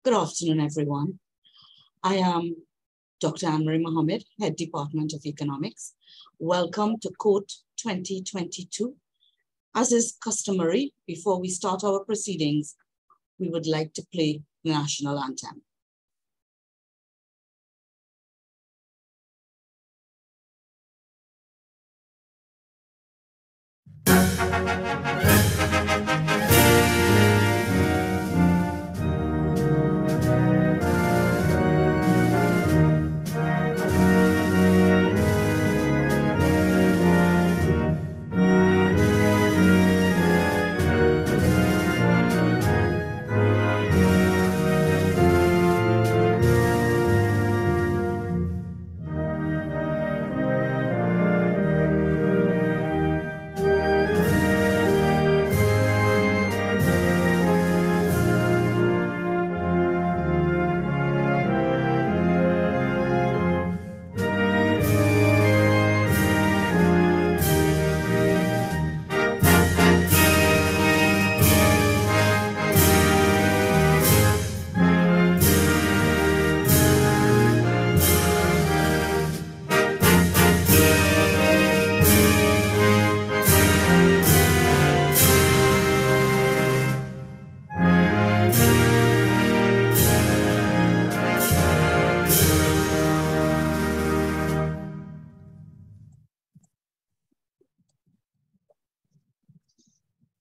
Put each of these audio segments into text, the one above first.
Good afternoon, everyone. I am Dr. Anne-Marie Mohammed, Head Department of Economics. Welcome to COTE 2022. As is customary, before we start our proceedings, we would like to play the national anthem.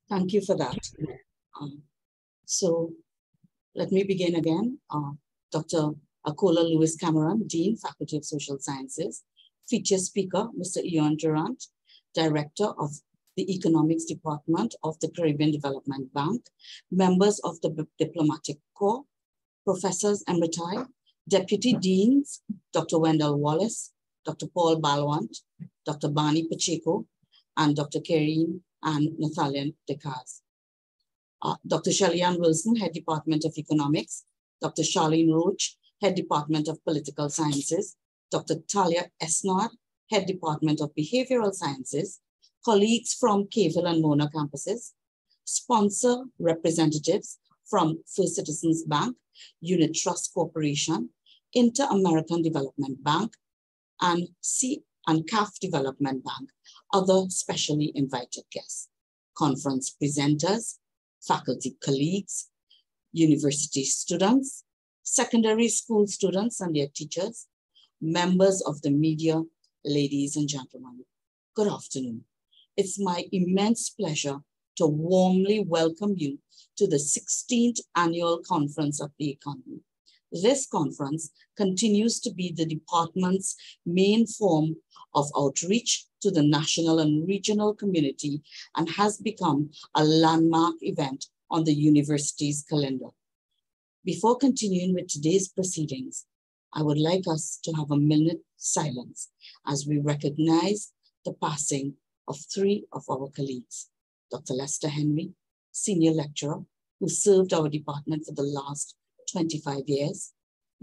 Thank you for that. So let me begin again. Dr. Akola Lewis Cameron, Dean, Faculty of Social Sciences. Feature speaker, Mr. Durant, Director of the Economics Department of the Caribbean Development Bank. Members of the Diplomatic Corps, Professors Emeriti, Deputy Deans, Dr. Wendell Wallace, Dr. Paul Balwant, Dr. Barney Pacheco, and Dr. Karine and Nathalian Decaz. Dr. Shelley-Ann Wilson, Head Department of Economics, Dr. Charlene Roach, Head Department of Political Sciences, Dr. Talia Esnard, Head Department of Behavioral Sciences, colleagues from Cavell and Mona campuses, sponsor representatives from First Citizens Bank, Unit Trust Corporation, Inter-American Development Bank, and CAF Development Bank, other specially invited guests, conference presenters, faculty colleagues, university students, secondary school students and their teachers, members of the media, ladies and gentlemen. Good afternoon. It's my immense pleasure to warmly welcome you to the 16th Annual Conference of the Economy. This conference continues to be the department's main form of outreach to the national and regional community and has become a landmark event on the university's calendar. Before continuing with today's proceedings, I would like us to have a minute silence as we recognize the passing of three of our colleagues. Dr. Lester Henry, Senior Lecturer, who served our department for the last 25 years,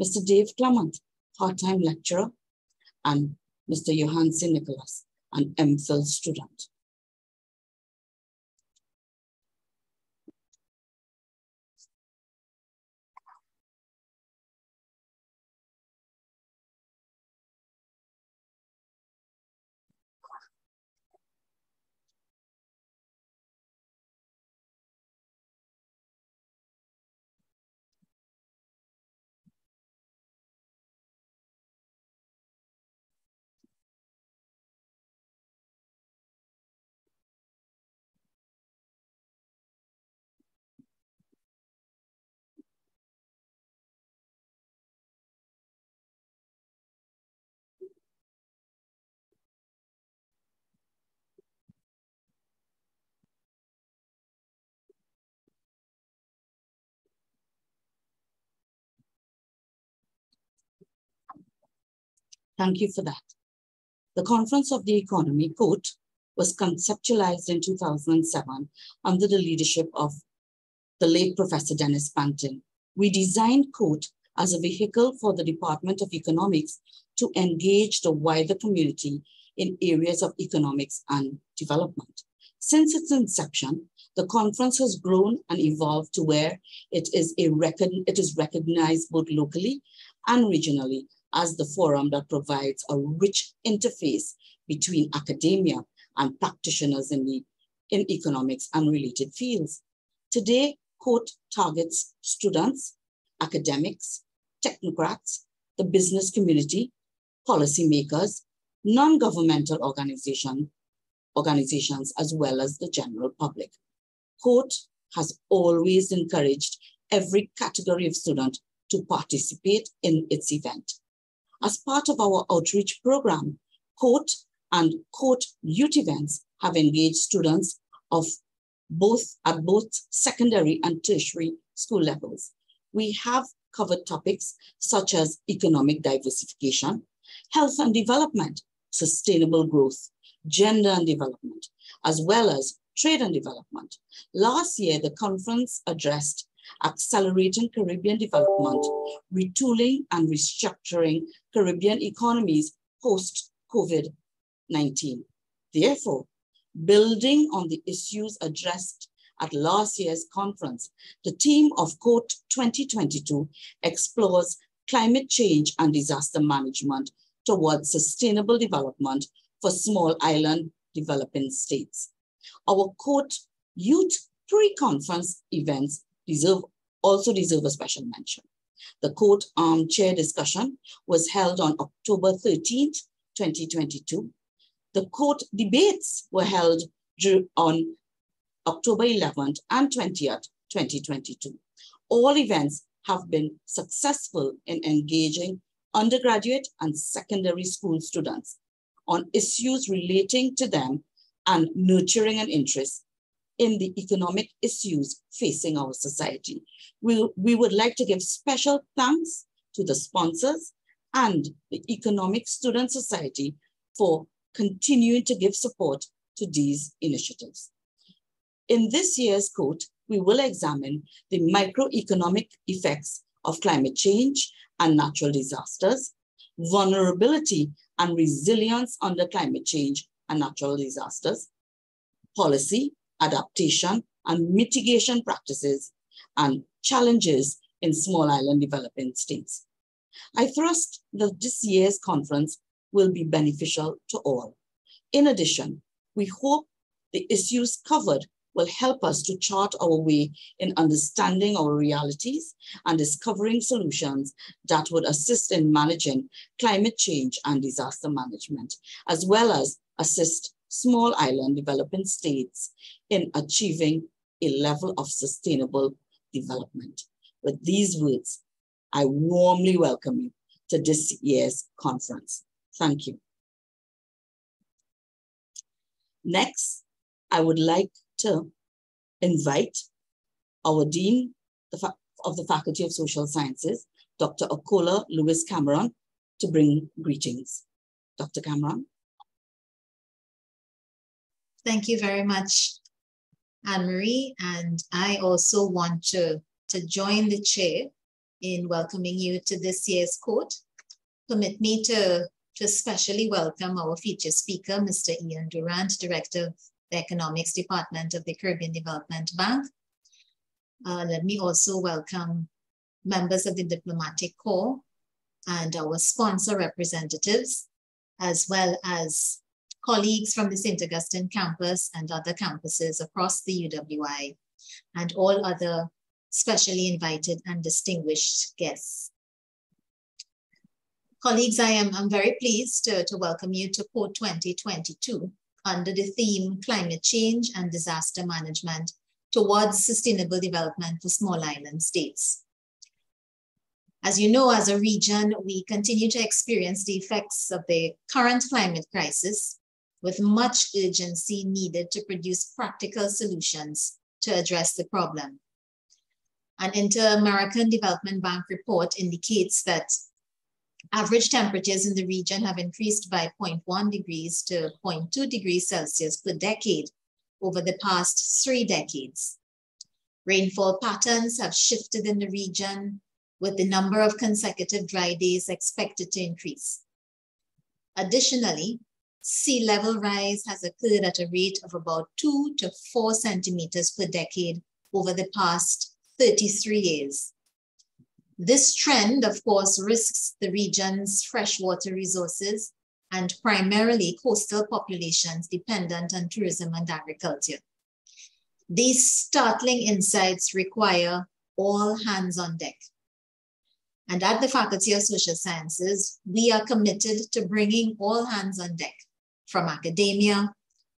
Mr. Dave Clement, part-time lecturer, and Mr. Johansen Nicholas, an MPhil student. Thank you for that. The Conference of the Economy, COTE, was conceptualized in 2007 under the leadership of the late Professor Dennis Pantin. We designed COTE as a vehicle for the Department of Economics to engage the wider community in areas of economics and development. Since its inception, The conference has grown and evolved to where it is recognized both locally and regionally as the forum that provides a rich interface between academia and practitioners in economics and related fields. Today, COTE targets students, academics, technocrats, the business community, policymakers, non-governmental organizations, as well as the general public. COTE has always encouraged every category of student to participate in its event. As part of our outreach program, COTE and COTE youth events have engaged students at both secondary and tertiary school levels. We have covered topics such as economic diversification, health and development, sustainable growth, gender and development, as well as trade and development. Last year, the conference addressed accelerating Caribbean development, retooling and restructuring Caribbean economies post-COVID-19. Therefore, building on the issues addressed at last year's conference, the theme of COTE 2022 explores climate change and disaster management towards sustainable development for small island developing states. Our COTE youth pre-conference events also deserve a special mention. The COTE armchair discussion was held on October 13th, 2022. The COTE debates were held on October 11th and 20th, 2022. All events have been successful in engaging undergraduate and secondary school students on issues relating to them and nurturing an interest in the economic issues facing our society. We would like to give special thanks to the sponsors and the Economic Student Society for continuing to give support to these initiatives. In this year's COTE, we will examine the microeconomic effects of climate change and natural disasters, vulnerability and resilience under climate change and natural disasters, policy, adaptation and mitigation practices, and challenges in small island developing states. I trust that this year's conference will be beneficial to all. In addition, we hope the issues covered will help us to chart our way in understanding our realities and discovering solutions that would assist in managing climate change and disaster management, as well as assist small island developing states in achieving a level of sustainable development. With these words, I warmly welcome you to this year's conference. Thank you. Next, I would like to invite our Dean of the Faculty of Social Sciences, Dr. Akola Lewis Cameron, to bring greetings. Dr. Cameron. Thank you very much, Anne-Marie. And I also want to join the chair in welcoming you to this year's COTE. Permit me to especially welcome our featured speaker, Mr. Ian Durant, Director of the Economics Department of the Caribbean Development Bank. Let me also welcome members of the Diplomatic Corps and our sponsor representatives, as well as colleagues from the St. Augustine campus and other campuses across the UWI, and all other specially invited and distinguished guests. Colleagues, I'm very pleased to welcome you to COTE 2022 under the theme Climate Change and Disaster Management Towards Sustainable Development for Small Island States. As you know, as a region, we continue to experience the effects of the current climate crisis with much urgency needed to produce practical solutions to address the problem. An Inter-American Development Bank report indicates that average temperatures in the region have increased by 0.1 degrees to 0.2 degrees Celsius per decade over the past 3 decades. Rainfall patterns have shifted in the region, with the number of consecutive dry days expected to increase. Additionally, sea level rise has occurred at a rate of about 2 to 4 centimeters per decade over the past 33 years. This trend, of course, risks the region's freshwater resources and primarily coastal populations dependent on tourism and agriculture. These startling insights require all hands on deck. And at the Faculty of Social Sciences, we are committed to bringing all hands on deck from academia,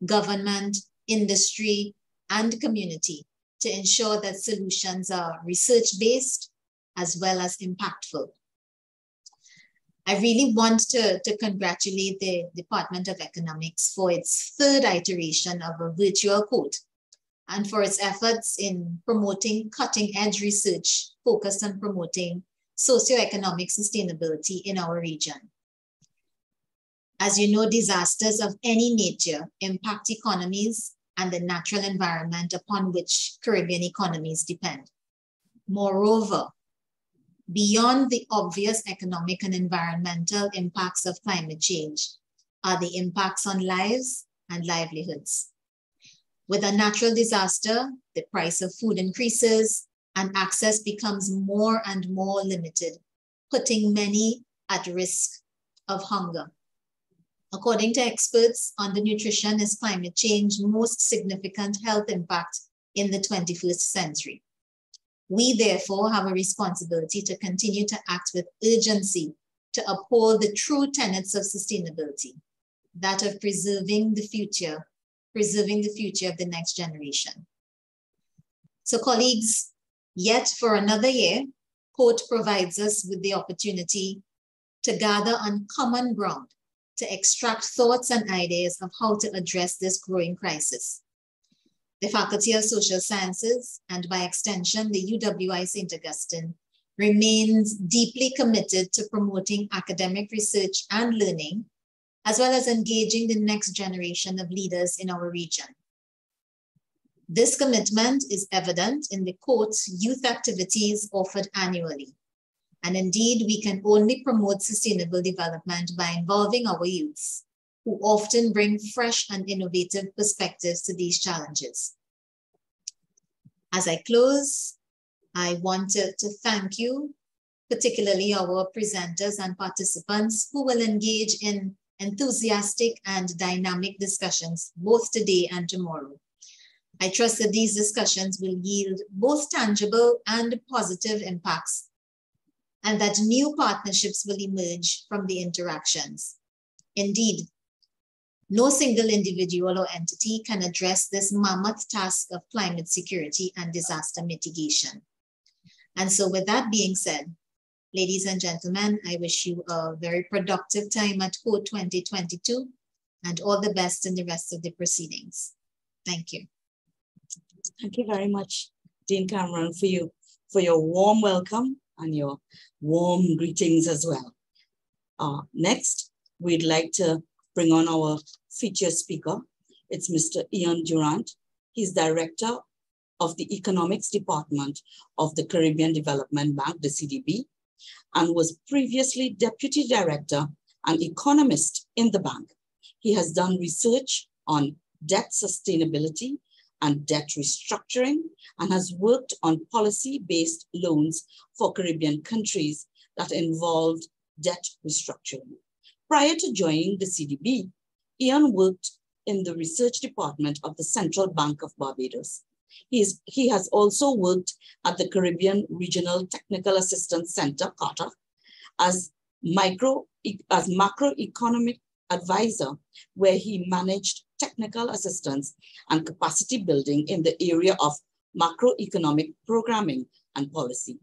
government, industry, and community to ensure that solutions are research-based as well as impactful. I really want to congratulate the Department of Economics for its third iteration of a virtual COTE and for its efforts in promoting cutting-edge research focused on promoting socioeconomic sustainability in our region. As you know, disasters of any nature impact economies and the natural environment upon which Caribbean economies depend. Moreover, beyond the obvious economic and environmental impacts of climate change are the impacts on lives and livelihoods. With a natural disaster, the price of food increases and access becomes more and more limited, putting many at risk of hunger. According to experts, undernutrition is climate change's most significant health impact in the 21st century. We therefore have a responsibility to continue to act with urgency to uphold the true tenets of sustainability, that of preserving the future of the next generation. So colleagues, yet for another year, COTE provides us with the opportunity to gather on common ground, to extract thoughts and ideas of how to address this growing crisis. The Faculty of Social Sciences, and by extension, the UWI St. Augustine, remains deeply committed to promoting academic research and learning, as well as engaging the next generation of leaders in our region. This commitment is evident in the COTE's youth activities offered annually. And indeed, we can only promote sustainable development by involving our youths, who often bring fresh and innovative perspectives to these challenges. As I close, I want to thank you, particularly our presenters and participants who will engage in enthusiastic and dynamic discussions both today and tomorrow. I trust that these discussions will yield both tangible and positive impacts, and that new partnerships will emerge from the interactions. Indeed, no single individual or entity can address this mammoth task of climate security and disaster mitigation. And so with that being said, ladies and gentlemen, I wish you a very productive time at COTE 2022 and all the best in the rest of the proceedings. Thank you. Thank you very much, Dean Cameron, for your warm welcome and your warm greetings as well. Next, we'd like to bring on our featured speaker. It's Mr. Ian Durant. He's Director of the Economics Department of the Caribbean Development Bank, the CDB, and was previously Deputy Director and Economist in the bank. He has done research on debt sustainability and debt restructuring, and has worked on policy-based loans for Caribbean countries that involved debt restructuring. Prior to joining the CDB, Ian worked in the research department of the Central Bank of Barbados. He has also worked at the Caribbean Regional Technical Assistance Center, COTE, as macroeconomic advisor, where he managed technical assistance and capacity building in the area of macroeconomic programming and policy.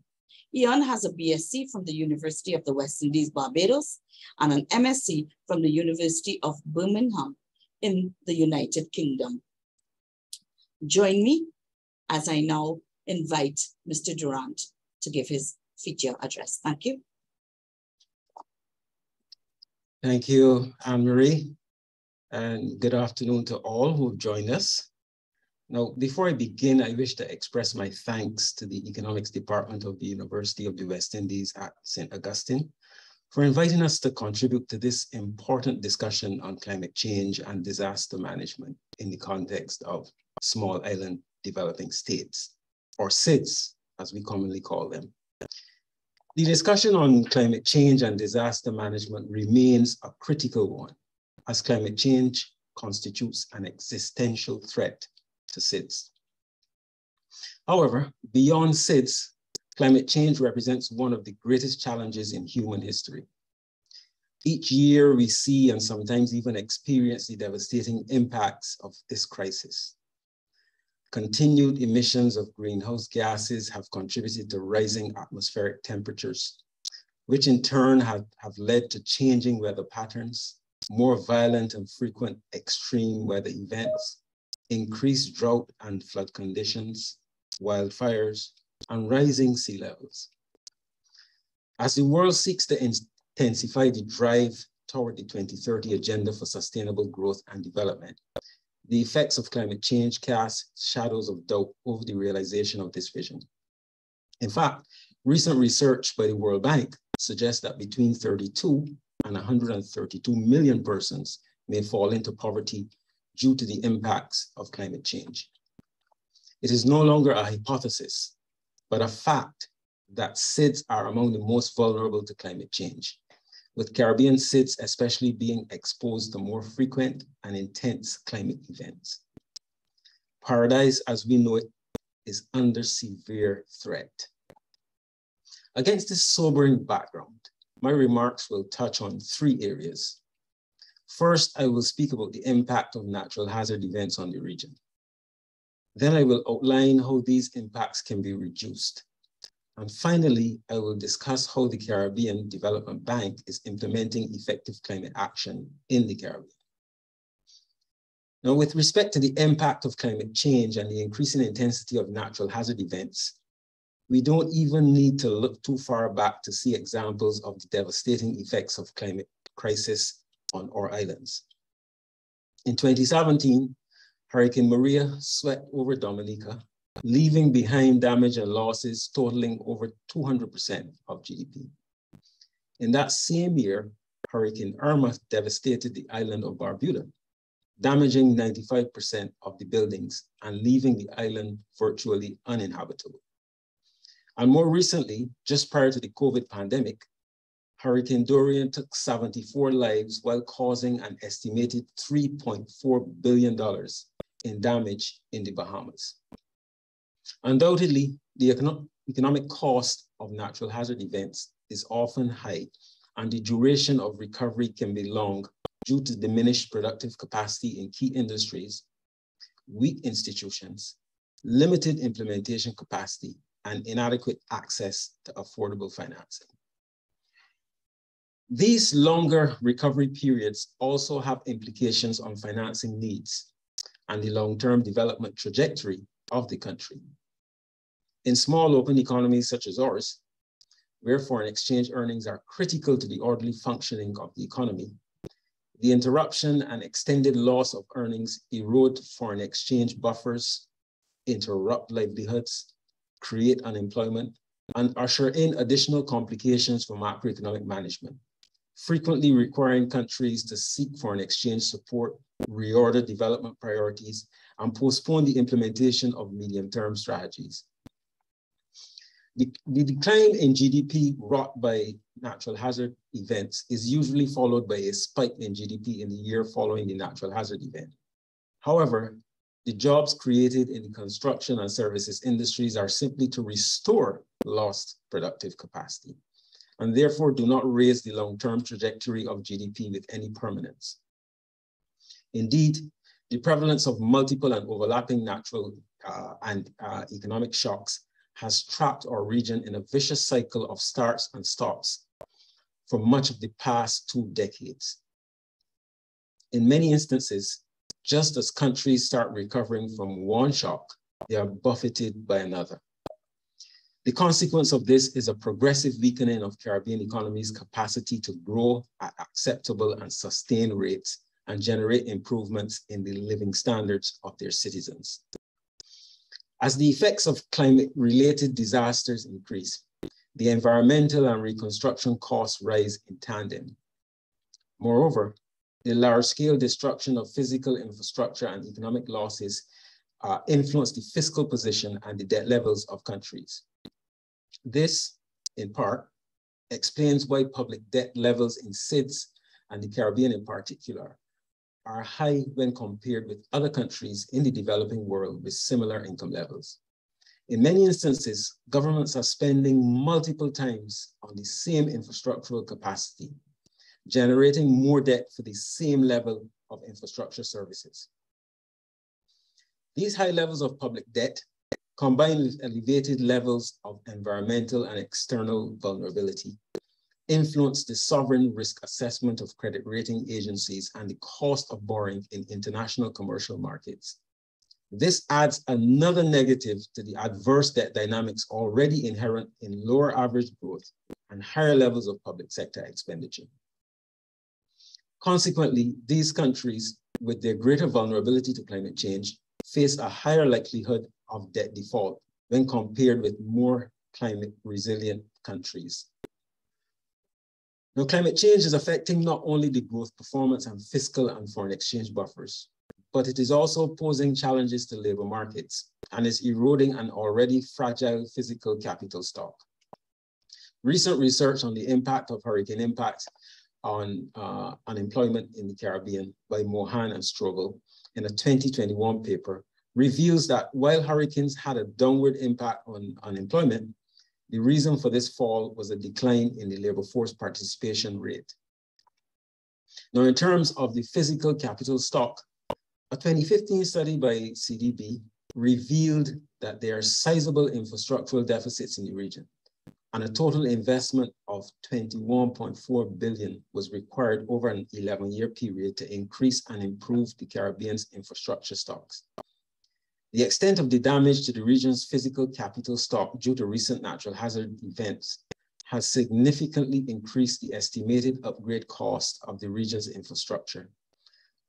Ian has a BSc from the University of the West Indies, Barbados, and an MSc from the University of Birmingham in the United Kingdom. Join me as I now invite Mr. Durant to give his feature address. Thank you. Thank you, Anne-Marie, and good afternoon to all who have joined us. Now, before I begin, I wish to express my thanks to the Economics Department of the University of the West Indies at St. Augustine for inviting us to contribute to this important discussion on climate change and disaster management in the context of small island developing states, or SIDS, as we commonly call them. The discussion on climate change and disaster management remains a critical one, as climate change constitutes an existential threat to SIDS. However, beyond SIDS, climate change represents one of the greatest challenges in human history. Each year we see and sometimes even experience the devastating impacts of this crisis. Continued emissions of greenhouse gases have contributed to rising atmospheric temperatures, which in turn have led to changing weather patterns, more violent and frequent extreme weather events, increased drought and flood conditions, wildfires, and rising sea levels. As the world seeks to intensify the drive toward the 2030 Agenda for Sustainable Growth and Development, the effects of climate change cast shadows of doubt over the realization of this vision. In fact, recent research by the World Bank suggests that between 32 and 132 million persons may fall into poverty due to the impacts of climate change. It is no longer a hypothesis, but a fact that SIDS are among the most vulnerable to climate change, with Caribbean SIDS especially being exposed to more frequent and intense climate events. Paradise, as we know it, is under severe threat. Against this sobering background, my remarks will touch on three areas. First, I will speak about the impact of natural hazard events on the region. Then I will outline how these impacts can be reduced. And finally, I will discuss how the Caribbean Development Bank is implementing effective climate action in the Caribbean. Now, with respect to the impact of climate change and the increasing intensity of natural hazard events, we don't even need to look too far back to see examples of the devastating effects of climate crisis on our islands. In 2017, Hurricane Maria swept over Dominica, leaving behind damage and losses totaling over 200% of GDP. In that same year, Hurricane Irma devastated the island of Barbuda, damaging 95% of the buildings and leaving the island virtually uninhabitable. And more recently, just prior to the COVID pandemic, Hurricane Durant took 74 lives while causing an estimated $3.4 billion in damage in the Bahamas. Undoubtedly, the economic cost of natural hazard events is often high, and the duration of recovery can be long due to diminished productive capacity in key industries, weak institutions, limited implementation capacity, and inadequate access to affordable financing. These longer recovery periods also have implications on financing needs and the long-term development trajectory of the country. In small open economies such as ours, where foreign exchange earnings are critical to the orderly functioning of the economy, the interruption and extended loss of earnings erode foreign exchange buffers, interrupt livelihoods, create unemployment, and usher in additional complications for macroeconomic management, frequently requiring countries to seek foreign exchange support, reorder development priorities, and postpone the implementation of medium-term strategies. The decline in GDP wrought by natural hazard events is usually followed by a spike in GDP in the year following the natural hazard event. However, the jobs created in the construction and services industries are simply to restore lost productive capacity, and therefore do not raise the long-term trajectory of GDP with any permanence. Indeed, the prevalence of multiple and overlapping natural and economic shocks has trapped our region in a vicious cycle of starts and stops for much of the past 2 decades. In many instances, just as countries start recovering from one shock, they are buffeted by another. The consequence of this is a progressive weakening of Caribbean economies' capacity to grow at acceptable and sustained rates and generate improvements in the living standards of their citizens. As the effects of climate-related disasters increase, the environmental and reconstruction costs rise in tandem. Moreover, the large-scale destruction of physical infrastructure and economic losses influence the fiscal position and the debt levels of countries. This, in part, explains why public debt levels in SIDS and the Caribbean in particular are high when compared with other countries in the developing world with similar income levels. In many instances, governments are spending multiple times on the same infrastructural capacity, generating more debt for the same level of infrastructure services. These high levels of public debt, combined with elevated levels of environmental and external vulnerability, influence the sovereign risk assessment of credit rating agencies and the cost of borrowing in international commercial markets. This adds another negative to the adverse debt dynamics already inherent in lower average growth and higher levels of public sector expenditure. Consequently, these countries, with their greater vulnerability to climate change, face a higher likelihood of debt default when compared with more climate resilient countries. Now, climate change is affecting not only the growth performance and fiscal and foreign exchange buffers, but it is also posing challenges to labor markets and is eroding an already fragile physical capital stock. Recent research on the impact of hurricane impacts on unemployment in the Caribbean by Mohan and Strobel in a 2021 paper reveals that while hurricanes had a downward impact on unemployment, the reason for this fall was a decline in the labor force participation rate. Now, in terms of the physical capital stock, a 2015 study by CDB revealed that there are sizable infrastructural deficits in the region, and a total investment of $21.4 billion was required over an 11-year period to increase and improve the Caribbean's infrastructure stocks. The extent of the damage to the region's physical capital stock due to recent natural hazard events has significantly increased the estimated upgrade cost of the region's infrastructure.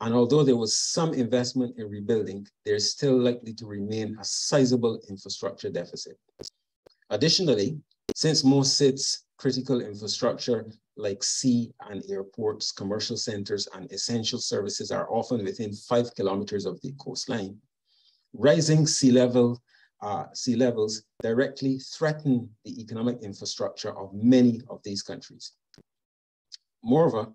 And although there was some investment in rebuilding, there is still likely to remain a sizable infrastructure deficit. Additionally, since most SIDS critical infrastructure like sea and airports, commercial centers, and essential services are often within 5 kilometers of the coastline, rising sea levels directly threaten the economic infrastructure of many of these countries. Moreover,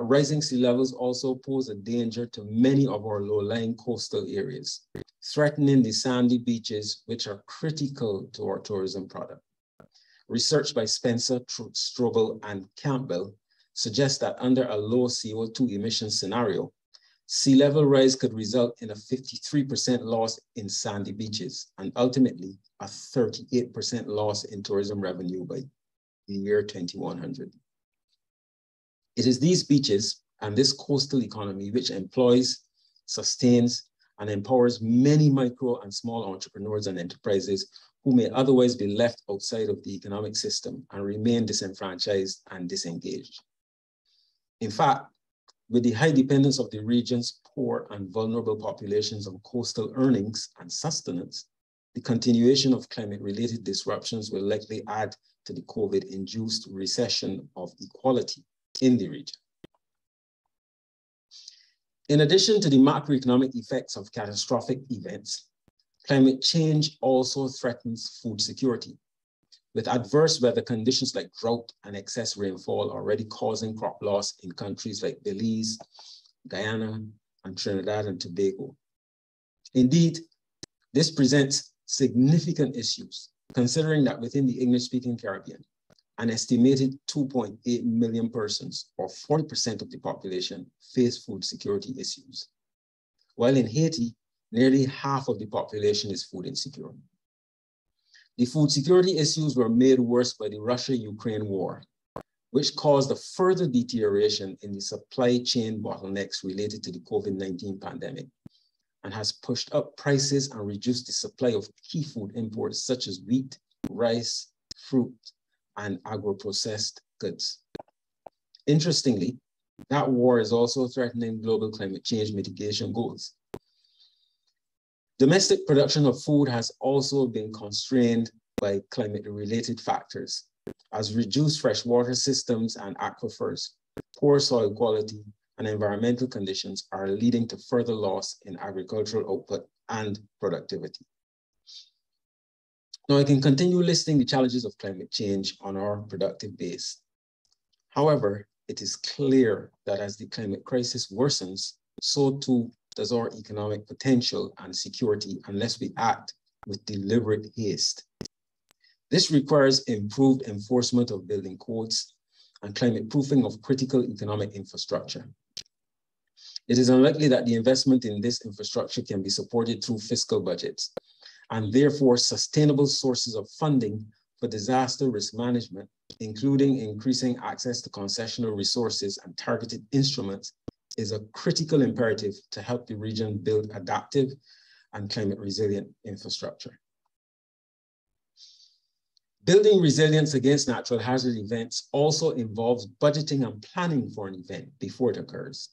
rising sea levels also pose a danger to many of our low-lying coastal areas, threatening the sandy beaches, which are critical to our tourism product. Research by Spencer, Strobel, and Campbell suggests that under a low CO2 emission scenario, sea level rise could result in a 53% loss in sandy beaches and ultimately a 38% loss in tourism revenue by the year 2100. It is these beaches and this coastal economy which employs, sustains, and empowers many micro and small entrepreneurs and enterprises who may otherwise be left outside of the economic system and remain disenfranchised and disengaged. In fact, with the high dependence of the region's poor and vulnerable populations on coastal earnings and sustenance, the continuation of climate-related disruptions will likely add to the COVID-induced recession of equality in the region. In addition to the macroeconomic effects of catastrophic events, climate change also threatens food security, with adverse weather conditions like drought and excess rainfall already causing crop loss in countries like Belize, Guyana, and Trinidad and Tobago. Indeed, this presents significant issues, considering that within the English-speaking Caribbean, an estimated 2.8 million persons, or 40% of the population, face food security issues. While in Haiti, nearly half of the population is food insecure. The food security issues were made worse by the Russia-Ukraine war, which caused a further deterioration in the supply chain bottlenecks related to the COVID-19 pandemic, and has pushed up prices and reduced the supply of key food imports such as wheat, rice, fruit, and agro-processed goods. Interestingly, that war is also threatening global climate change mitigation goals. Domestic production of food has also been constrained by climate-related factors, as reduced freshwater systems and aquifers, poor soil quality, and environmental conditions are leading to further loss in agricultural output and productivity. Now, I can continue listing the challenges of climate change on our productive base. However, it is clear that as the climate crisis worsens, so too does our economic potential and security unless we act with deliberate haste. This requires improved enforcement of building codes and climate proofing of critical economic infrastructure. It is unlikely that the investment in this infrastructure can be supported through fiscal budgets, and therefore sustainable sources of funding for disaster risk management, including increasing access to concessional resources and targeted instruments, is a critical imperative to help the region build adaptive and climate resilient infrastructure. Building resilience against natural hazard events also involves budgeting and planning for an event before it occurs.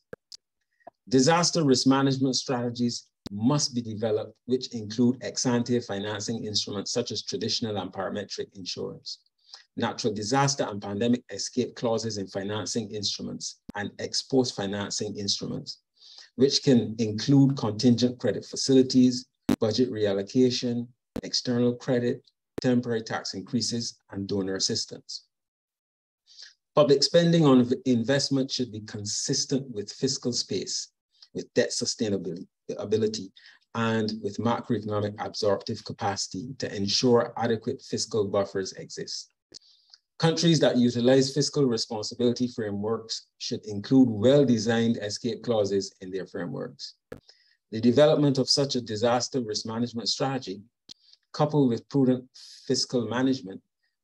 Disaster risk management strategies must be developed, which include ex-ante financing instruments such as traditional and parametric insurance, natural disaster and pandemic escape clauses in financing instruments, and ex-post financing instruments, which can include contingent credit facilities, budget reallocation, external credit, temporary tax increases, and donor assistance. Public spending on investment should be consistent with fiscal space, with debt sustainability, and with macroeconomic absorptive capacity to ensure adequate fiscal buffers exist. Countries that utilize fiscal responsibility frameworks should include well-designed escape clauses in their frameworks. The development of such a disaster risk management strategy, coupled with prudent fiscal management,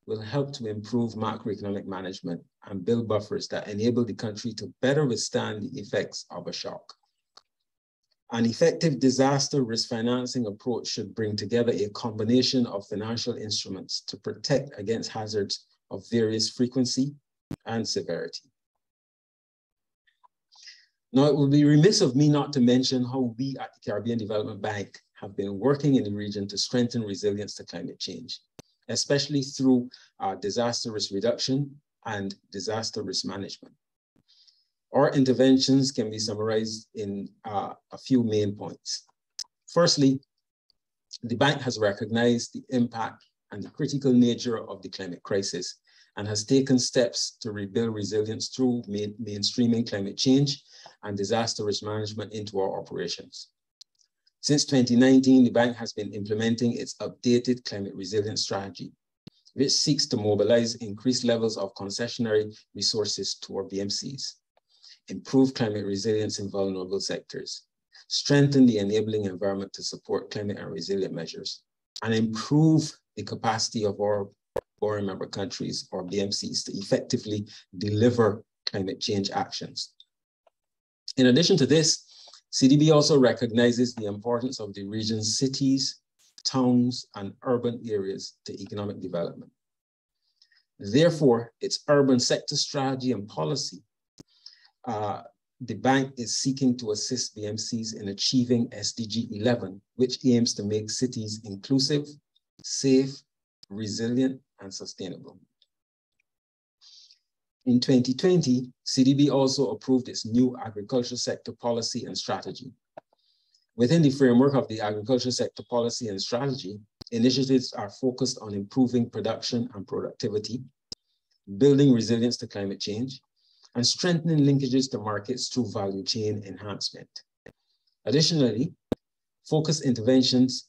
will help to improve macroeconomic management and build buffers that enable the country to better withstand the effects of a shock. An effective disaster risk financing approach should bring together a combination of financial instruments to protect against hazards of various frequency and severity. Now, it would be remiss of me not to mention how we at the Caribbean Development Bank have been working in the region to strengthen resilience to climate change, especially through disaster risk reduction and disaster risk management. Our interventions can be summarized in a few main points. Firstly, the bank has recognized the impact and the critical nature of the climate crisis and has taken steps to rebuild resilience through mainstreaming climate change and disaster risk management into our operations. Since 2019, the bank has been implementing its updated climate resilience strategy, which seeks to mobilize increased levels of concessionary resources to our BMCs, improve climate resilience in vulnerable sectors, strengthen the enabling environment to support climate and resilient measures, and improve the capacity of our foreign member countries, or BMCs, to effectively deliver climate change actions. In addition to this, CDB also recognizes the importance of the region's cities, towns, and urban areas to economic development. Therefore, its urban sector strategy and policy, the bank is seeking to assist BMCs in achieving SDG 11, which aims to make cities inclusive, safe, resilient, and sustainable. In 2020, CDB also approved its new agriculture sector policy and strategy. Within the framework of the agriculture sector policy and strategy, initiatives are focused on improving production and productivity, building resilience to climate change, and strengthening linkages to markets through value chain enhancement. Additionally, focused interventions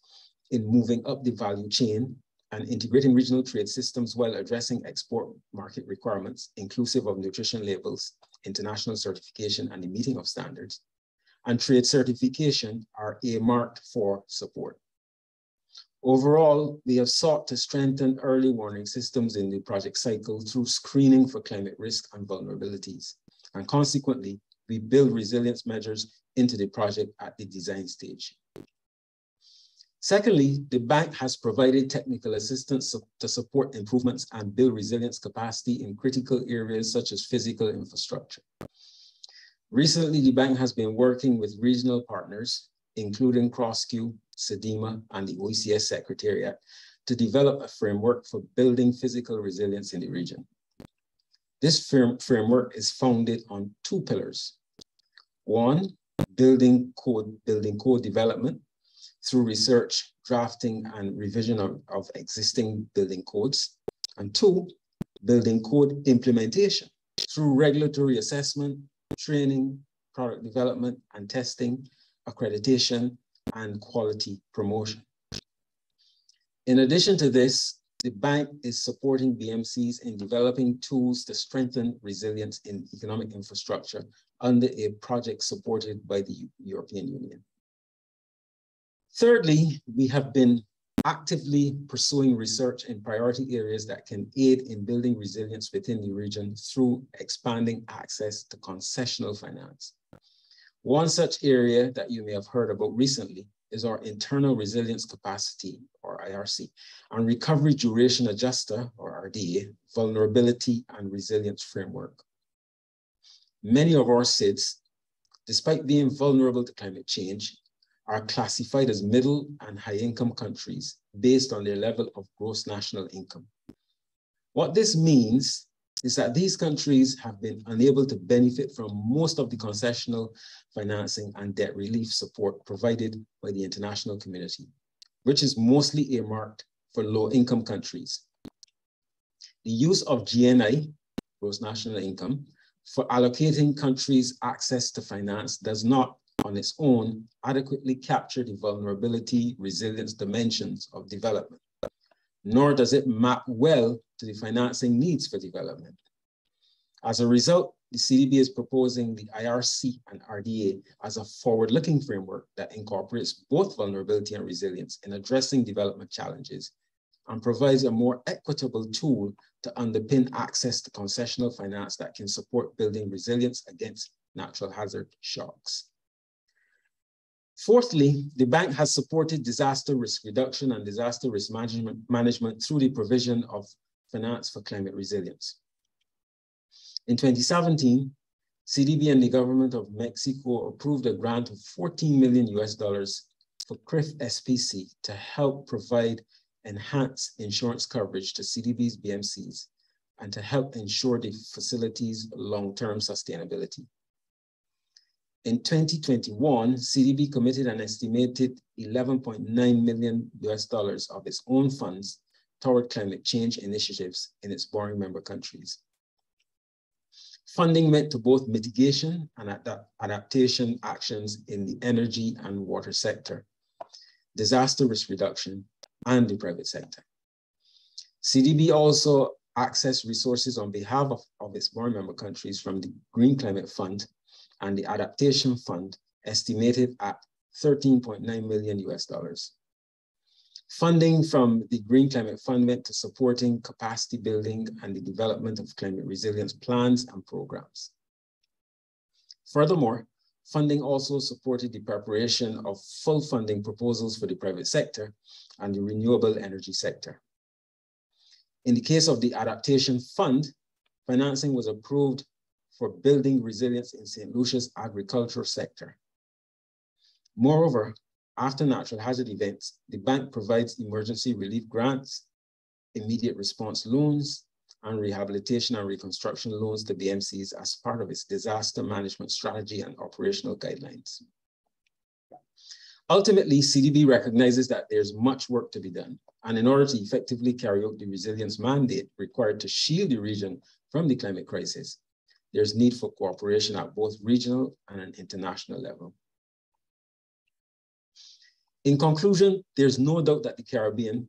in moving up the value chain and integrating regional trade systems while addressing export market requirements, inclusive of nutrition labels, international certification, and the meeting of standards, and trade certification are earmarked for support. Overall, we have sought to strengthen early warning systems in the project cycle through screening for climate risk and vulnerabilities. And consequently, we build resilience measures into the project at the design stage. Secondly, the bank has provided technical assistance to support improvements and build resilience capacity in critical areas such as physical infrastructure. Recently, the bank has been working with regional partners, including CrossQ, SEDIMA, and the OECS Secretariat, to develop a framework for building physical resilience in the region. This framework is founded on two pillars. One, building code development through research, drafting, and revision of existing building codes. And two, building code implementation through regulatory assessment, training, product development and testing, accreditation, and quality promotion. In addition to this, the bank is supporting BMCs in developing tools to strengthen resilience in economic infrastructure under a project supported by the European Union. Thirdly, we have been actively pursuing research in priority areas that can aid in building resilience within the region through expanding access to concessional finance. One such area that you may have heard about recently is our internal resilience capacity, or IRC, and recovery duration adjuster, or RDA, vulnerability and resilience framework. Many of our SIDS, despite being vulnerable to climate change, are classified as middle and high income countries based on their level of gross national income. What this means is that these countries have been unable to benefit from most of the concessional financing and debt relief support provided by the international community, which is mostly earmarked for low-income countries. The use of GNI, gross national income, for allocating countries access to finance does not, on its own, adequately capture the vulnerability, resilience dimensions of development, nor does it map well to the financing needs for development. As a result, the CDB is proposing the IRC and RDA as a forward-looking framework that incorporates both vulnerability and resilience in addressing development challenges and provides a more equitable tool to underpin access to concessional finance that can support building resilience against natural hazard shocks. Fourthly, the bank has supported disaster risk reduction and disaster risk management through the provision of finance for climate resilience. In 2017, CDB and the government of Mexico approved a grant of $14 million for CRIF SPC to help provide enhanced insurance coverage to CDB's BMCs and to help ensure the facility's long-term sustainability. In 2021, CDB committed an estimated $11.9 million of its own funds toward climate change initiatives in its borrowing member countries. Funding went to both mitigation and adaptation actions in the energy and water sector, disaster risk reduction, and the private sector. CDB also accessed resources on behalf of its borrowing member countries from the Green Climate Fund and the Adaptation Fund, estimated at $13.9 million. Funding from the Green Climate Fund went to supporting capacity building and the development of climate resilience plans and programs. Furthermore, funding also supported the preparation of full funding proposals for the private sector and the renewable energy sector. In the case of the Adaptation Fund, financing was approved for building resilience in St. Lucia's agricultural sector. Moreover, after natural hazard events, the bank provides emergency relief grants, immediate response loans, and rehabilitation and reconstruction loans to BMCs as part of its disaster management strategy and operational guidelines. Ultimately, CDB recognizes that there's much work to be done, and in order to effectively carry out the resilience mandate required to shield the region from the climate crisis, there's need for cooperation at both regional and an international level. In conclusion, there's no doubt that the Caribbean,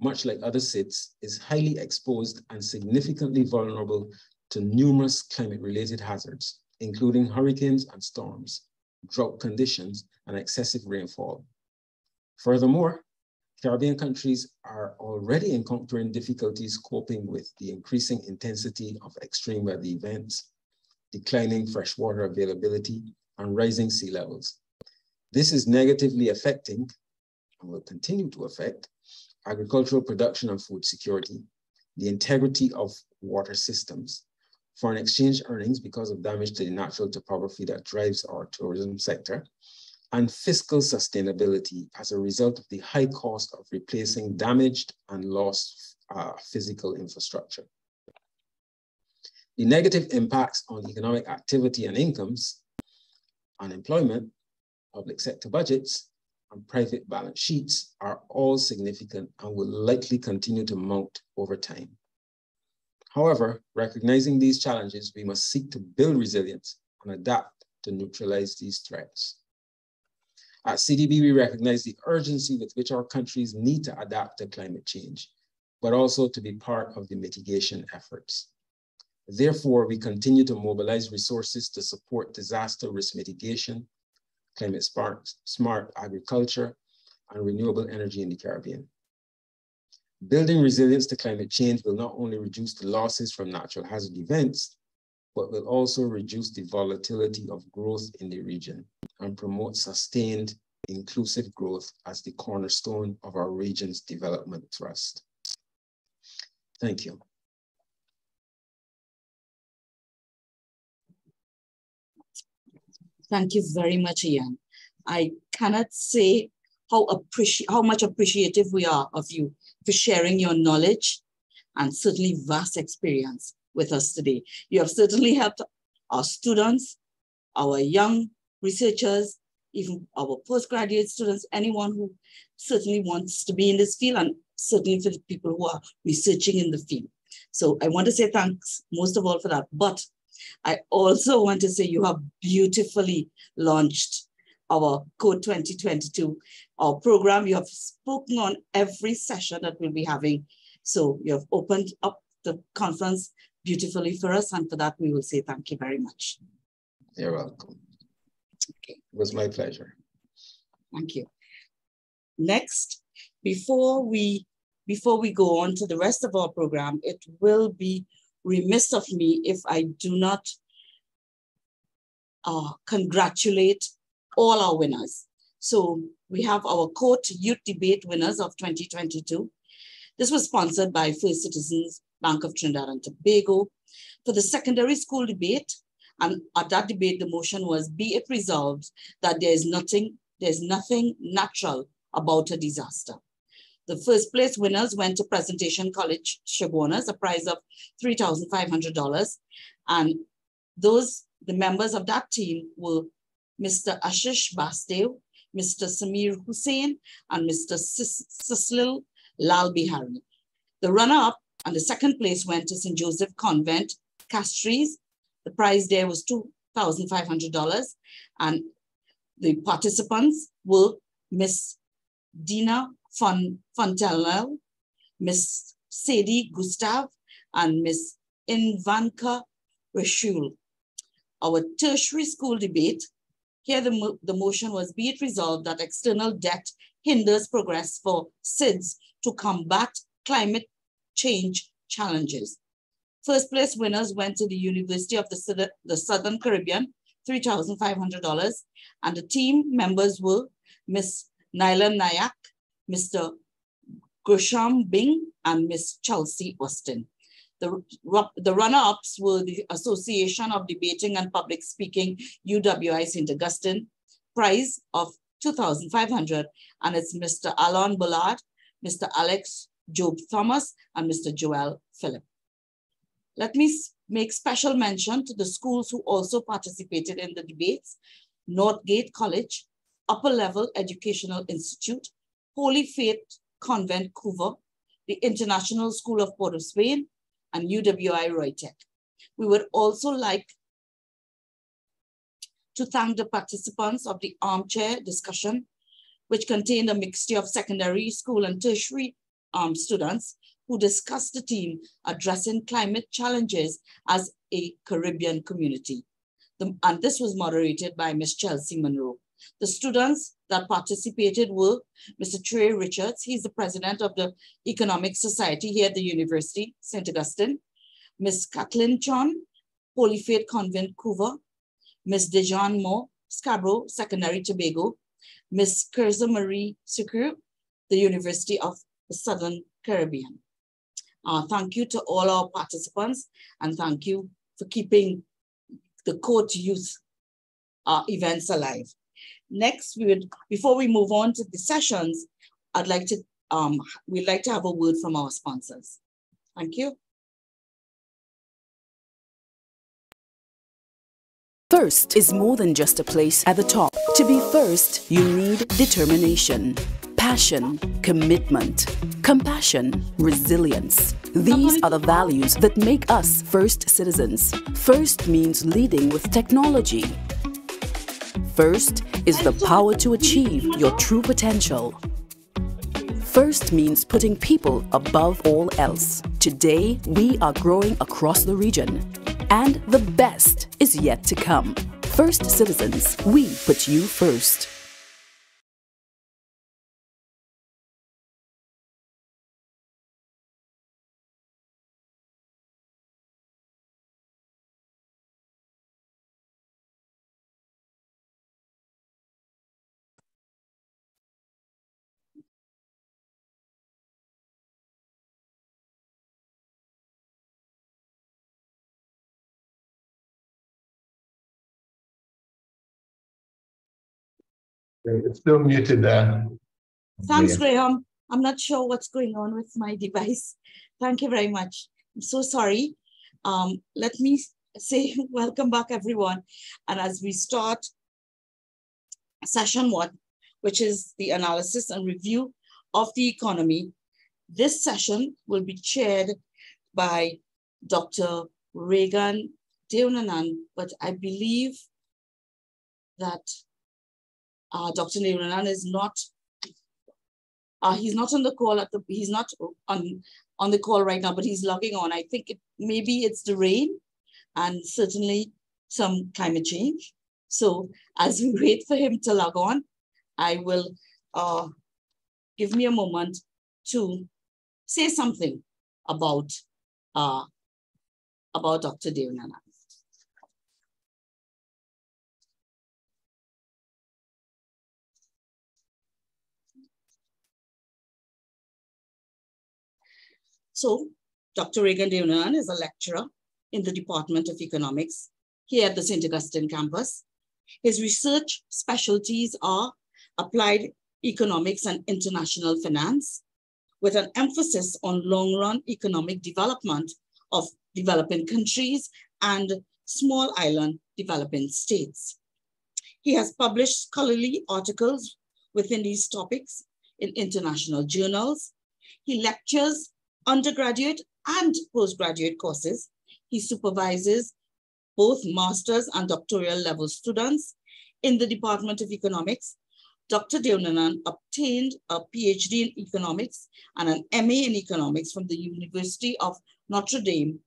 much like other SIDS, is highly exposed and significantly vulnerable to numerous climate-related hazards, including hurricanes and storms, drought conditions, and excessive rainfall. Furthermore, Caribbean countries are already encountering difficulties coping with the increasing intensity of extreme weather events, declining freshwater availability, and rising sea levels. This is negatively affecting, and will continue to affect, agricultural production and food security, the integrity of water systems, foreign exchange earnings because of damage to the natural topography that drives our tourism sector, and fiscal sustainability as a result of the high cost of replacing damaged and lost physical infrastructure. The negative impacts on economic activity and incomes, unemployment, public sector budgets, and private balance sheets are all significant and will likely continue to mount over time. However, recognizing these challenges, we must seek to build resilience and adapt to neutralize these threats. At CDB, we recognize the urgency with which our countries need to adapt to climate change, but also to be part of the mitigation efforts. Therefore, we continue to mobilize resources to support disaster risk mitigation, climate smart agriculture, and renewable energy in the Caribbean. Building resilience to climate change will not only reduce the losses from natural hazard events, but will also reduce the volatility of growth in the region and promote sustained, inclusive growth as the cornerstone of our region's development thrust. Thank you. Thank you very much, Ian. I cannot say how much appreciative we are of you for sharing your knowledge and certainly vast experience with us today. You have certainly helped our students, our young researchers, even our postgraduate students, anyone who certainly wants to be in this field, and certainly for the people who are researching in the field. So I want to say thanks most of all for that. But I also want to say you have beautifully launched our COTE 2022, our program. You have spoken on every session that we'll be having. So you have opened up the conference beautifully for us, and for that we will say thank you very much. You're welcome. Okay. It was my pleasure. Thank you. Next, before we go on to the rest of our program, it will be remiss of me if I do not congratulate all our winners. So we have our COTE Youth Debate winners of 2022. This was sponsored by First Citizens Bank of Trinidad and Tobago. For the secondary school debate, and at that debate, the motion was, be it resolved that there's nothing natural about a disaster. The first place winners went to Presentation College Chaguanas, a prize of $3,500. And the members of that team were Mr. Ashish Bastev, Mr. Samir Hussain, and Mr. Sislil Lal Bihari. The runner-up and the second place went to St. Joseph Convent, Castries. The prize there was $2,500. And the participants were Miss Dina Fontanel, Miss Sadie Gustav, and Miss Invanka Reshul. Our tertiary school debate, here the motion was, be it resolved that external debt hinders progress for SIDS to combat climate change challenges. First place winners went to the University of the Southern Caribbean, $3,500, and the team members were Miss Nylan Nayak, Mr. Gersham Bing, and Miss Chelsea Austin. The runner-ups were the Association of Debating and Public Speaking, UWI St. Augustine, prize of $2,500, and it's Mr. Alon Bullard, Mr. Alex Job Thomas, and Mr. Joel Phillip. Let me make special mention to the schools who also participated in the debates: Northgate College, Upper Level Educational Institute, Holy Faith Convent, Couva, the International School of Port of Spain, and UWI Roytech. We would also like to thank the participants of the armchair discussion, which contained a mixture of secondary school and tertiary students who discussed the theme addressing climate challenges as a Caribbean community. And this was moderated by Ms. Chelsea Monroe. The students that participated were Mr. Trey Richards. He's the president of the Economic Society here at the University, St. Augustine. Ms. Kathleen Chon, Holy Faith Convent, Couva. Ms. Dejan Moore, Scarborough Secondary, Tobago. Ms. Kerza Marie Sucre, the University of the Southern Caribbean. Thank you to all our participants, and thank you for keeping the COTE Youth events alive. Next, before we move on to the sessions, we'd like to have a word from our sponsors. Thank you. First is more than just a place at the top. To be first, you need determination, passion, commitment, compassion, resilience. These are the values that make us first citizens. First means leading with technology. First is the power to achieve your true potential. First means putting people above all else. Today, we are growing across the region. And the best is yet to come. First Citizens, we put you first. It's still muted there. Thanks, Graham. I'm not sure what's going on with my device. Thank you very much. I'm so sorry. Let me say welcome back, everyone. And as we start session 1, which is the analysis and review of the economy, this session will be chaired by Dr. Regan Deonanan, but I believe that Dr. Deonanan is not, he's not on the call he's not on the call right now, but he's logging on. I think maybe it's the rain and certainly some climate change. So as we wait for him to log on, I will give me a moment to say something about Dr. Deonanan. So Dr. Regan Deonanan is a lecturer in the Department of Economics here at the St. Augustine campus. His research specialties are applied economics and international finance, with an emphasis on long-run economic development of developing countries and small island developing states. He has published scholarly articles within these topics in international journals. He lectures undergraduate and postgraduate courses. He supervises both master's and doctoral level students in the Department of Economics. Dr. Deonanan obtained a PhD in economics and an MA in economics from the University of Notre Dame,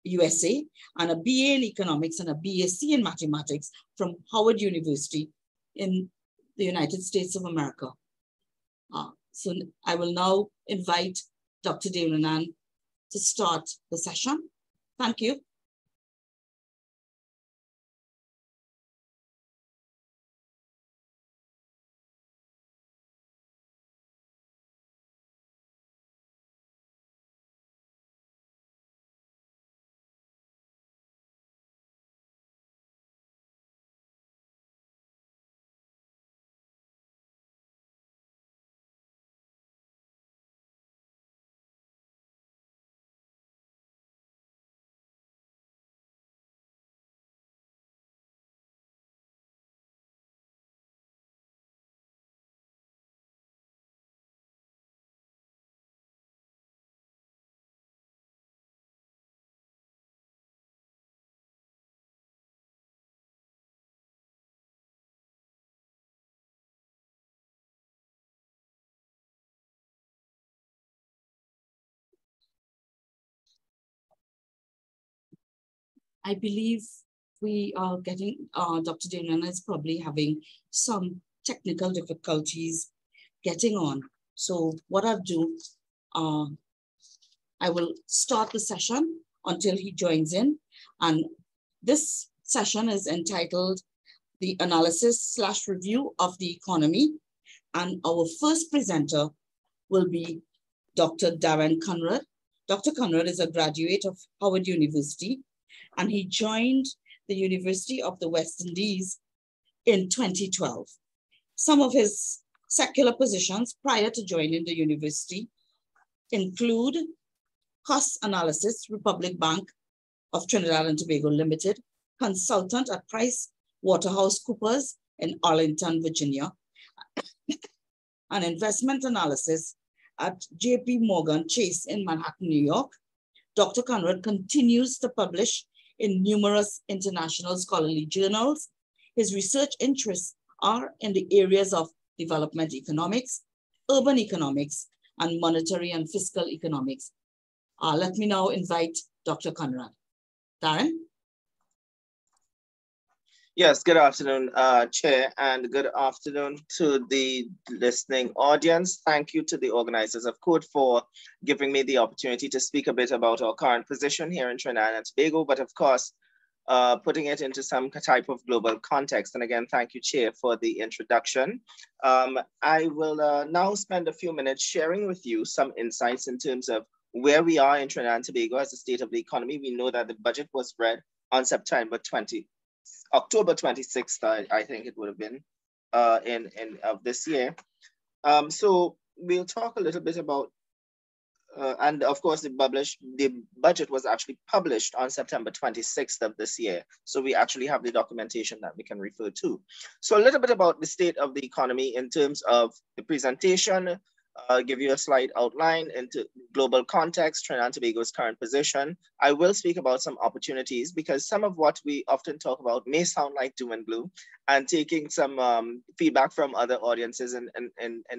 USA, and a BA in economics and a BSc in mathematics from Howard University in the United States of America. So I will now invite Dr. Deonanan to start the session. Thank you. I believe we are getting, Dr. Deonanan is probably having some technical difficulties getting on. So what I'll do, I will start the session until he joins in. And this session is entitled The Analysis/Review of the Economy. And our first presenter will be Dr. Durant Conrad. Dr. Conrad is a graduate of Howard University, and he joined the University of the West Indies in 2012. Some of his secular positions prior to joining the university include cost analysis, Republic Bank of Trinidad and Tobago Limited, consultant at PricewaterhouseCoopers in Arlington, Virginia, and investment analysis at JP Morgan Chase in Manhattan, New York. Dr. Conrad continues to publish in numerous international scholarly journals. His research interests are in the areas of development economics, urban economics, and monetary and fiscal economics. Let me now invite Dr. Conrad. Darren? Yes, good afternoon, Chair, and good afternoon to the listening audience. Thank you to the organizers of COTE for giving me the opportunity to speak a bit about our current position here in Trinidad and Tobago, but of course, putting it into some type of global context. And again, thank you, Chair, for the introduction. I will now spend a few minutes sharing with you some insights in terms of where we are in Trinidad and Tobago as a state of the economy. We know that the budget was read on October 26th, I think it would have been, of this year. So we'll talk a little bit about, and of course the budget was actually published on September 26th of this year. So we actually have the documentation that we can refer to. So a little bit about the state of the economy in terms of the presentation. Give you a slight outline into global context, Trinidad and Tobago's current position. I will speak about some opportunities because some of what we often talk about may sound like doom and gloom, and taking some feedback from other audiences in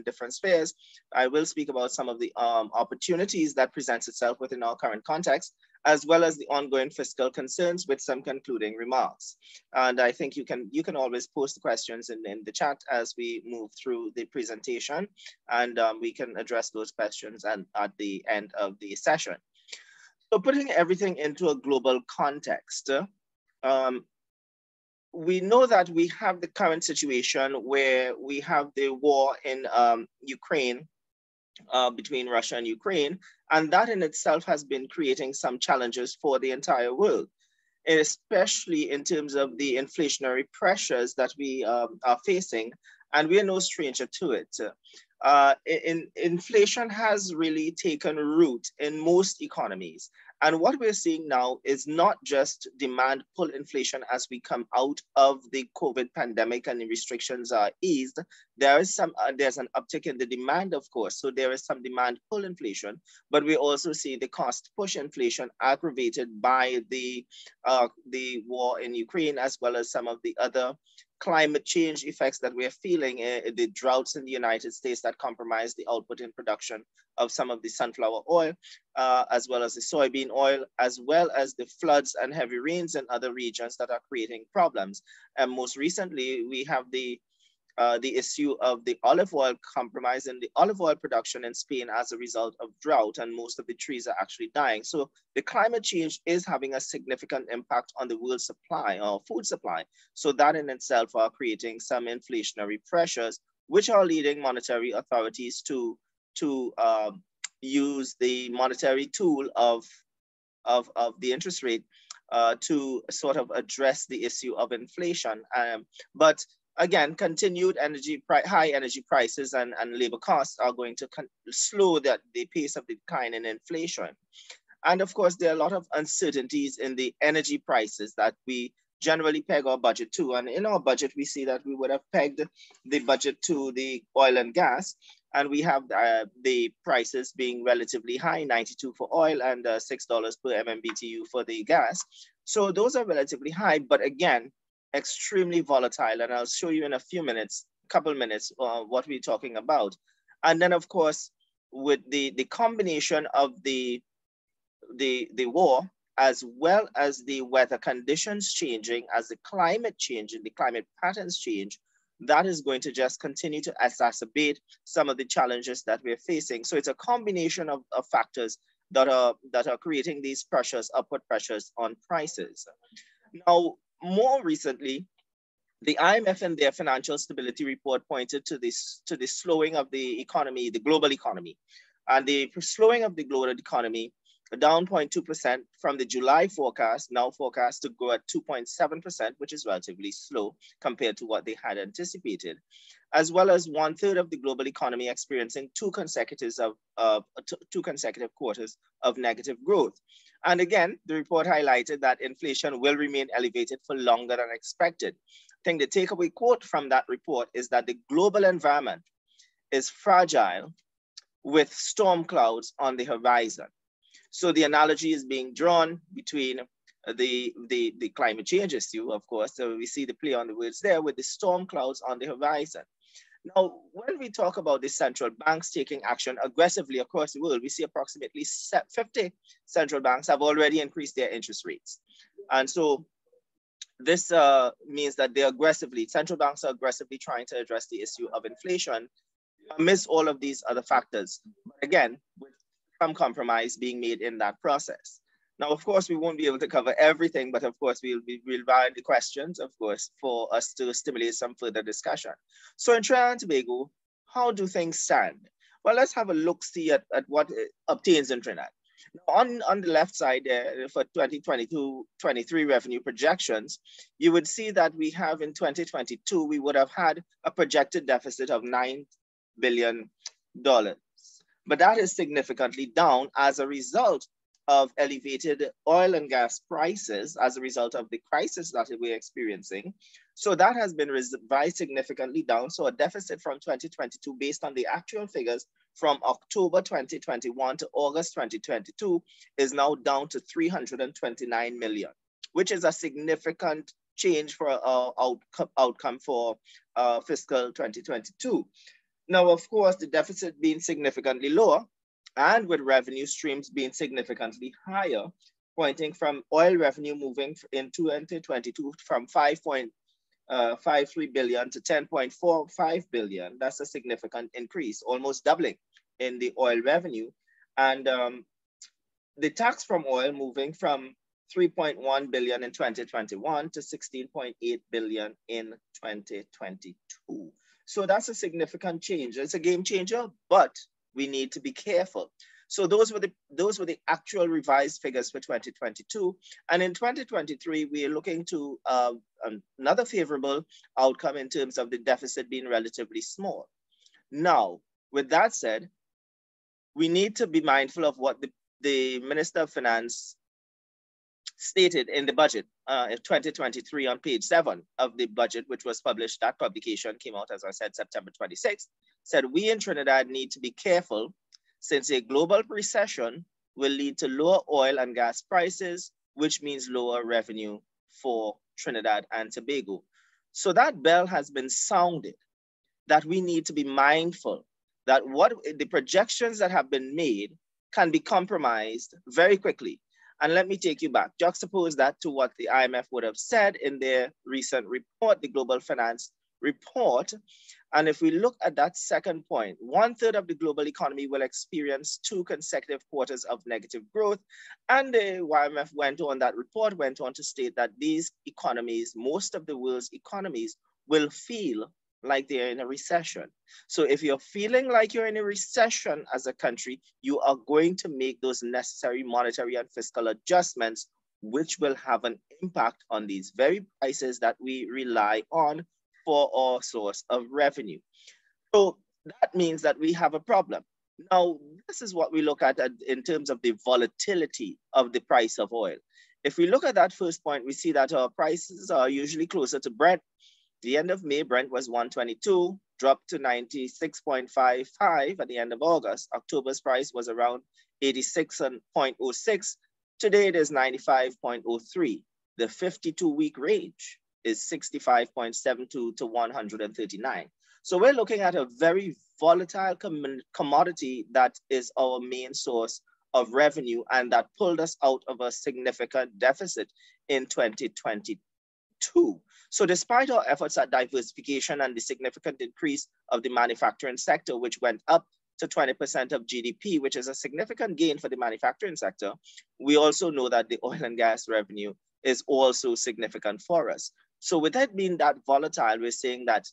different spheres. I will speak about some of the opportunities that presents itself within our current context, as well as the ongoing fiscal concerns with some concluding remarks. And I think you can always post the questions in the chat as we move through the presentation, and we can address those questions at the end of the session. So putting everything into a global context, we know that we have the current situation where we have the war in Ukraine, between Russia and Ukraine, and that in itself has been creating some challenges for the entire world, especially in terms of the inflationary pressures that we are facing, and we are no stranger to it. Inflation has really taken root in most economies. And what we're seeing now is not just demand pull inflation as we come out of the COVID pandemic and the restrictions are eased. There's an uptick in the demand, of course. So there is some demand pull inflation, but we also see the cost push inflation aggravated by the war in Ukraine, as well as some of the other climate change effects that we're feeling, the droughts in the United States that compromise the output and production of some of the sunflower oil, as well as the soybean oil, as well as the floods and heavy rains in other regions that are creating problems. And most recently, we have the issue of the olive oil compromise in the olive oil production in Spain as a result of drought, and most of the trees are actually dying. So the climate change is having a significant impact on the world supply or food supply. So that in itself are creating some inflationary pressures, which are leading monetary authorities to use the monetary tool of the interest rate to sort of address the issue of inflation. But again, continued high energy prices and labor costs are going to slow the pace of the decline in inflation. And of course, there are a lot of uncertainties in the energy prices that we generally peg our budget to. And in our budget, we see that we would have pegged the budget to the oil and gas. And we have the prices being relatively high, 92 for oil and $6 per MMBTU for the gas. So those are relatively high, but again, extremely volatile, and I'll show you in a couple minutes, what we're talking about. And then, of course, with the combination of the war, as well as the weather conditions changing, as the climate change and the climate patterns change, that is going to just continue to exacerbate some of the challenges that we're facing. So it's a combination of factors that are creating these pressures, upward pressures on prices. Now, more recently, the IMF in their financial stability report pointed to the slowing of the economy, the global economy. And the slowing of the global economy down 0.2% from the July forecast, now forecast to grow at 2.7%, which is relatively slow compared to what they had anticipated, as well as 1/3 of the global economy experiencing two consecutive quarters of negative growth. And again, the report highlighted that inflation will remain elevated for longer than expected. I think the takeaway quote from that report is that the global environment is fragile with storm clouds on the horizon. So the analogy is being drawn between the climate change issue, of course. So we see the play on the words there with the storm clouds on the horizon. Now, when we talk about the central banks taking action aggressively across the world, we see approximately 50 central banks have already increased their interest rates. And so this means that central banks are aggressively trying to address the issue of inflation amidst all of these other factors. But again, with some compromise being made in that process. Now, of course, we won't be able to cover everything, but of course, we'll round the questions, of course, for us to stimulate some further discussion. So in Trinidad and Tobago, how do things stand? Well, let's have a look-see at what obtains in Trinidad. Now, on the left side there, for 2022-23 revenue projections, you would see that we have in 2022, we would have had a projected deficit of $9 billion. But that is significantly down as a result of elevated oil and gas prices as a result of the crisis that we're experiencing. So that has been revised significantly down. So a deficit from 2022 based on the actual figures from October 2021 to August 2022 is now down to 329 million, which is a significant change for our outcome for fiscal 2022. Now, of course, the deficit being significantly lower, and with revenue streams being significantly higher, pointing from oil revenue moving in 2022 from 5.53 billion to 10.45 billion. That's a significant increase, almost doubling in the oil revenue. And the tax from oil moving from 3.1 billion in 2021 to 16.8 billion in 2022. So that's a significant change. It's a game changer, but we need to be careful. So those were the actual revised figures for 2022. And in 2023, we are looking to another favorable outcome in terms of the deficit being relatively small. Now, with that said, we need to be mindful of what the Minister of Finance stated in the budget in 2023 on page 7 of the budget, which was published. That publication came out, as I said, September 26th, said we in Trinidad need to be careful since a global recession will lead to lower oil and gas prices, which means lower revenue for Trinidad and Tobago. So that bell has been sounded that we need to be mindful that what the projections that have been made can be compromised very quickly. And let me take you back. Juxtapose that to what the IMF would have said in their recent report, the Global Finance Report. And if we look at that second point, 1/3 of the global economy will experience 2 consecutive quarters of negative growth. And the IMF went on to state that these economies, most of the world's economies, will feel like they're in a recession. So if you're feeling like you're in a recession as a country, you are going to make those necessary monetary and fiscal adjustments, which will have an impact on these very prices that we rely on for our source of revenue. So that means that we have a problem. Now, this is what we look at in terms of the volatility of the price of oil. If we look at that first point, we see that our prices are usually closer to Brent. The end of May, Brent was 122, dropped to 96.55 at the end of August. October's price was around 86.06. Today it is 95.03. The 52-week range is 65.72 to 139. So we're looking at a very volatile commodity that is our main source of revenue and that pulled us out of a significant deficit in 2022. So despite our efforts at diversification and the significant increase of the manufacturing sector, which went up to 20% of GDP, which is a significant gain for the manufacturing sector, we also know that the oil and gas revenue is also significant for us. So with that being that volatile, we're saying that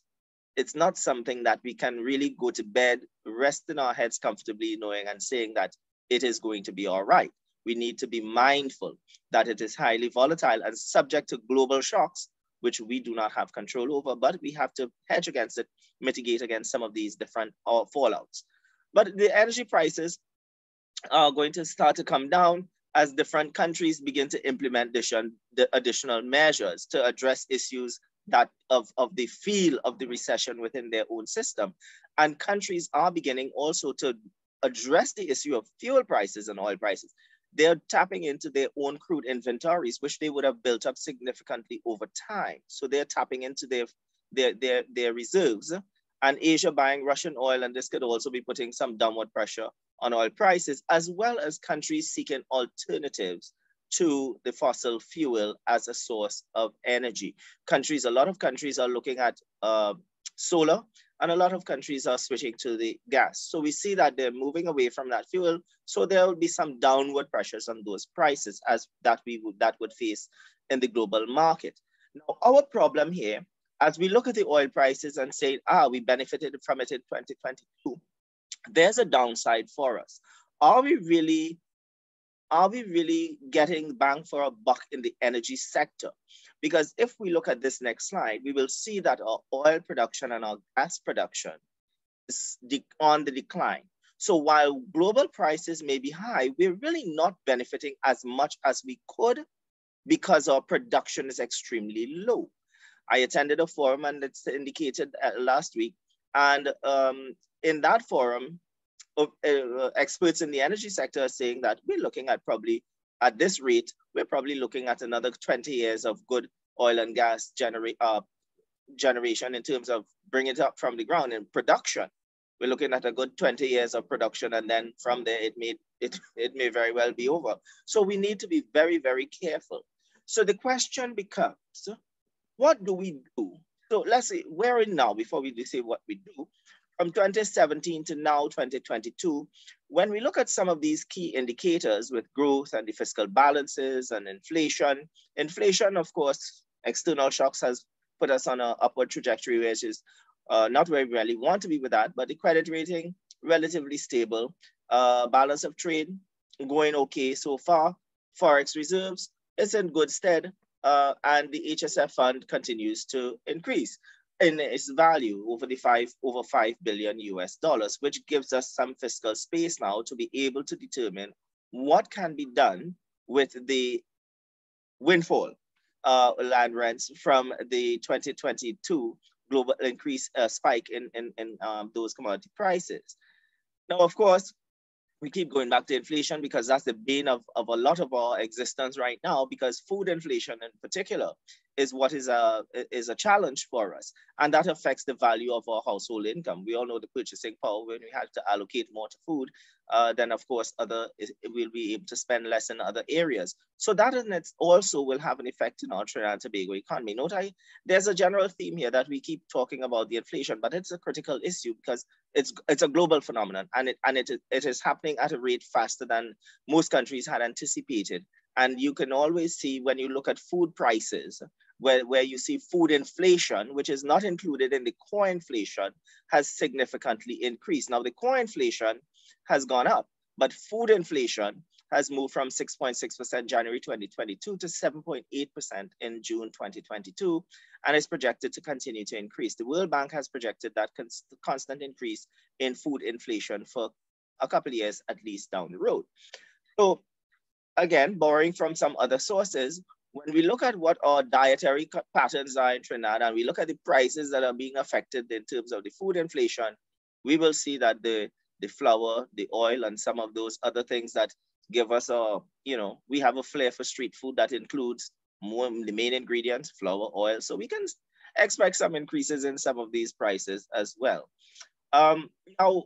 it's not something that we can really go to bed, rest in our heads comfortably knowing and saying that it is going to be all right. we need to be mindful that it is highly volatile and subject to global shocks, which we do not have control over, but we have to hedge against it, mitigate against some of these different fallouts. But the energy prices are going to start to come down as different countries begin to implement the additional measures to address issues that of the feel of the recession within their own system. And countries are beginning also to address the issue of fuel prices and oil prices. They're tapping into their own crude inventories, which they would have built up significantly over time. So they're tapping into their reserves. And Asia buying Russian oil, and this could also be putting some downward pressure on oil prices, as well as countries seeking alternatives to the fossil fuel as a source of energy. A lot of countries are looking at solar, and a lot of countries are switching to the gas. So we see that they're moving away from that fuel. So there will be some downward pressures on those prices as that would face in the global market. Now, our problem here, as we look at the oil prices and say, we benefited from it in 2022, there's a downside for us. Are we really getting bang for a buck in the energy sector? Because if we look at this next slide, we will see that our oil production and our gas production is on the decline. So while global prices may be high, we're really not benefiting as much as we could because our production is extremely low. I attended a forum, and it's indicated last week, and in that forum, experts in the energy sector are saying that we're looking at probably, at this rate, we're probably looking at another 20 years of good oil and gas generation in terms of bringing it up from the ground in production. We're looking at a good 20 years of production, and then from there, it may very well be over. So we need to be very, very careful. So the question becomes, what do we do? So let's say, where in now, before we say what we do, from 2017 to now 2022, when we look at some of these key indicators with growth and the fiscal balances and inflation, of course, external shocks has put us on an upward trajectory, which is not where we really want to be with that, but the credit rating, relatively stable, balance of trade, going okay so far, Forex reserves, is in good stead, and the HSF fund continues to increase in its value over $5 billion US, which gives us some fiscal space now to be able to determine what can be done with the windfall land rents from the 2022 global increase spike in those commodity prices. Now, of course, we keep going back to inflation because that's the bane of a lot of our existence right now, because food inflation in particular is what is a challenge for us. And that affects the value of our household income. We all know the purchasing power. When we have to allocate more to food, then of course we'll be able to spend less in other areas. So that in it also will have an effect in our Trinidad and Tobago economy. There's a general theme here that we keep talking about the inflation, but it's a critical issue because it's a global phenomenon, and it is happening at a rate faster than most countries had anticipated. And you can always see when you look at food prices, where you see food inflation, which is not included in the core inflation, has significantly increased. Now, the core inflation has gone up, but food inflation has moved from 6.6% January 2022 to 7.8% in June 2022, and is projected to continue to increase. The World Bank has projected that constant increase in food inflation for a couple of years at least down the road. So again, borrowing from some other sources, when we look at what our dietary patterns are in Trinidad, and we look at the prices that are being affected in terms of the food inflation, we will see that the flour, the oil, and some of those other things that give us we have a flair for street food that includes the main ingredients, flour, oil. So we can expect some increases in some of these prices as well. Now,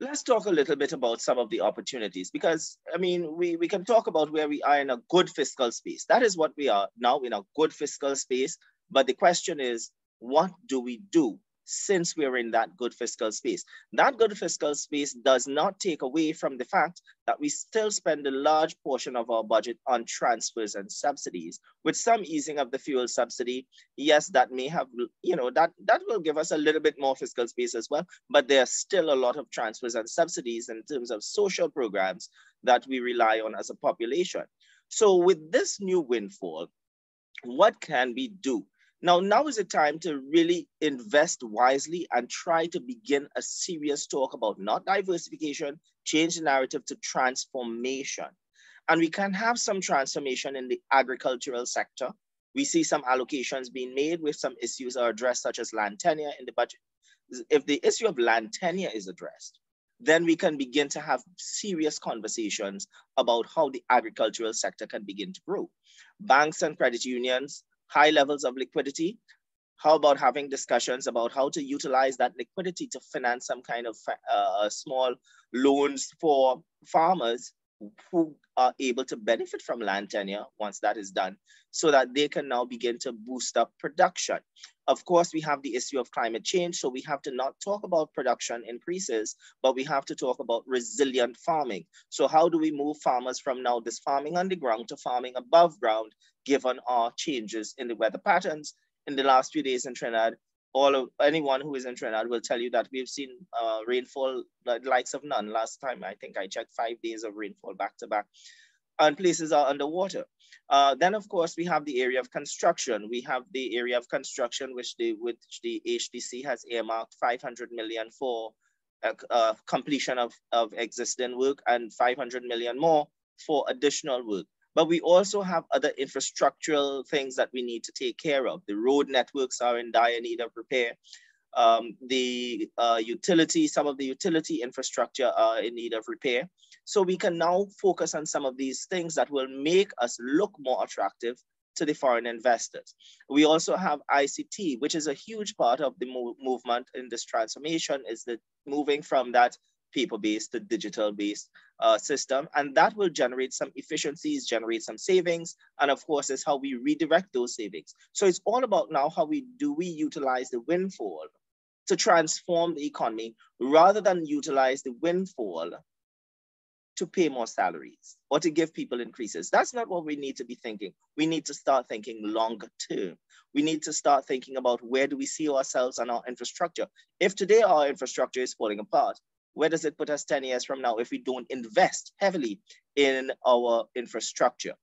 let's talk a little bit about some of the opportunities, because we can talk about where we are in a good fiscal space. That is what we are now, in a good fiscal space. But the question is, what do we do since we're in that good fiscal space. That good fiscal space does not take away from the fact that we still spend a large portion of our budget on transfers and subsidies. With some easing of the fuel subsidy, yes, that may have, that will give us a little bit more fiscal space as well, but there's still a lot of transfers and subsidies in terms of social programs that we rely on as a population. So with this new windfall, what can we do? Now is the time to really invest wisely and try to begin a serious talk about not diversification, change the narrative to transformation. And we can have some transformation in the agricultural sector. We see some allocations being made with some issues are addressed, such as land tenure in the budget. If the issue of land tenure is addressed, then we can begin to have serious conversations about how the agricultural sector can begin to grow. Banks and credit unions, high levels of liquidity. How about having discussions about how to utilize that liquidity to finance some kind of small loans for farmers who are able to benefit from land tenure once that is done, so that they can now begin to boost up production. Of course, we have the issue of climate change, so we have to not talk about production increases, but we have to talk about resilient farming. So how do we move farmers from now this farming underground to farming above ground, given our changes in the weather patterns? In the last few days in Trinidad, anyone who is in Trinidad will tell you that we've seen rainfall the likes of none. Last time, I think I checked 5 days of rainfall back to back, and places are underwater. Then, of course, we have the area of construction. We have the area of construction, which the HDC has earmarked 500 million for completion of existing work and 500 million more for additional work. But we also have other infrastructural things that we need to take care of. The road networks are in dire need of repair. Some of the utility infrastructure are in need of repair. So we can now focus on some of these things that will make us look more attractive to the foreign investors. We also have ICT, which is a huge part of the movement in this transformation, is the moving from that paper-based to digital-based system. And that will generate some efficiencies, generate some savings. And of course, is how we redirect those savings. So it's all about now how we utilize the windfall to transform the economy rather than utilize the windfall to pay more salaries or to give people increases. That's not what we need to be thinking. We need to start thinking longer term. We need to start thinking about where do we see ourselves and our infrastructure. If today our infrastructure is falling apart, where does it put us 10 years from now if we don't invest heavily in our infrastructure?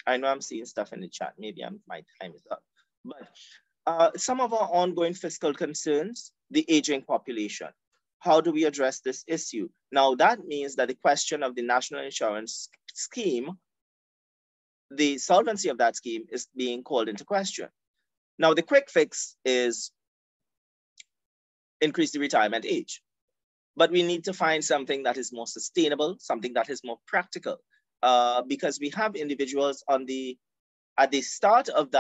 I know I'm seeing stuff in the chat. Maybe my time is up. But some of our ongoing fiscal concerns, the aging population. How do we address this issue? Now, that means that the question of the national insurance scheme, the solvency of that scheme is being called into question. Now, the quick fix is increase the retirement age. But we need to find something that is more sustainable, something that is more practical, because we have individuals at the start of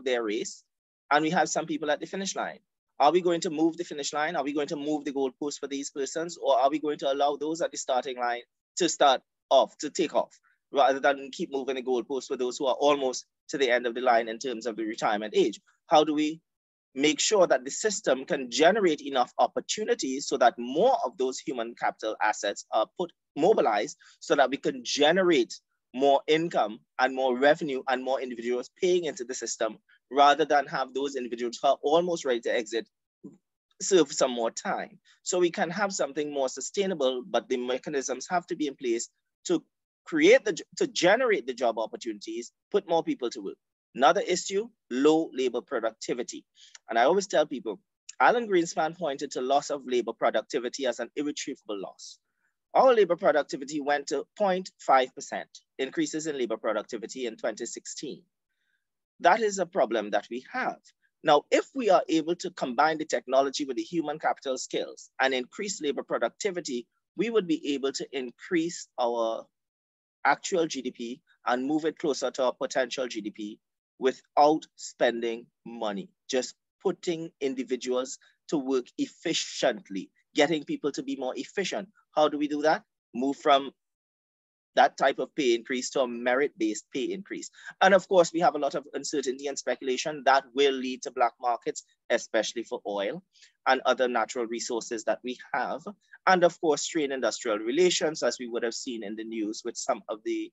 their race, and we have some people at the finish line. Are we going to move the finish line? Are we going to move the goalpost for these persons, or are we going to allow those at the starting line to take off, rather than keep moving the goalpost for those who are almost to the end of the line in terms of the retirement age? How do we make sure that the system can generate enough opportunities so that more of those human capital assets are mobilized so that we can generate more income and more revenue and more individuals paying into the system, rather than have those individuals who are almost ready to exit serve some more time. So we can have something more sustainable, but the mechanisms have to be in place to generate the job opportunities, put more people to work. Another issue, low labor productivity. And I always tell people, Alan Greenspan pointed to loss of labor productivity as an irretrievable loss. Our labor productivity went to 0.5%, increases in labor productivity in 2016. That is a problem that we have. Now, if we are able to combine the technology with the human capital skills and increase labor productivity, we would be able to increase our actual GDP and move it closer to our potential GDP without spending money, just putting individuals to work efficiently, getting people to be more efficient. How do we do that? Move from that type of pay increase to a merit-based pay increase. And of course, we have a lot of uncertainty and speculation that will lead to black markets, especially for oil and other natural resources that we have. And of course, strained industrial relations, as we would have seen in the news with some of the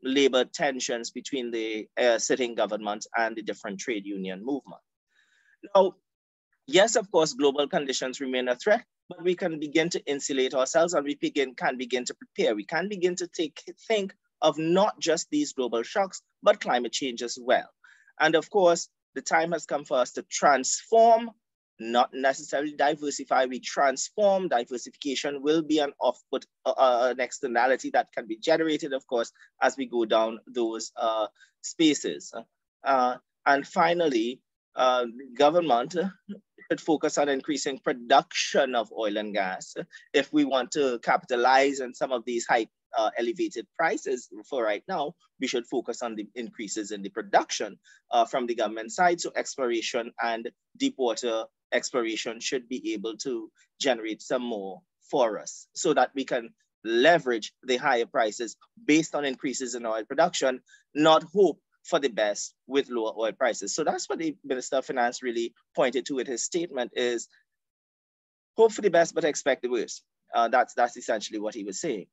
labor tensions between the sitting government and the different trade union movement. Now, yes, of course, global conditions remain a threat, but we can begin to insulate ourselves, and we can begin to prepare. We can begin to think of not just these global shocks, but climate change as well. And of course, the time has come for us to transform, not necessarily diversify. We transform. Diversification will be an an externality that can be generated, of course, as we go down those spaces. And finally, the government should focus on increasing production of oil and gas if we want to capitalize on some of these high elevated prices. For right now, we should focus on the increases in the production from the government side. So exploration and deep water exploration should be able to generate some more for us so that we can leverage the higher prices based on increases in oil production, not hope for the best with lower oil prices. So that's what the Minister of Finance really pointed to with his statement, is hope for the best, but expect the worst. That's essentially what he was saying.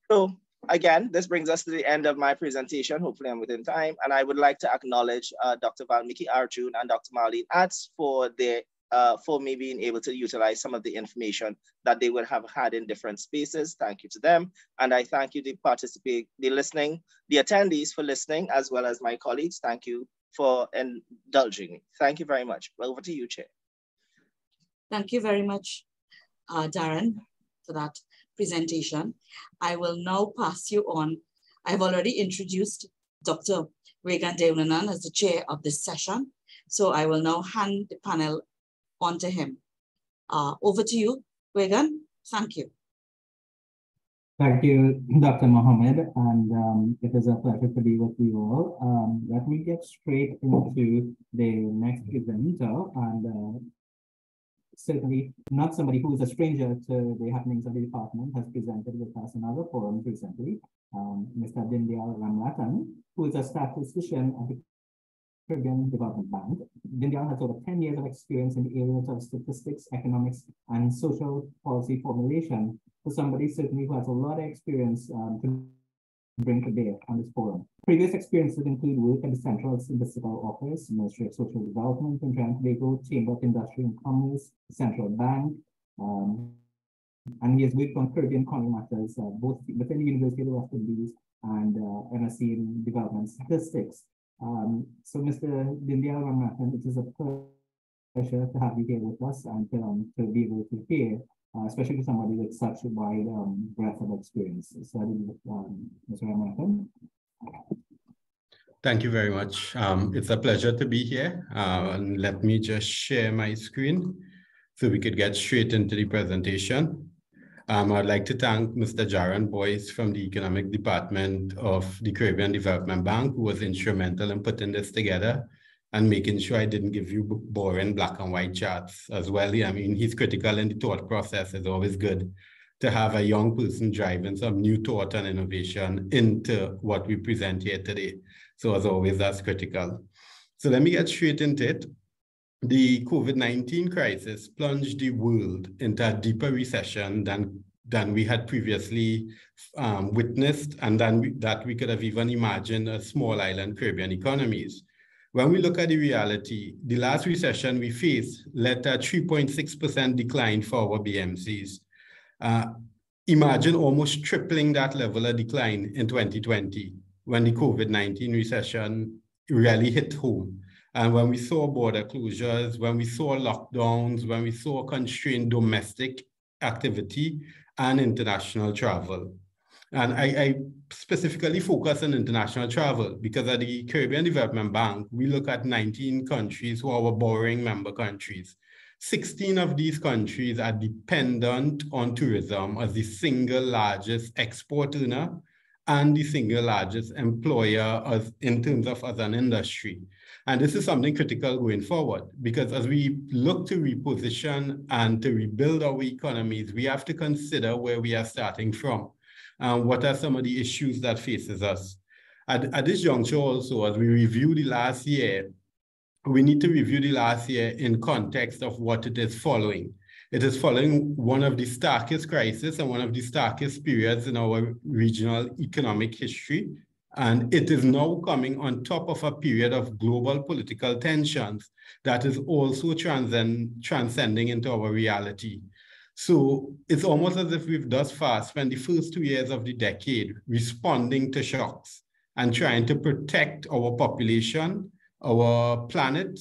So again, this brings us to the end of my presentation. Hopefully I'm within time. And I would like to acknowledge Dr. Valmiki Arjun and Dr. Marlene Atz for me being able to utilize some of the information that they would have had in different spaces. Thank you to them. And I thank you, the attendees for listening, as well as my colleagues. Thank you for indulging me. Thank you very much. Over to you, Chair. Thank you very much, Darren, for that presentation. I will now pass you on. I've already introduced Dr. Regan Deunanan as the chair of this session. So I will now hand the panel on to him. Over to you, Regan. Thank you. Thank you, Dr. Mohammed, and it is a pleasure to be with you all. Let me get straight into the next presenter, and certainly not somebody who is a stranger to the happenings of the department has presented with us in other forums recently, Mr. Dindyal Ramlatan, who is a statistician at the Caribbean Development Bank. Dindyal has over 10 years of experience in the areas of statistics, economics, and social policy formulation. For somebody certainly who has a lot of experience to bring to bear on this forum. Previous experiences include work at the Central Statistical Office, Ministry of Social Development in Durant, Chamber of Industry and Commerce, Central Bank, and he has worked on Caribbean colony matters, both within the University of the West Indies and MSc in Development Statistics. So Mr. Dindyal Ramnathan, it is a pleasure to have you here with us and to be able to hear, especially for somebody with such a wide breadth of experience. So Mr. Ramnathan. Thank you very much. It's a pleasure to be here. And let me just share my screen so we could get straight into the presentation. I'd like to thank Mr. Jaron Boyce from the Economic Department of the Caribbean Development Bank, who was instrumental in putting this together and making sure I didn't give you boring black and white charts as well. I mean, he's critical in the thought process. It's always good to have a young person driving some new thought and innovation into what we present here today. So as always, that's critical. So let me get straight into it. The COVID-19 crisis plunged the world into a deeper recession than we had previously witnessed, and that we could have even imagined as small island Caribbean economies. When we look at the reality, the last recession we faced led to a 3.6% decline for our BMCs. Imagine almost tripling that level of decline in 2020 when the COVID-19 recession really hit home. And when we saw border closures, when we saw lockdowns, when we saw constrained domestic activity and international travel. And I specifically focus on international travel because at the Caribbean Development Bank, we look at 19 countries who are our borrowing member countries. 16 of these countries are dependent on tourism as the single largest export earner and the single largest employer in terms of as an industry. And this is something critical going forward, because as we look to reposition and to rebuild our economies, we have to consider where we are starting from. what are some of the issues that faces us. At this juncture also, as we review the last year, we need to review the last year in context of what it is following. It is following one of the starkest crises and one of the starkest periods in our regional economic history. And it is now coming on top of a period of global political tensions that is also transcending into our reality. So it's almost as if we've thus far spent the first 2 years of the decade responding to shocks and trying to protect our population, our planet,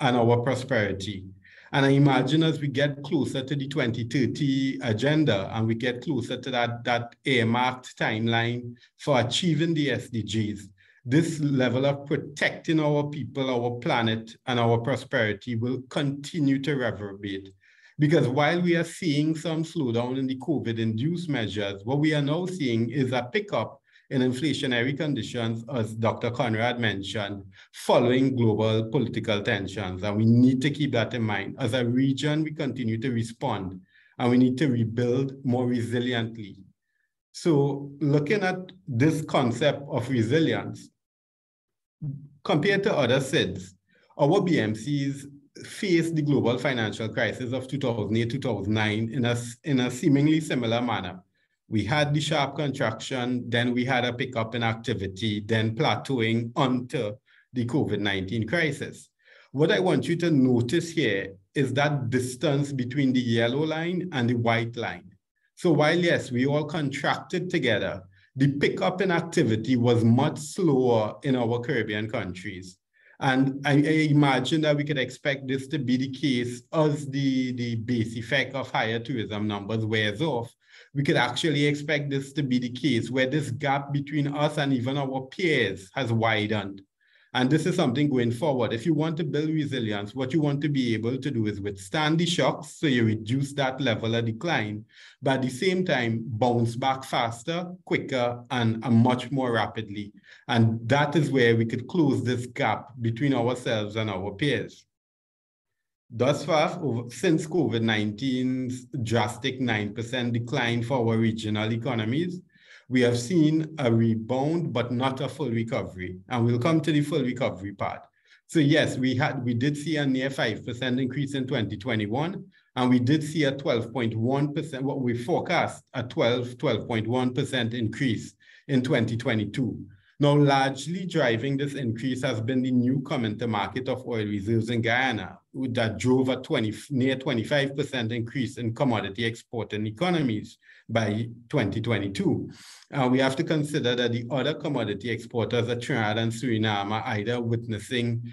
and our prosperity. And I imagine as we get closer to the 2030 agenda and we get closer to that earmarked timeline for achieving the SDGs, this level of protecting our people, our planet, and our prosperity will continue to reverberate. Because while we are seeing some slowdown in the COVID-induced measures, what we are now seeing is a pickup in inflationary conditions, as Dr. Conrad mentioned, following global political tensions. And we need to keep that in mind. As a region, we continue to respond, and we need to rebuild more resiliently. So looking at this concept of resilience, compared to other SIDS, our BMCs faced the global financial crisis of 2008-2009 in a seemingly similar manner. We had the sharp contraction, then we had a pickup in activity, then plateauing onto the COVID-19 crisis. What I want you to notice here is that distance between the yellow line and the white line. So while, yes, we all contracted together, the pickup in activity was much slower in our Caribbean countries. And I imagine that we could expect this to be the case as the base effect of higher tourism numbers wears off. We could actually expect this to be the case where this gap between us and even our peers has widened. And this is something going forward. If you want to build resilience, what you want to be able to do is withstand the shocks so you reduce that level of decline, but at the same time, bounce back faster, quicker, and much more rapidly. And that is where we could close this gap between ourselves and our peers. Thus far, since COVID-19's drastic 9% decline for our regional economies, we have seen a rebound, but not a full recovery. And we'll come to the full recovery part. So yes, we did see a near 5% increase in 2021, and we did see a 12.1%, what we forecast, a 12.1% increase in 2022. Now, largely driving this increase has been the new come-into market of oil reserves in Guyana, that drove a near 25% increase in commodity exporting economies by 2022. We have to consider that the other commodity exporters at Trinidad and Suriname are either witnessing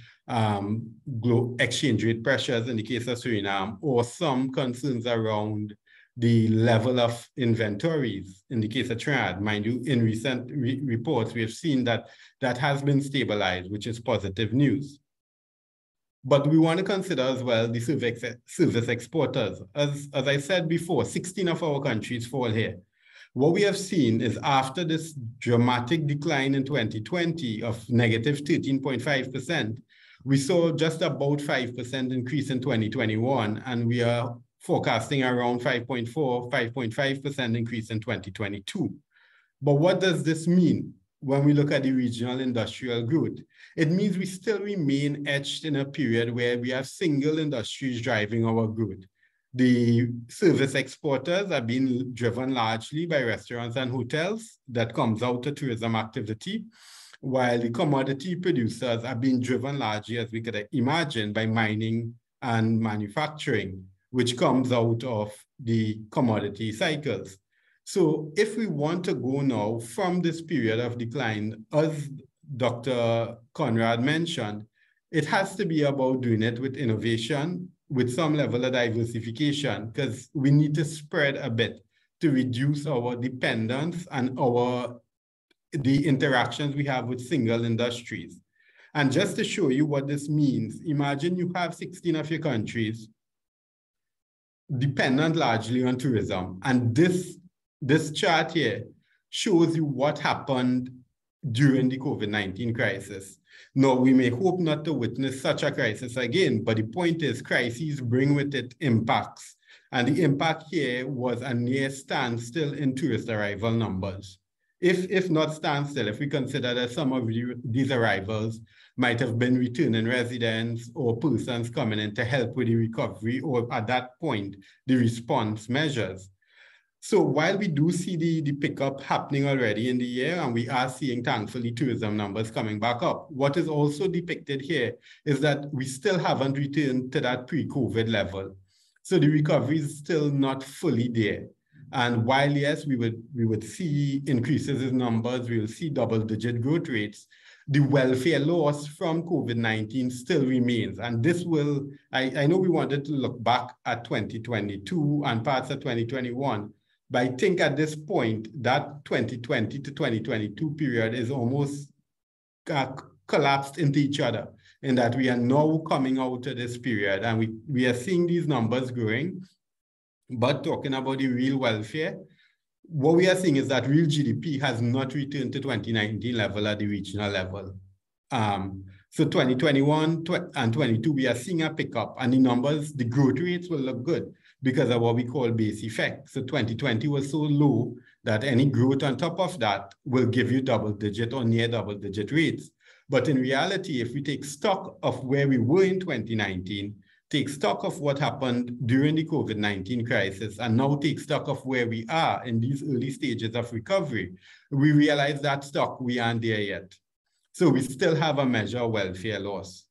exchange rate pressures in the case of Suriname, or some concerns around the level of inventories in the case of Trinidad. Mind you, in recent reports, we have seen that that has been stabilized, which is positive news. But we want to consider as well the service exporters. As I said before, 16 of our countries fall here. What we have seen is after this dramatic decline in 2020 of negative 13.5%, we saw just about 5% increase in 2021, and we are forecasting around 5.5% increase in 2022. But what does this mean when we look at the regional industrial growth? It means we still remain etched in a period where we have single industries driving our growth. The service exporters are being driven largely by restaurants and hotels that comes out of tourism activity, while the commodity producers are being driven largely, as we could imagine, by mining and manufacturing, which comes out of the commodity cycles. So if we want to go now from this period of decline, as Dr. Conrad mentioned, it has to be about doing it with innovation, with some level of diversification, because we need to spread a bit to reduce our dependence and the interactions we have with single industries. And just to show you what this means, imagine you have 16 of your countries dependent largely on tourism. And this chart here shows you what happened during the COVID-19 crisis. Now, we may hope not to witness such a crisis again, but the point is crises bring with it impacts. And the impact here was a near standstill in tourist arrival numbers. If not standstill, if we consider that some of these arrivals might have been returning residents or persons coming in to help with the recovery, or at that point, the response measures. So while we do see the pickup happening already in the year, and we are seeing, thankfully, tourism numbers coming back up, what is also depicted here is that we still haven't returned to that pre-COVID level. So the recovery is still not fully there. And while, yes, we would see increases in numbers, we will see double-digit growth rates, the welfare loss from COVID-19 still remains. And this will, I know we wanted to look back at 2022 and parts of 2021, but I think at this point, that 2020 to 2022 period is almost collapsed into each other, in that we are now coming out of this period and we are seeing these numbers growing. But talking about the real welfare, what we are seeing is that real GDP has not returned to 2019 level at the regional level. So 2021 and 22, we are seeing a pickup, and the numbers, the growth rates will look good because of what we call base effect. So 2020 was so low that any growth on top of that will give you double-digit or near double-digit rates. But in reality, if we take stock of where we were in 2019, take stock of what happened during the COVID-19 crisis, and now take stock of where we are in these early stages of recovery, we realize that stock, we aren't there yet. So we still have a measure of welfare loss.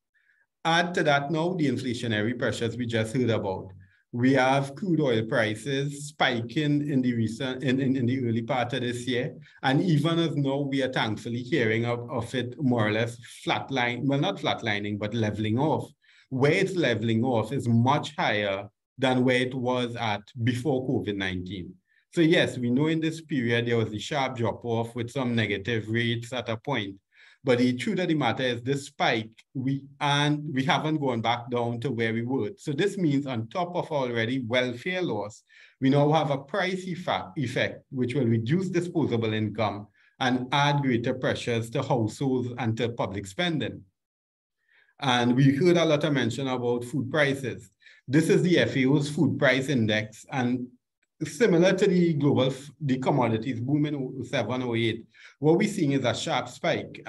Add to that now the inflationary pressures we just heard about. We have crude oil prices spiking in the recent, in the early part of this year. And even as now, we are thankfully hearing of it more or less flatline, well, not flatlining, but leveling off. Where it's leveling off is much higher than where it was at before COVID-19. So yes, we know in this period there was a sharp drop off with some negative rates at a point. But the truth of the matter is this spike, we haven't gone back down to where we were. So this means on top of already welfare loss, we now have a price effect, which will reduce disposable income and add greater pressures to households and to public spending. And we heard a lot of mention about food prices. This is the FAO's food price index, and similar to the commodities boom in 07, 08, what we're seeing is a sharp spike.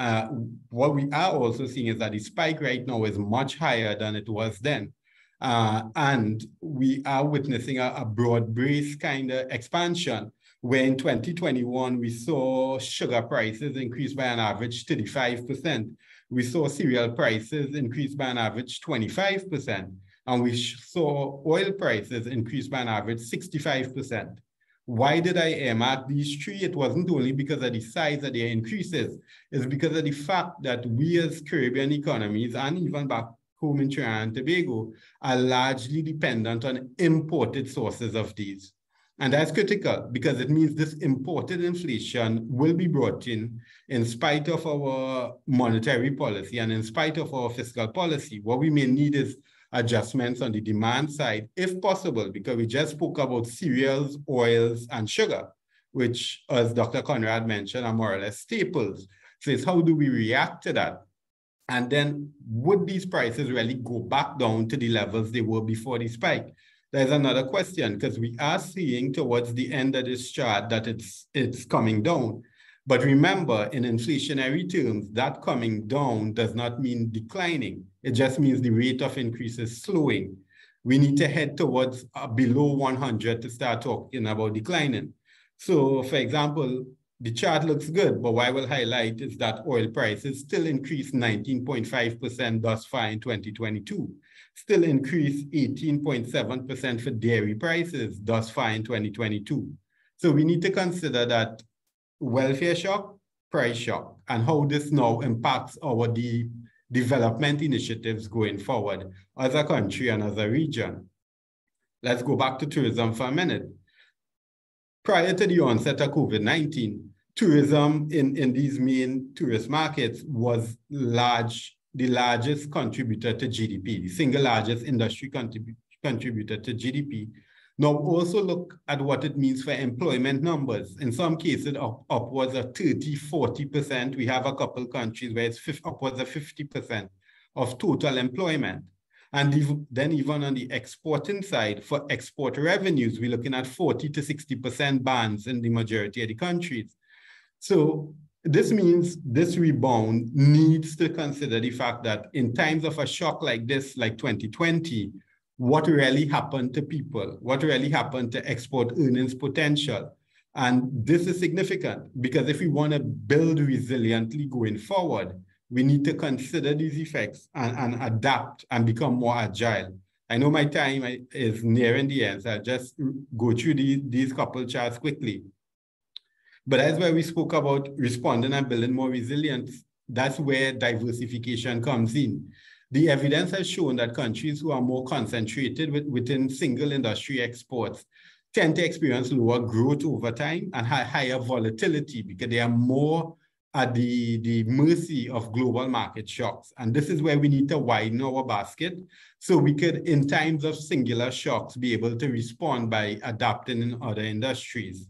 What we are also seeing is that the spike right now is much higher than it was then. And we are witnessing a broad-based kind of expansion, where in 2021, we saw sugar prices increase by an average 35%. We saw cereal prices increase by an average 25%. And we saw oil prices increase by an average 65%. Why did I earmark these three? It wasn't only because of the size of their increases, it's because of the fact that we as Caribbean economies, and even back home in Trinidad and Tobago, are largely dependent on imported sources of these. And that's critical because it means this imported inflation will be brought in spite of our monetary policy and in spite of our fiscal policy. What we may need is adjustments on the demand side, if possible, because we just spoke about cereals, oils, and sugar, which, as Dr. Conrad mentioned, are more or less staples. So it's how do we react to that? And then would these prices really go back down to the levels they were before the spike? There's another question, because we are seeing towards the end of this chart that it's coming down. But remember, in inflationary terms, that coming down does not mean declining. It just means the rate of increase is slowing. We need to head towards below 100 to start talking about declining. So, for example, the chart looks good, but what I will highlight is that oil prices still increased 19.5% thus far in 2022. Still increased 18.7% for dairy prices thus far in 2022. So we need to consider that welfare shock, price shock, and how this now impacts our development initiatives going forward as a country and as a region. Let's go back to tourism for a minute. Prior to the onset of COVID-19, tourism in these main tourist markets was the largest contributor to GDP, the single largest industry contributor to GDP. Now also look at what it means for employment numbers. In some cases, upwards of 30, 40%. We have a couple countries where it's upwards of 50% of total employment. And then even on the exporting side, for export revenues, we're looking at 40 to 60% bans in the majority of the countries. So this means this rebound needs to consider the fact that in times of a shock like this, like 2020, what really happened to people? What really happened to export earnings potential? And this is significant because if we want to build resiliently going forward, we need to consider these effects and adapt and become more agile. I know my time is nearing the end, so I'll just go through these couple charts quickly. But that's where we spoke about responding and building more resilience. That's where diversification comes in. The evidence has shown that countries who are more concentrated within single industry exports tend to experience lower growth over time and higher volatility because they are more at the mercy of global market shocks. And this is where we need to widen our basket so we could, in times of singular shocks, be able to respond by adapting in other industries.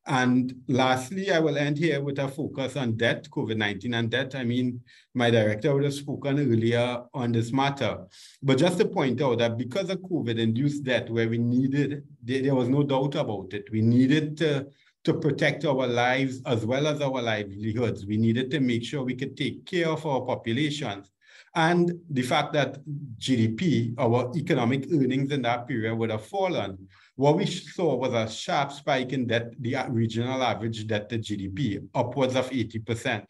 And lastly, I will end here with a focus on debt, COVID-19 and debt. I mean, my director would have spoken earlier on this matter. But just to point out that because of COVID-induced debt, where we needed, there was no doubt about it, we needed to protect our lives as well as our livelihoods. We needed to make sure we could take care of our populations. And the fact that GDP, our economic earnings in that period would have fallen. What we saw was a sharp spike in debt, the regional average debt to GDP, upwards of 80%.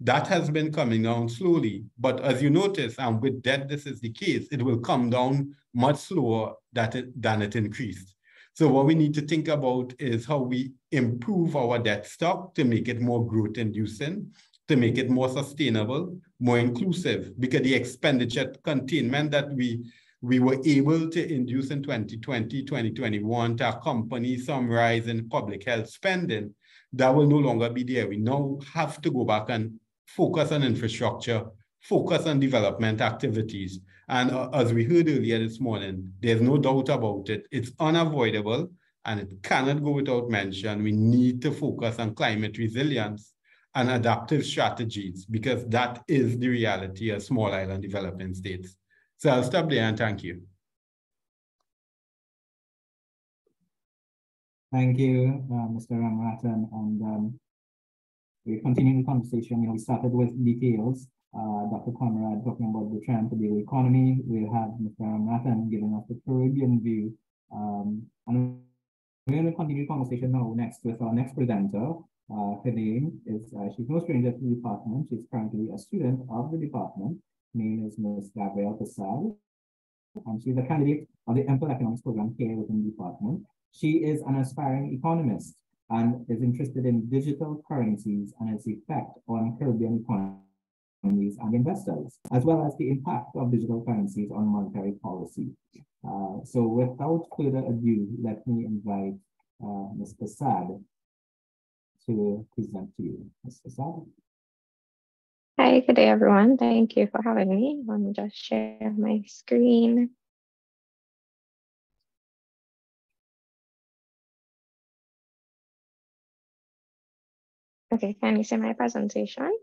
That has been coming down slowly. But as you notice, and with debt, this is the case, it will come down much slower than it increased. So what we need to think about is how we improve our debt stock to make it more growth-inducing, to make it more sustainable, more inclusive, because the expenditure containment that we were able to induce in 2020, 2021 to accompany some rise in public health spending, that will no longer be there. We now have to go back and focus on infrastructure, focus on development activities. And as we heard earlier this morning, there's no doubt about it. It's unavoidable and it cannot go without mention. We need to focus on climate resilience and adaptive strategies because that is the reality of small island developing states. So I'll stop there and thank you. Thank you, Mr. Ramanathan. And we're continuing the conversation. We started with details. Dr. Conrad talking about the trend to the economy. We'll have Mr. Ramanathan giving us the Caribbean view. And we're going to continue the conversation now next with our next presenter. Her name is, she's no stranger to the department. She's currently a student of the department. Her name is Ms. Gabrielle Prasad, and she's a candidate of the Ample Economics program here within the department. She is an aspiring economist and is interested in digital currencies and its effect on Caribbean economies and investors, as well as the impact of digital currencies on monetary policy. So without further ado, let me invite Ms. Prasad to present to you. Ms. Prasad. Hi, good day, everyone. Thank you for having me. Let me just share my screen. Okay, can you see my presentation?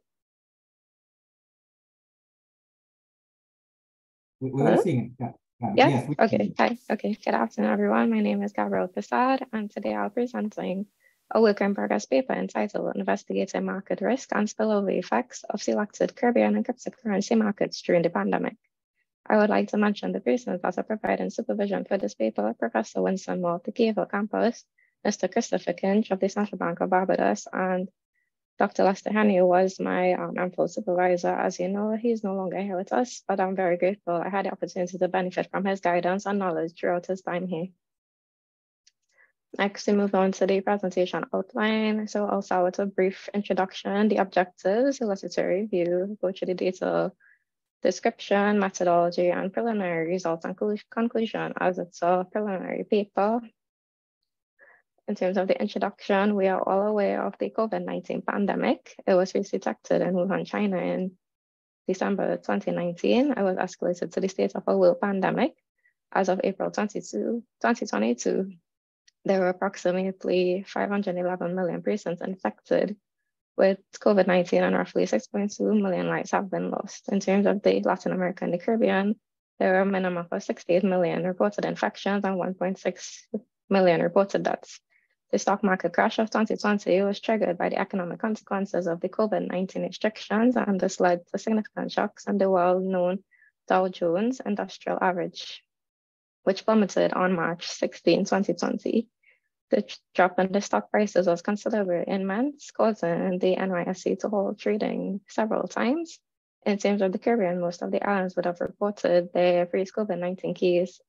We're seeing it. Yes. Okay. Hi. Okay. Good afternoon, everyone. My name is Gabrielle Prasad, and today I'll be presenting a work in progress paper entitled Investigating Market Risk and Spillover Effects of Selected Caribbean and Cryptocurrency Markets During the Pandemic. I would like to mention the persons that are providing supervision for this paper: Professor Winston Moore of the Cave Hill campus, Mr. Christopher Kinch of the Central Bank of Barbados, and Dr. Lester Henry, who was my AMFO supervisor. As you know, he's no longer here with us, but I'm very grateful. I had the opportunity to benefit from his guidance and knowledge throughout his time here. Next, we move on to the presentation outline. So I'll start with a brief introduction, the objectives, illustratory review, go through the data description, methodology, and preliminary results and conclusion, as it's a preliminary paper. In terms of the introduction, we are all aware of the COVID-19 pandemic. It was first detected in Wuhan, China in December 2019. It was escalated to the state of a world pandemic. As of April 2022, there were approximately 511 million persons infected with COVID-19 and roughly 6.2 million lives have been lost. In terms of the Latin America and the Caribbean, There were a minimum of 68 million reported infections and 1.6 million reported deaths. The stock market crash of 2020 was triggered by the economic consequences of the COVID-19 restrictions, and this led to significant shocks in the well-known Dow Jones Industrial Average, which plummeted on March 16, 2020. The drop in the stock prices was considerably immense, causing the NYSE to halt trading several times. In terms of the Caribbean, most of the islands would have reported their first COVID-19 case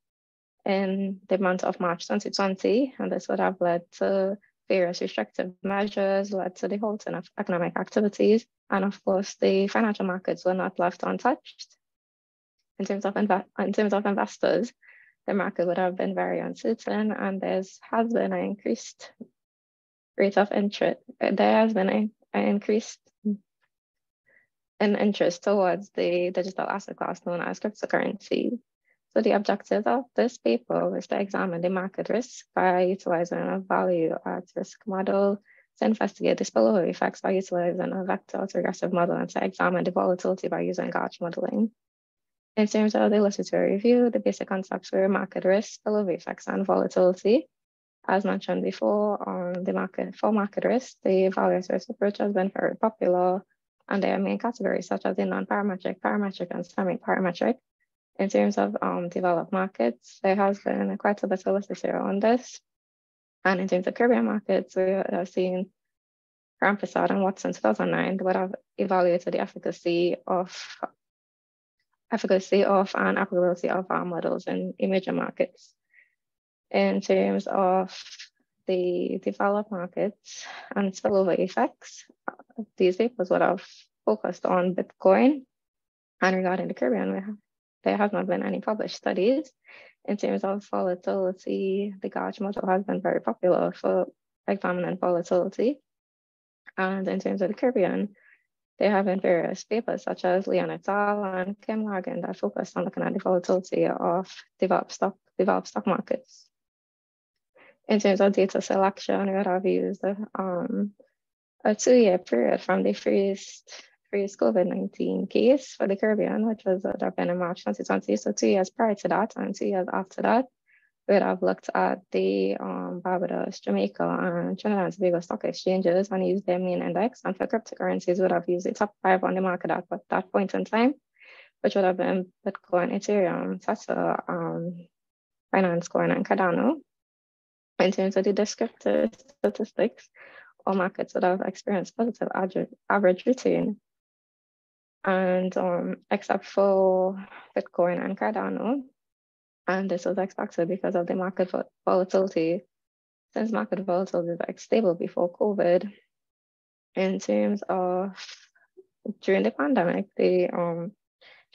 in the month of March 2020, and this would have led to various restrictive measures, led to the halting of economic activities, and of course, the financial markets were not left untouched. In terms of investors, the market would have been very uncertain, and there has been an increased rate of interest. There has been an increased in interest towards the digital asset class known as cryptocurrency. So the objective of this paper was to examine the market risk by utilizing a value at risk model, to investigate the spillover effects by utilizing a vector autoregressive model, and to examine the volatility by using gauge modeling. In terms of the literature review, the basic concepts were market risk, spillover effects, and volatility. As mentioned before, on the market risk, the value at risk approach has been very popular, and there are main categories such as the non-parametric, parametric, and semi-parametric. In terms of developed markets, there has been quite a bit of literature on this. And in terms of Caribbean markets, we have seen Rampersad and Watson 2009 would have evaluated the efficacy of and applicability of our models in emerging markets. In terms of the developed markets and spillover effects, these papers would have focused on Bitcoin. And regarding the Caribbean, there have not been any published studies. In terms of volatility, the gauge model has been very popular for examining volatility. And in terms of the Caribbean, there have been various papers such as Leon et al. And Kim Lagan that focused on looking at the volatility of developed stock markets. In terms of data selection, we would have used a 2-year period from the first COVID-19 case for the Caribbean, which was happened in March 2020. So 2 years prior to that and 2 years after that, we would have looked at the Barbados, Jamaica, and Trinidad and Tobago stock exchanges and used their mean index. And for cryptocurrencies, we would have used the top 5 on the market at that point in time, which would have been Bitcoin, Ethereum, Tether, Binance Coin, and Cardano. In terms of the descriptive statistics, all markets would have experienced positive average return. And except for Bitcoin and Cardano, and this was expected because of the market volatility, since market volatility was stable before COVID. In terms of during the pandemic, the Trinidad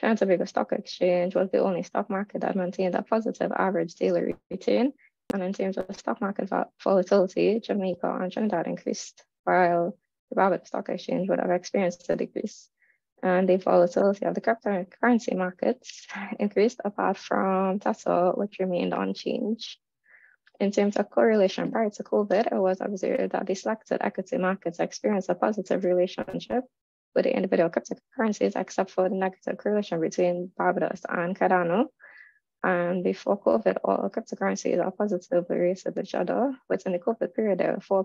and Tobago Stock Exchange was the only stock market that maintained a positive average daily return. And in terms of stock market volatility, Jamaica and Trinidad increased, while the Barbados Stock Exchange would have experienced a decrease. And the volatility of the cryptocurrency markets increased apart from Tether, which remained unchanged. In terms of correlation prior to COVID, it was observed that the selected equity markets experienced a positive relationship with the individual cryptocurrencies, except for the negative correlation between Barbados and Cardano. And before COVID, all cryptocurrencies are positively rated each other. Within the COVID period, there were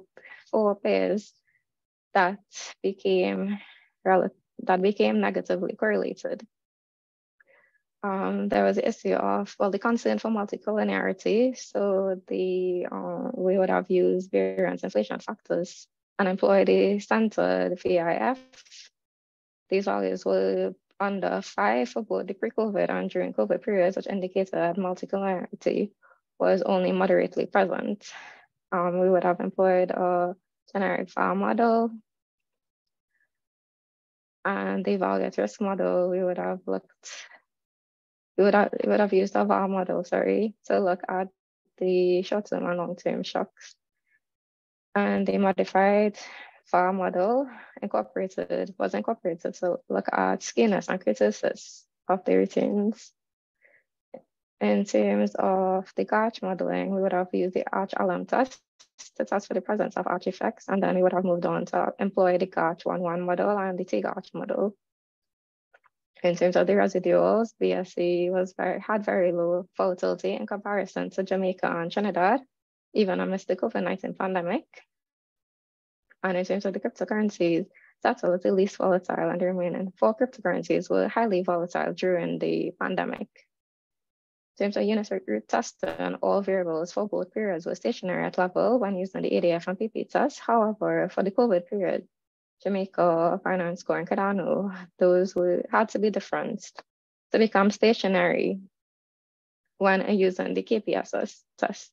four pairs that became negatively correlated. There was the issue of, the concern for multicollinearity. So we would have used variance inflation factors and employed the standard VIF. These values were under 5 for both the pre-COVID and during COVID periods, which indicated that multicollinearity was only moderately present. We would have employed a generic VAR model, and the value at risk model, we would have used a VAR model, to look at the short-term and long-term shocks. And the modified VAR model was incorporated to look at skewness and criticism of the returns. In terms of the gauge modeling, we would have used the Arch-Alum test to test for the presence of arch effects, and then we would have moved on to employ the gauge 1-1 model and the T-gauge model. In terms of the residuals, BSC had very low volatility in comparison to Jamaica and Trinidad, even amidst the COVID-19 pandemic. And in terms of the cryptocurrencies, that was the least volatile, and the remaining 4 cryptocurrencies were highly volatile during the pandemic. In terms of unit root testing, all variables for both periods were stationary at level when using the ADF and PP test. However, for the COVID period, Jamaica, Finance Core, and Cardano, those had to be different to become stationary when using the KPSS test.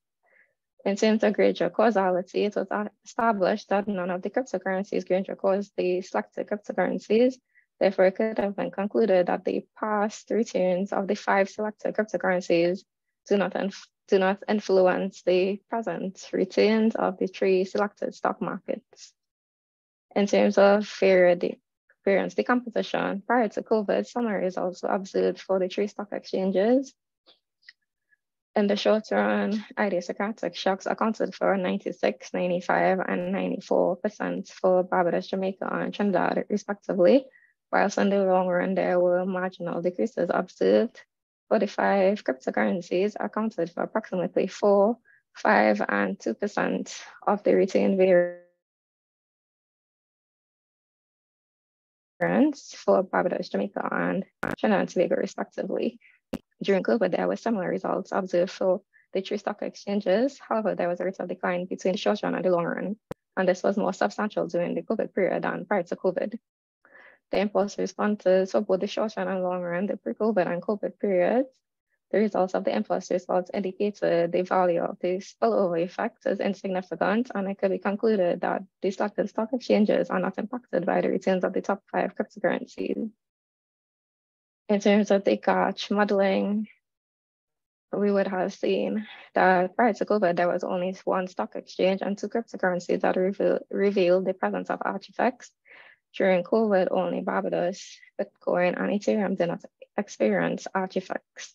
In terms of greater causality, it was established that none of the cryptocurrencies greater caused the selected cryptocurrencies. Therefore, it could have been concluded that the past returns of the 5 selected cryptocurrencies do not influence the present returns of the 3 selected stock markets. In terms of variance decomposition, prior to COVID, similar results were observed for the 3 stock exchanges. In the short run, idiosyncratic shocks accounted for 96, 95, and 94% for Barbados, Jamaica, and Trinidad, respectively, whilst in the long run, there were marginal decreases observed. 45 cryptocurrencies accounted for approximately 4, 5, and 2% of the retained variance for Barbados, Jamaica, and Trinidad and Tobago, respectively. During COVID, there were similar results observed for the 3 stock exchanges. However, there was a rate of decline between the short run and the long run, and this was more substantial during the COVID period than prior to COVID. The impulse responses for both the short run and long run, the pre-COVID and COVID periods, the results of the impulse response indicated the value of the spillover effect is insignificant, and it could be concluded that the selected stock exchanges are not impacted by the returns of the top 5 cryptocurrencies. In terms of the GOTE modeling, we would have seen that prior to COVID, there was only 1 stock exchange and 2 cryptocurrencies that revealed the presence of artifacts. During COVID, only Barbados, Bitcoin, and Ethereum did not experience artifacts.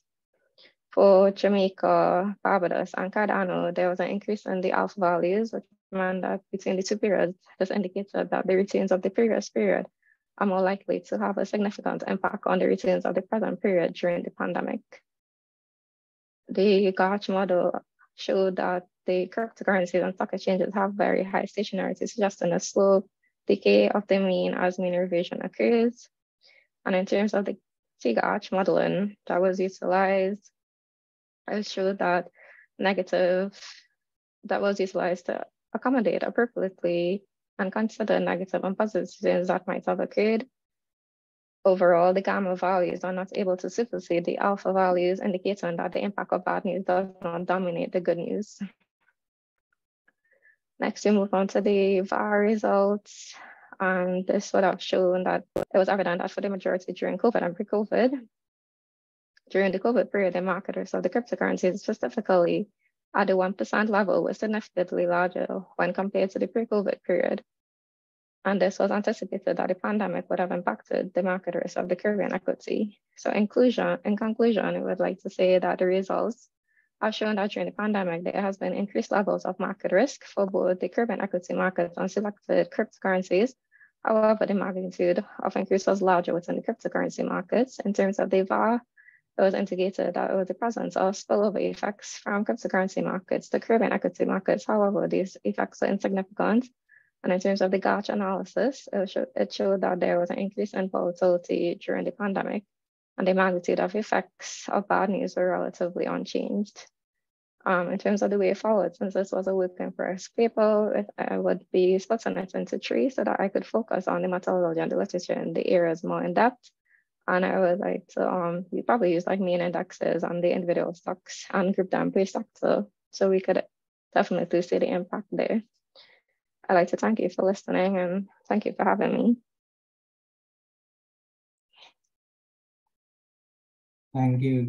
For Jamaica, Barbados, and Cardano, there was an increase in the alpha values, which meant that between the 2 periods, this indicated that the returns of the previous period are more likely to have a significant impact on the returns of the present period during the pandemic. The GOTE model showed that the cryptocurrencies and stock exchanges have very high stationarity, suggesting a slow decay of the mean as mean reversion occurs. And in terms of the GOTE modeling that was utilized, it showed that that was utilized to accommodate appropriately and consider negative and positive returns that might have occurred. Overall, the gamma values are not able to supersede the alpha values, indicating that the impact of bad news does not dominate the good news. Next, we move on to the VAR results. And this would have shown that it was evident that for the majority during COVID and pre-COVID, during the COVID period, the marketers of the cryptocurrencies, specifically at the 1% level, was significantly larger when compared to the pre-COVID period. And this was anticipated that the pandemic would have impacted the marketers of the Caribbean equity. So in conclusion, I would like to say that the results have shown that during the pandemic, there has been increased levels of market risk for both the Caribbean equity markets and selected cryptocurrencies. However, the magnitude of increase was larger within the cryptocurrency markets. In terms of the VAR, it was indicated that it was the presence of spillover effects from cryptocurrency markets to Caribbean equity markets. However, these effects are insignificant. And in terms of the GOTE analysis, it showed that there was an increase in volatility during the pandemic, and the magnitude of effects of bad news were relatively unchanged. In terms of the way forward, since this was a work in progress paper, I would be splitting it into 3 so that I could focus on the methodology and the literature in the areas more in depth. And I would like to we probably use like main indexes on the individual stocks and group them per sector, so we could definitely see the impact there. I'd like to thank you for listening and thank you for having me. Thank you,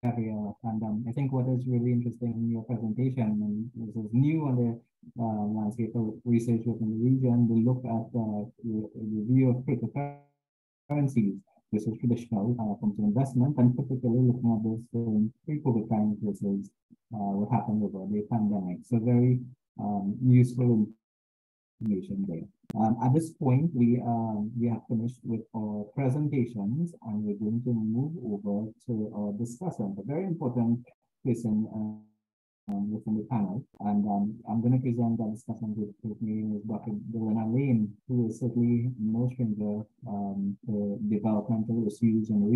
Gabrielle. And I think what is really interesting in your presentation, and this is new on the landscape of research within the region, we look at the review of cryptocurrencies. This is traditional forms of investment, and particularly looking at this pre-COVID times versus what happened over the pandemic. So very useful information there. At this point, we have finished with our presentations, and we're going to move over to our discussion. A very important person within the panel, and I'm going to present that discussion with me is Dr. Durant, who is certainly no stranger to developmental issues in the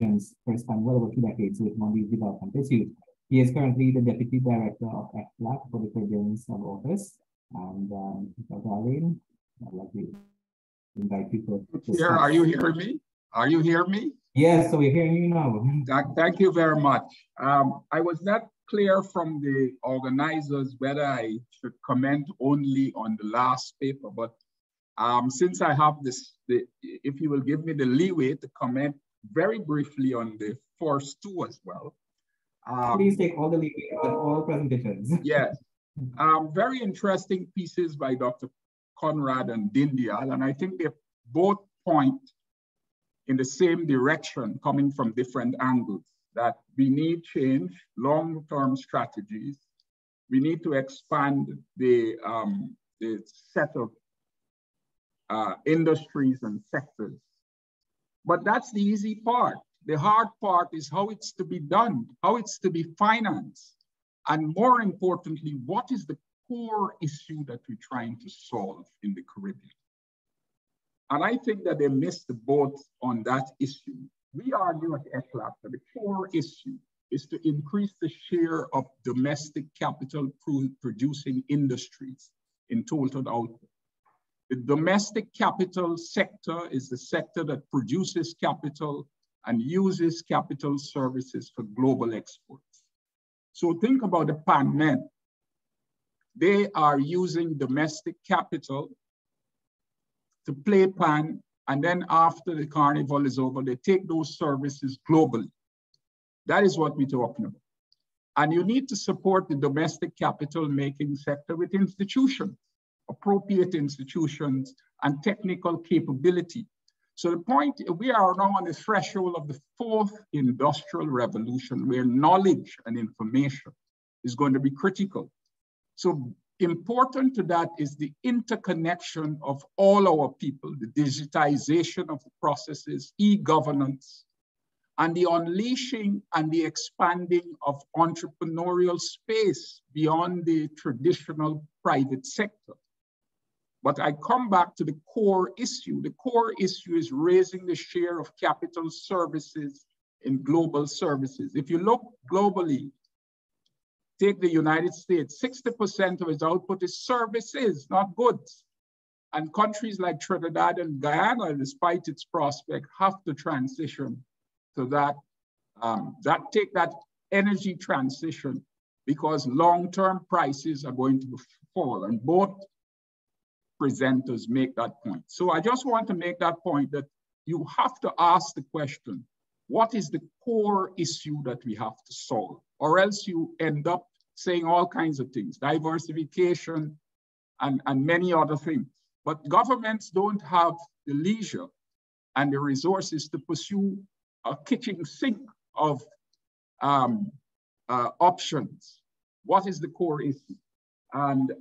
regions for a span well over 2 decades with on these development issues. He is currently the Deputy Director of FLAC for the Caribbean Sub-Office. And Dr. Alain, I'd like to invite you to Are you hearing me? Are you hearing me? Yes, so we're hearing you now. Thank you very much. I was not clear from the organizers whether I should comment only on the last paper, but since I have this, if you will give me the leeway to comment very briefly on the first two as well. Please take all the leeway on all presentations. Yes. Very interesting pieces by Dr. Conrad and Dindial, and I think they both point in the same direction, coming from different angles, that we need change, long-term strategies. We need to expand the set of industries and sectors. But that's the easy part. The hard part is how it's to be done, how it's to be financed. And more importantly, what is the core issue that we're trying to solve in the Caribbean? And I think that they missed the boat on that issue. We argue at ECLAC that the core issue is to increase the share of domestic capital producing industries in total output. The domestic capital sector is the sector that produces capital and uses capital services for global exports. So think about the Pan Men. They are using domestic capital to play Pan, and then after the carnival is over, they take those services globally. That is what we're talking about. And you need to support the domestic capital making sector with institutions, appropriate institutions, and technical capability. So the point, we are now on the threshold of the 4th industrial revolution, where knowledge and information is going to be critical. So important to that is the interconnection of all our people, the digitization of the processes, e-governance, and the unleashing and the expanding of entrepreneurial space beyond the traditional private sector. But I come back to the core issue. The core issue is raising the share of capital services in global services. If you look globally, take the United States, 60% of its output is services, not goods. And countries like Trinidad and Guyana, despite its prospect, have to transition to that, take that energy transition, because long-term prices are going to fall, and both presenters make that point. So I just want to make that point that you have to ask the question, what is the core issue that we have to solve? Or else you end up saying all kinds of things, diversification and many other things. But governments don't have the leisure and the resources to pursue a kitchen sink of options. What is the core issue? And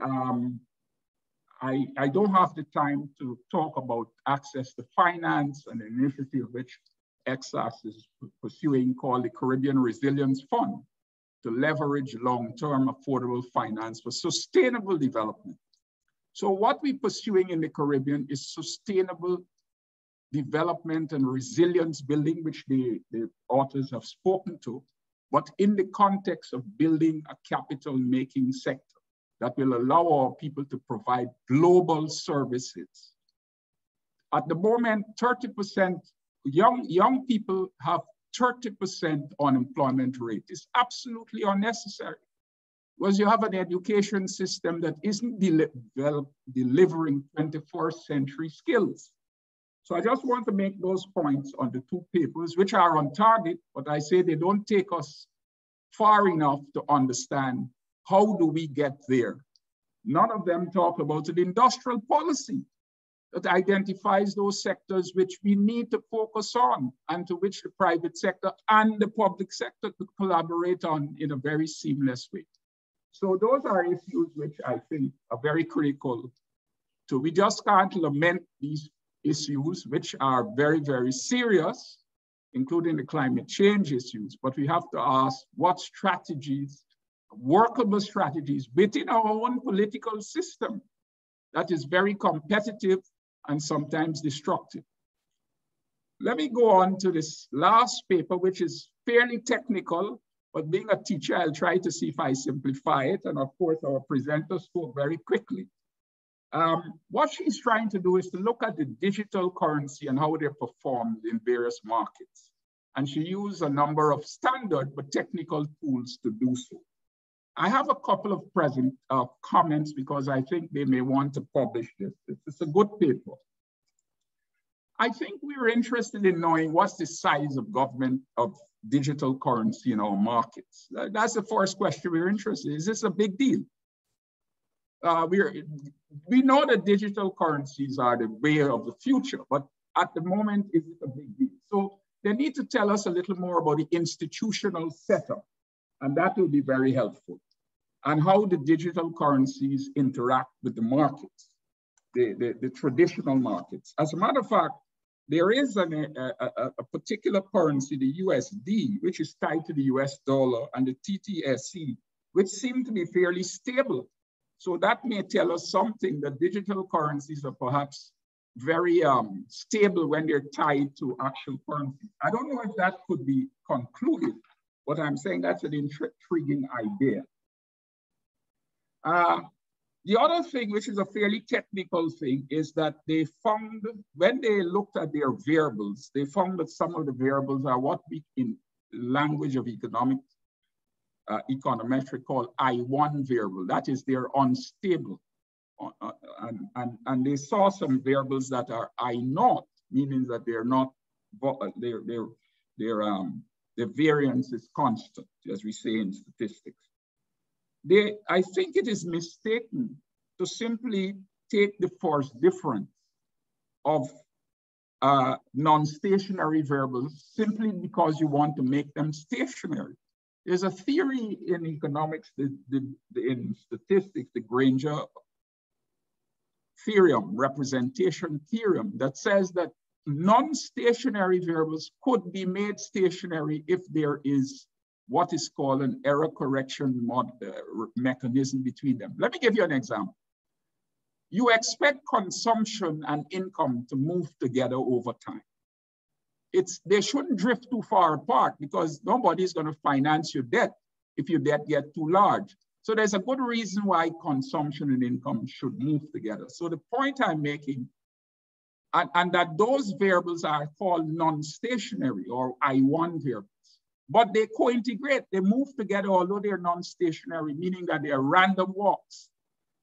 I don't have the time to talk about access to finance and the initiative which EXAS is pursuing, called the Caribbean Resilience Fund, to leverage long-term affordable finance for sustainable development. So what we're pursuing in the Caribbean is sustainable development and resilience building, which the authors have spoken to, but in the context of building a capital-making sector that will allow our people to provide global services. At the moment, 30%, young people have 30% unemployment rate. It's absolutely unnecessary, because you have an education system that isn't delivering 21st century skills. So I just want to make those points on the two papers, which are on target, but I say they don't take us far enough to understand how do we get there. None of them talk about the industrial policy that identifies those sectors which we need to focus on, and to which the private sector and the public sector could collaborate on in a very seamless way. So those are issues which I think are very critical So we just can't lament these issues, which are very, very serious, including the climate change issues, but we have to ask what strategies, workable strategies within our own political system that is very competitive and sometimes destructive. Let me go on to this last paper, which is fairly technical, but being a teacher, I'll try to see if I simplify it. And of course, our presenter spoke very quickly. What she's trying to do is to look at the digital currency and how they're performed in various markets. And she used a number of standard but technical tools to do so. I have a couple of present comments because I think they may want to publish this. It's a good paper. I think we're interested in knowing what's the size of government of digital currency in our markets. That's the first question we're interested in. Is this a big deal? We know that digital currencies are the way of the future, but at the moment, is it a big deal? So they need to tell us a little more about the institutional setup, and that will be very helpful, and how the digital currencies interact with the markets, the traditional markets. As a matter of fact, there is a particular currency, the USD, which is tied to the US dollar, and the TTSE, which seem to be fairly stable. So that may tell us something, that digital currencies are perhaps very stable when they're tied to actual currency. I don't know if that could be concluded, but I'm saying that's an intriguing idea. The other thing, which is a fairly technical thing, is that they found, when they looked at their variables, they found that some of the variables are what we, in language of economics, econometric call I1 variable. That is, they're unstable. And they saw some variables that are I0, meaning that they're not, the variance is constant, as we say in statistics. I think it is mistaken to simply take the force difference of non-stationary variables simply because you want to make them stationary. There's a theory in economics, in statistics, the Granger theorem, representation theorem, that says that non-stationary variables could be made stationary if there is what is called an error correction mechanism between them. Let me give you an example. You expect consumption and income to move together over time. They shouldn't drift too far apart because nobody's going to finance your debt if your debt gets too large. So there's a good reason why consumption and income should move together. So the point I'm making, and that those variables are called non-stationary or I1 variables, but they co-integrate, they move together, although they're non-stationary, meaning that they are random walks.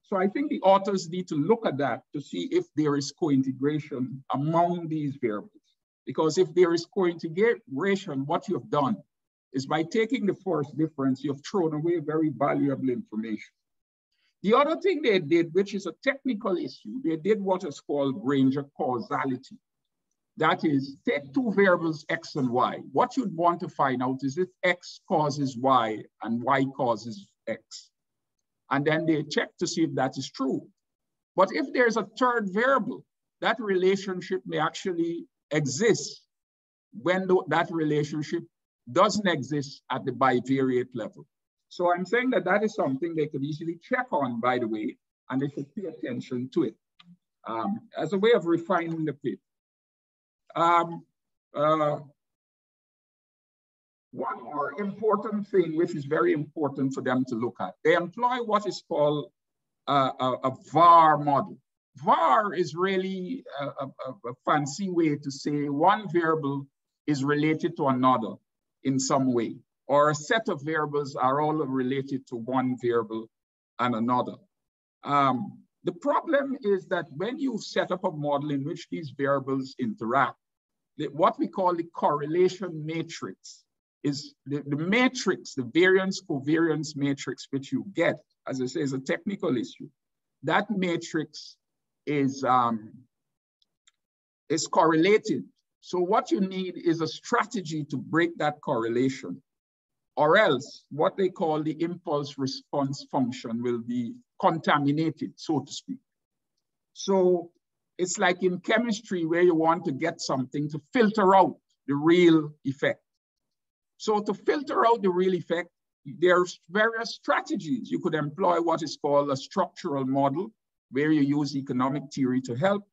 So I think the authors need to look at that to see if there is co-integration among these variables. Because if there is co-integration, what you have done is by taking the force difference, you have thrown away very valuable information. The other thing they did, which is a technical issue, they did what is called Granger causality. That is, take two variables, X and Y. What you'd want to find out is if X causes Y and Y causes X. And then they check to see if that is true. But if there's a third variable, that relationship may actually exist when that relationship doesn't exist at the bivariate level. So I'm saying that that is something they could easily check on, by the way, and they should pay attention to it as a way of refining the paper. One more important thing, which is very important for them to look at, they employ what is called a VAR model. VAR is really a fancy way to say one variable is related to another in some way, or a set of variables are all related to one variable and another. The problem is that when you set up a model in which these variables interact, what we call the correlation matrix is the matrix, the variance covariance matrix, which you get, as I say, is a technical issue. That matrix is correlated. So what you need is a strategy to break that correlation, or else what they call the impulse response function will be contaminated, so to speak. So it's like in chemistry where you want to get something to filter out the real effect. So to filter out the real effect, there's various strategies. You could employ what is called a structural model, where you use economic theory to help,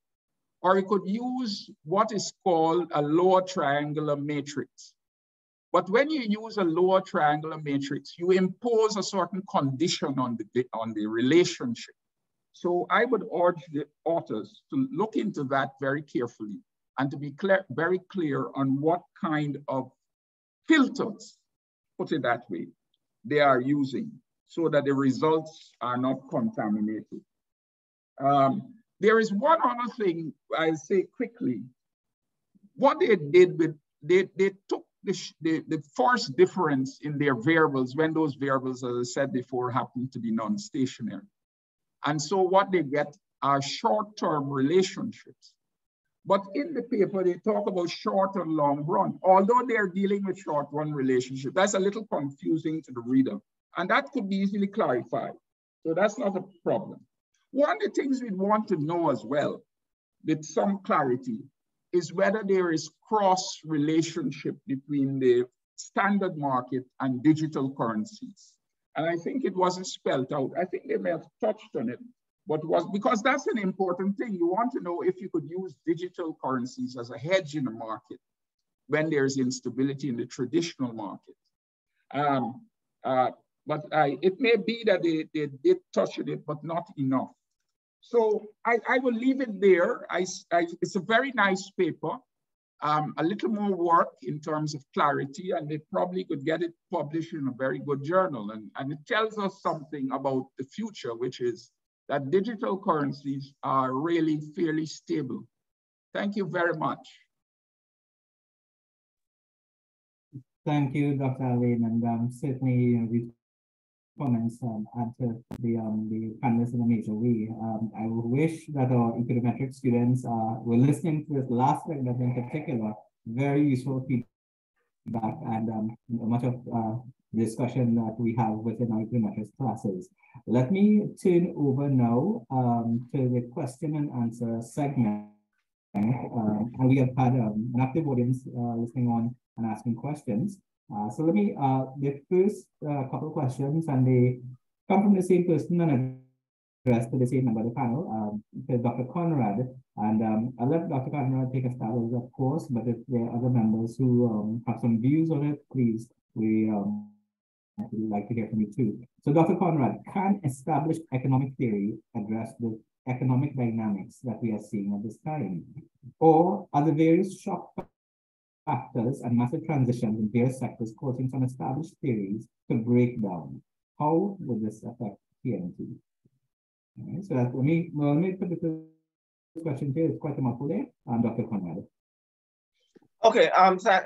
or you could use what is called a lower triangular matrix. But when you use a lower triangular matrix, you impose a certain condition on the relationship. So I would urge the authors to look into that very carefully and to be very clear on what kind of filters, put it that way, they are using so that the results are not contaminated. There is one other thing I'll say quickly. What they did with, they took the first difference in their variables when those variables, as I said before, happen to be non-stationary. And so what they get are short-term relationships. But in the paper, they talk about short and long run. Although they're dealing with short-run relationship, that's a little confusing to the reader. And that could be easily clarified. So that's not a problem. One of the things we want to know as well, with some clarity, is whether there is cross relationship between the standard market and digital currencies. And I think it wasn't spelled out. I think they may have touched on it, but because that's an important thing. You want to know if you could use digital currencies as a hedge in the market when there's instability in the traditional market. It may be that they did touch on it, but not enough. So I will leave it there. It's a very nice paper, a little more work in terms of clarity, and they probably could get it published in a very good journal. And it tells us something about the future, which is that digital currencies are really fairly stable. Thank you very much. Thank you, Dr. Alain, and certainly these comments add to the panelists in a major way. I wish that our econometric students were listening to this last segment in particular. Very useful feedback and much of discussion that we have within our econometrics classes. Let me turn over now to the question and answer segment. And we have had an active audience listening on and asking questions. So let me, the first couple of questions, and they come from the same person and addressed to the same member of the panel, to Dr. Conrad. And I'll let Dr. Conrad take a start, of course, but if there are other members who have some views on it, please, we would like to hear from you too. So Dr. Conrad, can established economic theory address the economic dynamics that we are seeing at this time? Or are the various shock factors and massive transitions in various sectors causing some established theories to break down? How would this affect TNT? Right, so that let me put the question here. It's quite a mouthful there. Dr. Conrad. Okay.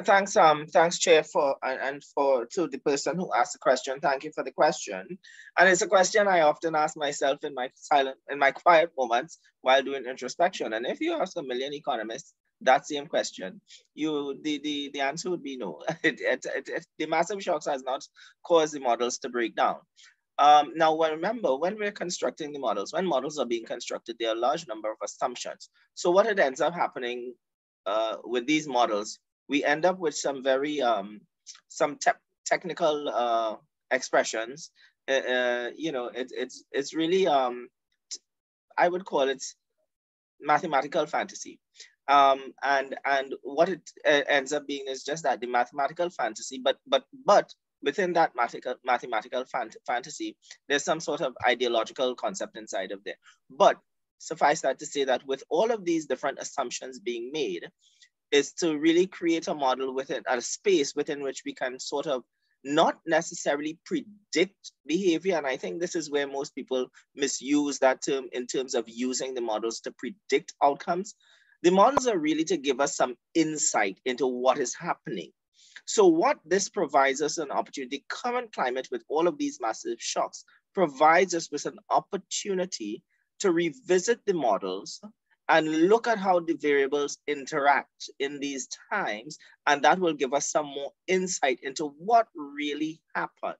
Thanks, Chair, to the person who asked the question. Thank you for the question. And it's a question I often ask myself in my quiet moments while doing introspection. And if you ask a million economists that same question, the answer would be no. The massive shocks has not caused the models to break down. Now, remember, when we're constructing the models, when models are being constructed, there are a large number of assumptions. So what it ends up happening with these models, we end up with some very technical expressions. It's really I would call it mathematical fantasy. And what it ends up being is just that, the mathematical fantasy, but within that mathematical fantasy, there's some sort of ideological concept inside of there. But suffice that to say that with all of these different assumptions being made, is to really create a model within a space within which we can sort of not necessarily predict behavior. And I think this is where most people misuse that term in terms of using the models to predict outcomes. The models are really to give us some insight into what is happening. So what this provides us an opportunity, the current climate with all of these massive shocks provides us with an opportunity to revisit the models and look at how the variables interact in these times. And that will give us some more insight into what really happened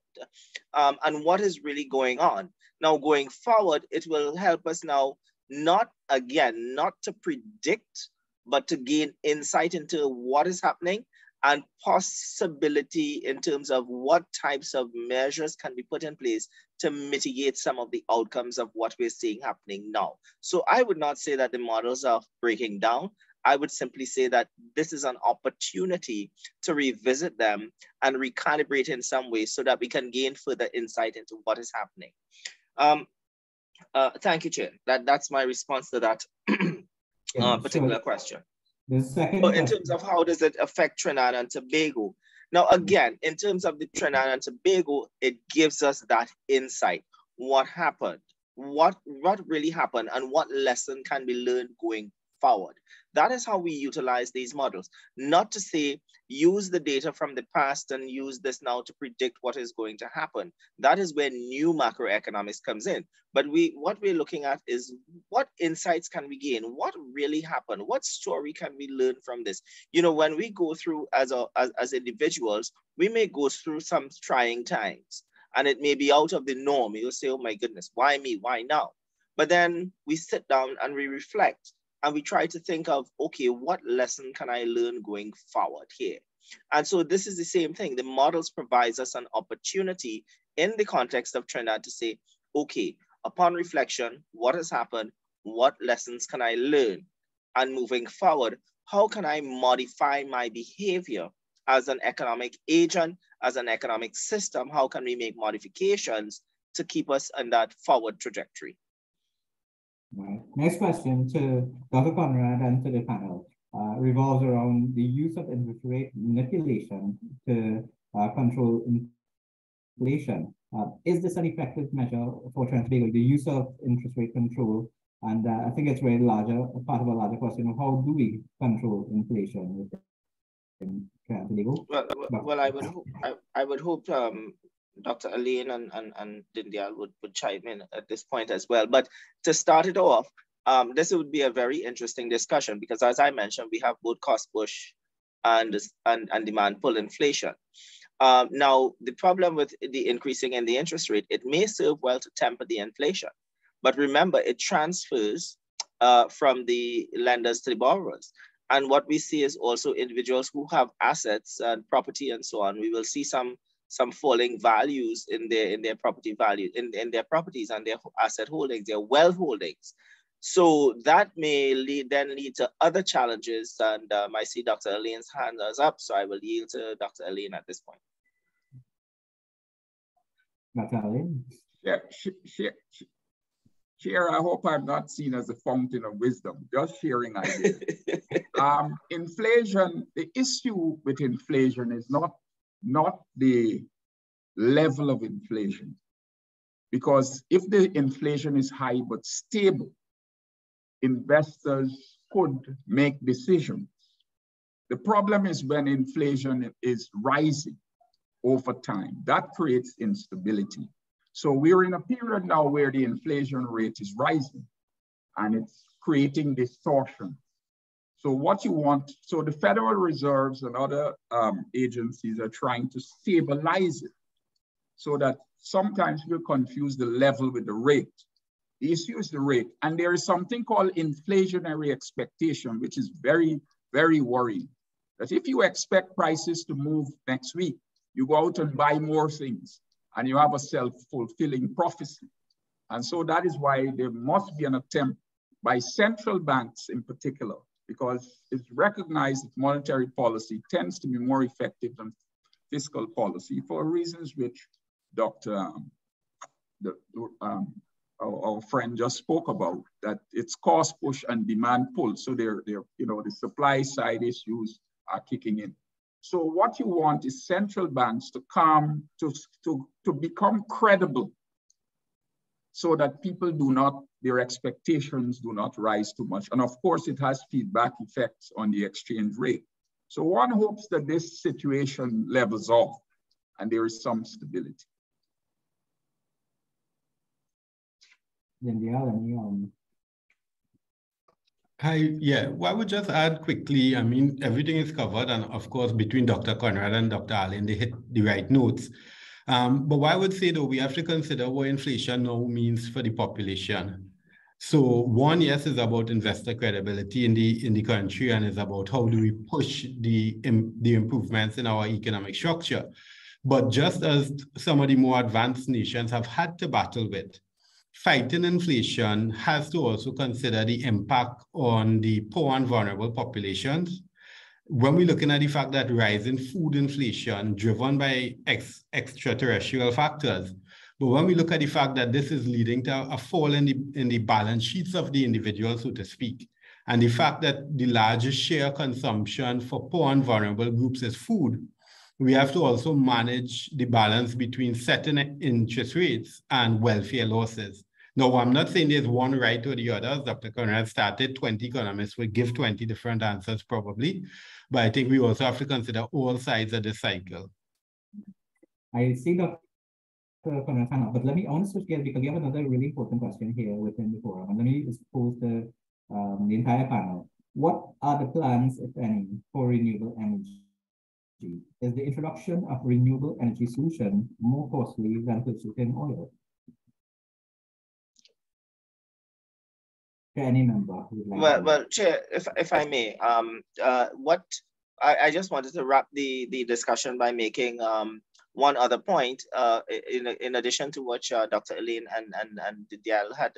and what is really going on. Now, going forward, it will help us now not to predict, but to gain insight into what is happening and possibility in terms of what types of measures can be put in place to mitigate some of the outcomes of what we're seeing happening now. So I would not say that the models are breaking down. I would simply say that this is an opportunity to revisit them and recalibrate in some way so that we can gain further insight into what is happening. Thank you, Chair. That's my response to that particular question. The second in terms of how does it affect Trinidad and Tobago? Now, again, in terms of the Trinidad and Tobago, it gives us that insight. What happened? What really happened, and what lesson can be learned going forward? That is how we utilize these models. Not to say use the data from the past and use this now to predict what is going to happen. That is where new macroeconomics comes in. But what we're looking at is what insights can we gain? What really happened? What story can we learn from this? You know, when we go through as individuals, we may go through some trying times, and it may be out of the norm. You'll say, oh my goodness, why me? Why now? But then we sit down and we reflect. And we try to think of, okay, what lesson can I learn going forward here? And so this is the same thing. The models provides us an opportunity in the context of Trinidad to say, okay, upon reflection, what has happened? What lessons can I learn? And moving forward, how can I modify my behavior as an economic agent, as an economic system? How can we make modifications to keep us on that forward trajectory? Right. Next question to Dr. Conrad and to the panel revolves around the use of interest rate manipulation to control inflation. Is this an effective measure for Trinidad and Tobago, the use of interest rate control? And I think it's very part of a larger question of how do we control inflation in Trinidad and Tobago? Well, I would hope Dr. Elaine and Dindial would chime in at this point as well. But to start it off, this would be a very interesting discussion because, as I mentioned, we have both cost push and demand pull inflation. Now, the problem with the increasing in the interest rate, it may serve well to temper the inflation. But remember, it transfers from the lenders to the borrowers. And what we see is also individuals who have assets and property and so on. We will see some falling values in their property value, in their properties and their asset holdings, their wealth holdings. So that may then lead to other challenges. And I see Dr. Elaine's hand is up, so I will yield to Dr. Elaine at this point. Dr. Elaine? Yeah, Chair, I hope I'm not seen as a fountain of wisdom, just sharing ideas. Inflation, the issue with inflation is not the level of inflation. Because if the inflation is high but stable, investors could make decisions. The problem is when inflation is rising over time, that creates instability. So we're in a period now where the inflation rate is rising and it's creating distortion. So what you want, so the Federal Reserves and other agencies are trying to stabilize it so that sometimes we'll confuse the level with the rate. The issue is the rate. And there is something called inflationary expectation, which is very, very worrying. That if you expect prices to move next week, you go out and buy more things and you have a self-fulfilling prophecy. And so that is why there must be an attempt by central banks in particular, because it's recognized that monetary policy tends to be more effective than fiscal policy for reasons which our friend just spoke about, that it's cost push and demand pull. So they're the supply side issues are kicking in. So what you want is central banks to become credible so that people their expectations do not rise too much. And of course, it has feedback effects on the exchange rate. So one hopes that this situation levels off and there is some stability. Well, I would just add quickly, I mean, everything is covered, and of course, between Dr. Conrad and Dr. Allen, they hit the right notes. But what I would say, though, we have to consider what inflation now means for the population. So one, yes, is about investor credibility in the country, and is about how do we push the improvements in our economic structure. But just as some of the more advanced nations have had to battle with, fighting inflation has to also consider the impact on the poor and vulnerable populations. When we're looking at the fact that rising food inflation driven by extraterrestrial factors, but when we look at the fact that this is leading to a fall in the balance sheets of the individual, so to speak, and the fact that the largest share consumption for poor and vulnerable groups is food, we have to also manage the balance between certain interest rates and welfare losses. Now, I'm not saying there's one right or the other. As Dr. Conrad started, 20 economists will give 20 different answers probably, but I think we also have to consider all sides of the cycle. I see Dr. Conrad, but I want to switch gears because we have another really important question here within the forum. And let me just pose the entire panel. What are the plans, if any, for renewable energy? Is the introduction of renewable energy solution more costly than purchasing oil? Any member who would like well, Chair, if I may, I just wanted to wrap the discussion by making one other point, in addition to what Dr. Elaine and Didier had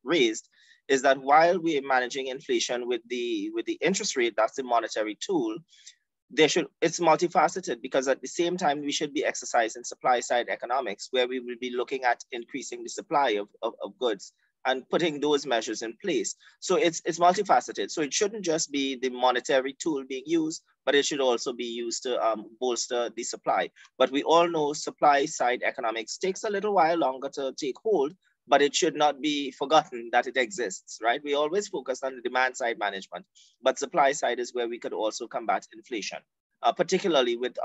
raised, is that while we are managing inflation with the interest rate, that's the monetary tool, it's multifaceted, because at the same time we should be exercising supply side economics, where we will be looking at increasing the supply of goods and putting those measures in place. So it's multifaceted. So it shouldn't just be the monetary tool being used, but it should also be used to bolster the supply. But we all know supply side economics takes a little while longer to take hold, but it should not be forgotten that it exists, right? We always focus on the demand side management, but supply side is where we could also combat inflation, particularly with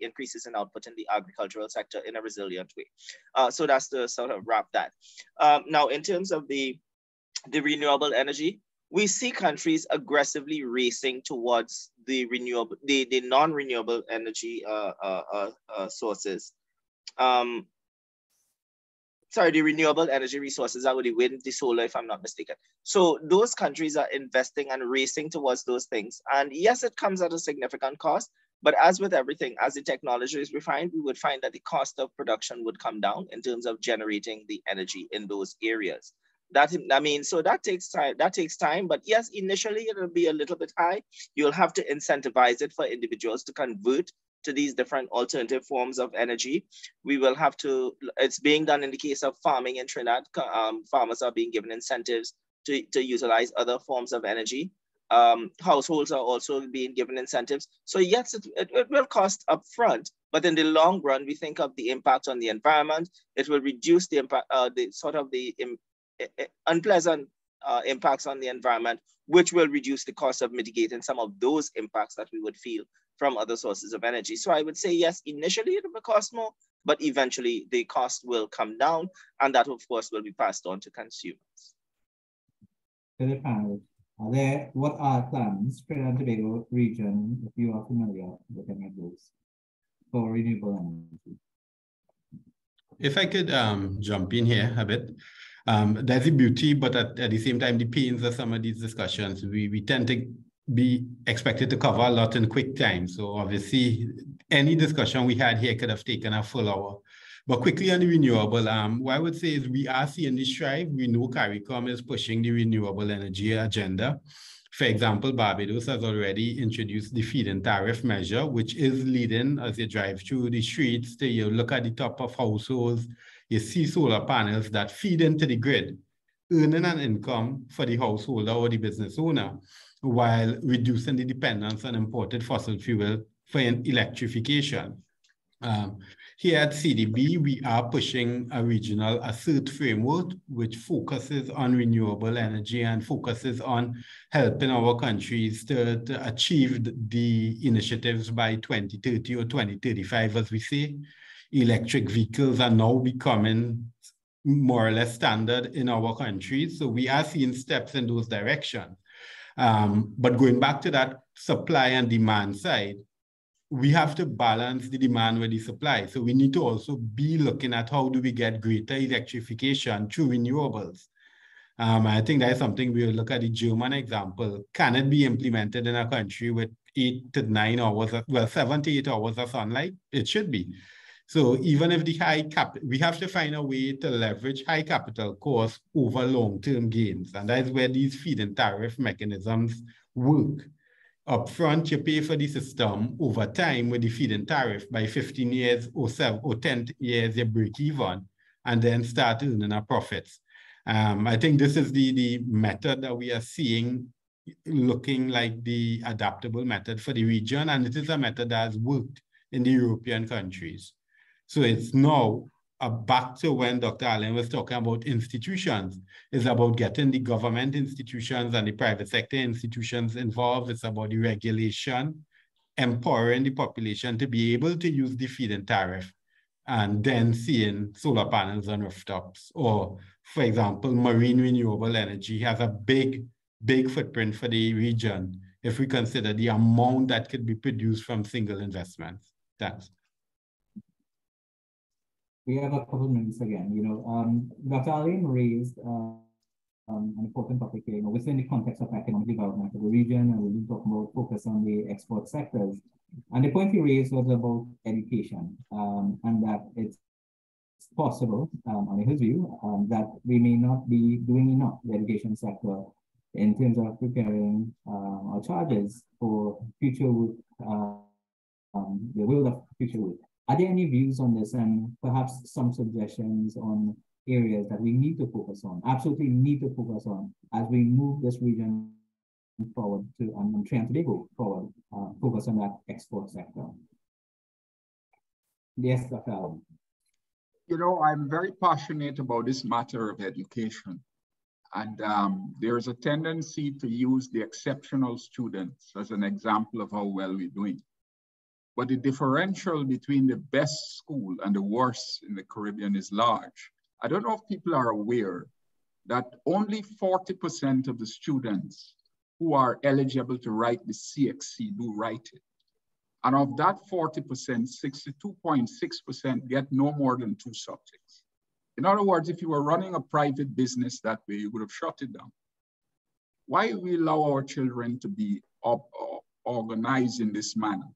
increases in output in the agricultural sector in a resilient way. So that's to sort of wrap that. Now, in terms of the renewable energy, we see countries aggressively racing towards the non-renewable energy sources. The renewable energy resources, that would be wind, the solar, if I'm not mistaken. So those countries are investing and racing towards those things. And yes, it comes at a significant cost, but as with everything, as the technology is refined, we would find that the cost of production would come down in terms of generating the energy in those areas. So that takes time, but yes, initially it'll be a little bit high. You'll have to incentivize it for individuals to convert to these different alternative forms of energy. We will have to, it's being done in the case of farming in Trinidad. Farmers are being given incentives to utilize other forms of energy. Households are also being given incentives. So yes, it will cost upfront, but in the long run, we think of the impact on the environment. It will reduce the impact, the unpleasant impacts on the environment, which will reduce the cost of mitigating some of those impacts that we would feel from other sources of energy. So I would say, yes, initially it will cost more, but eventually the cost will come down, and that of course will be passed on to consumers. What are plans, Trinidad and Tobago region, if you are familiar with any of those, for renewable energy? If I could jump in here a bit. There's a beauty, but at the same time, the pains of some of these discussions, we tend to be expected to cover a lot in quick time. So obviously, any discussion we had here could have taken a full hour. But quickly on the renewable, what I would say is we are seeing this strive. We know CARICOM is pushing the renewable energy agenda. For example, Barbados has already introduced the feed-in tariff measure, which is leading as you drive through the streets to you look at the top of households, you see solar panels that feed into the grid, earning an income for the householder or the business owner, while reducing the dependence on imported fossil fuel for electrification. Here at CDB, we are pushing a regional assert framework, which focuses on renewable energy and focuses on helping our countries to achieve the initiatives by 2030 or 2035, as we say. Electric vehicles are now becoming more or less standard in our countries. So we are seeing steps in those directions. But going back to that supply and demand side, we have to balance the demand with the supply. So we need to also be looking at how do we get greater electrification through renewables. I think that's something we'll look at the German example. Can it be implemented in a country with 8 to 9 hours, well, 7 to 8 hours of sunlight? It should be. So even if the we have to find a way to leverage high capital costs over long-term gains. And that's where these feed-in tariff mechanisms work. Upfront, you pay for the system. Over time, with the feed-in tariff, by 15 years or 10 years, you break even and then start earning a profits. I think this is the method that we are seeing looking like the adaptable method for the region, and it is a method that has worked in the European countries. So it's now back to when Dr. Allen was talking about institutions. It's about getting the government institutions and the private sector institutions involved. It's about the regulation, empowering the population to be able to use the feed-in tariff, and then seeing solar panels on rooftops. Or, for example, marine renewable energy has a big footprint for the region if we consider the amount that could be produced from single investments. Thanks. We have a couple of minutes again. Dr. Allen raised an important topic here, within the context of economic development of the region, and we've been talking about focus on the export sectors. And the point he raised was about education, and that it's possible, in his view, that we may not be doing enough in the education sector in terms of preparing our charges for future work, the world of future work. Are there any views on this, and perhaps some suggestions on areas that we need to focus on, absolutely need to focus on, as we move this region forward to, and trying to go forward, focus on that export sector? Yes, Dr. Allen. I'm very passionate about this matter of education. And there is a tendency to use the exceptional students as an example of how well we're doing. But the differential between the best school and the worst in the Caribbean is large. I don't know if people are aware that only 40% of the students who are eligible to write the CXC do write it. And of that 40%, 62.6% get no more than 2 subjects. In other words, if you were running a private business that way, you would have shut it down. Why do we allow our children to be organized in this manner?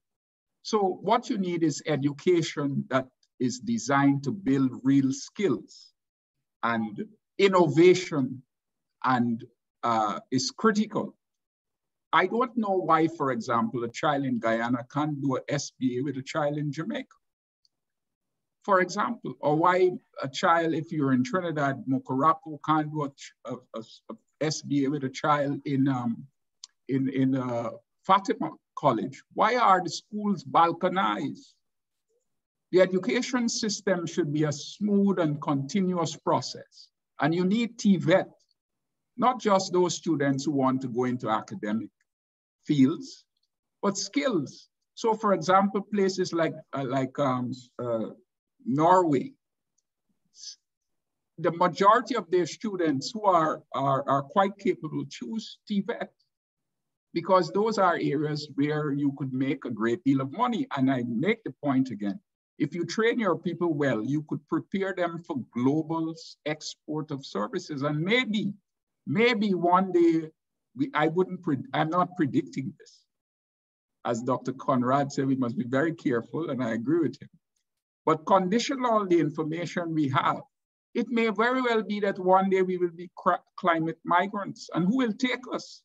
So what you need is education that is designed to build real skills, and innovation and is critical. I don't know why, for example, a child in Guyana can't do an SBA with a child in Jamaica, for example, or why a child, if you're in Trinidad, Macroeconomic, can't do a SBA with a child in Fatima College. Why are the schools balkanized? The education system should be a smooth and continuous process. And you need TVET, not just those students who want to go into academic fields, but skills. So for example, places like Norway, the majority of their students who are quite capable choose TVET, because those are areas where you could make a great deal of money. And I make the point again, if you train your people well, you could prepare them for global export of services. And maybe one day, I'm not predicting this. As Dr. Conrad said, we must be very careful, and I agree with him. But conditional on the information we have, it may very well be that one day we will be climate migrants. And who will take us?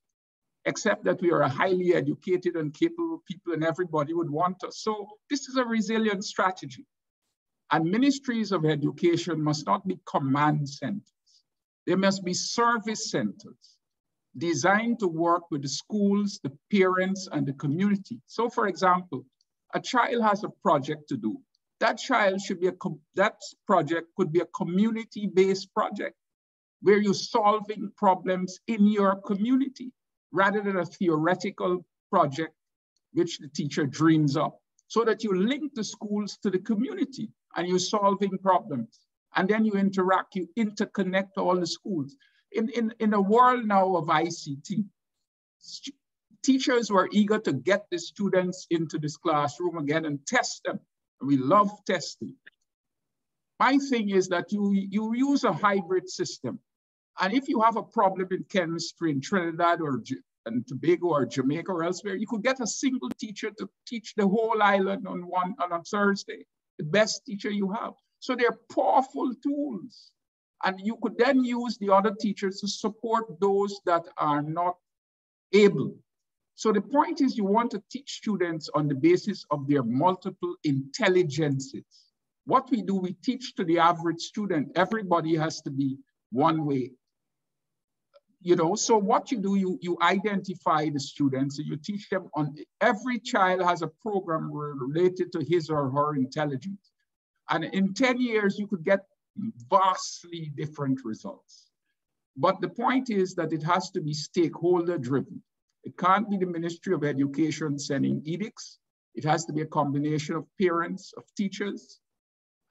Except that we are a highly educated and capable people, and everybody would want us. So this is a resilient strategy. And ministries of education must not be command centers. They must be service centers designed to work with the schools, the parents, and the community. So for example, a child has a project to do. That project could be a community-based project where you're solving problems in your community, rather than a theoretical project which the teacher dreams up, so that you link the schools to the community and you're solving problems. And then you interact, you interconnect all the schools. In a world now of ICT, teachers were eager to get the students into this classroom again and test them. We love testing. My thing is that you use a hybrid system. And if you have a problem in chemistry in Trinidad and Tobago or Jamaica or elsewhere, you could get a single teacher to teach the whole island on a Thursday, the best teacher you have. So they're powerful tools. And you could then use the other teachers to support those that are not able. So the point is, you want to teach students on the basis of their multiple intelligences. What we do, we teach to the average student. Everybody has to be one way. You know, so what you do, you identify the students and you teach them on, every child has a program related to his or her intelligence. And in 10 years, you could get vastly different results. But the point is that it has to be stakeholder driven. It can't be the Ministry of Education sending edicts. It has to be a combination of parents, of teachers,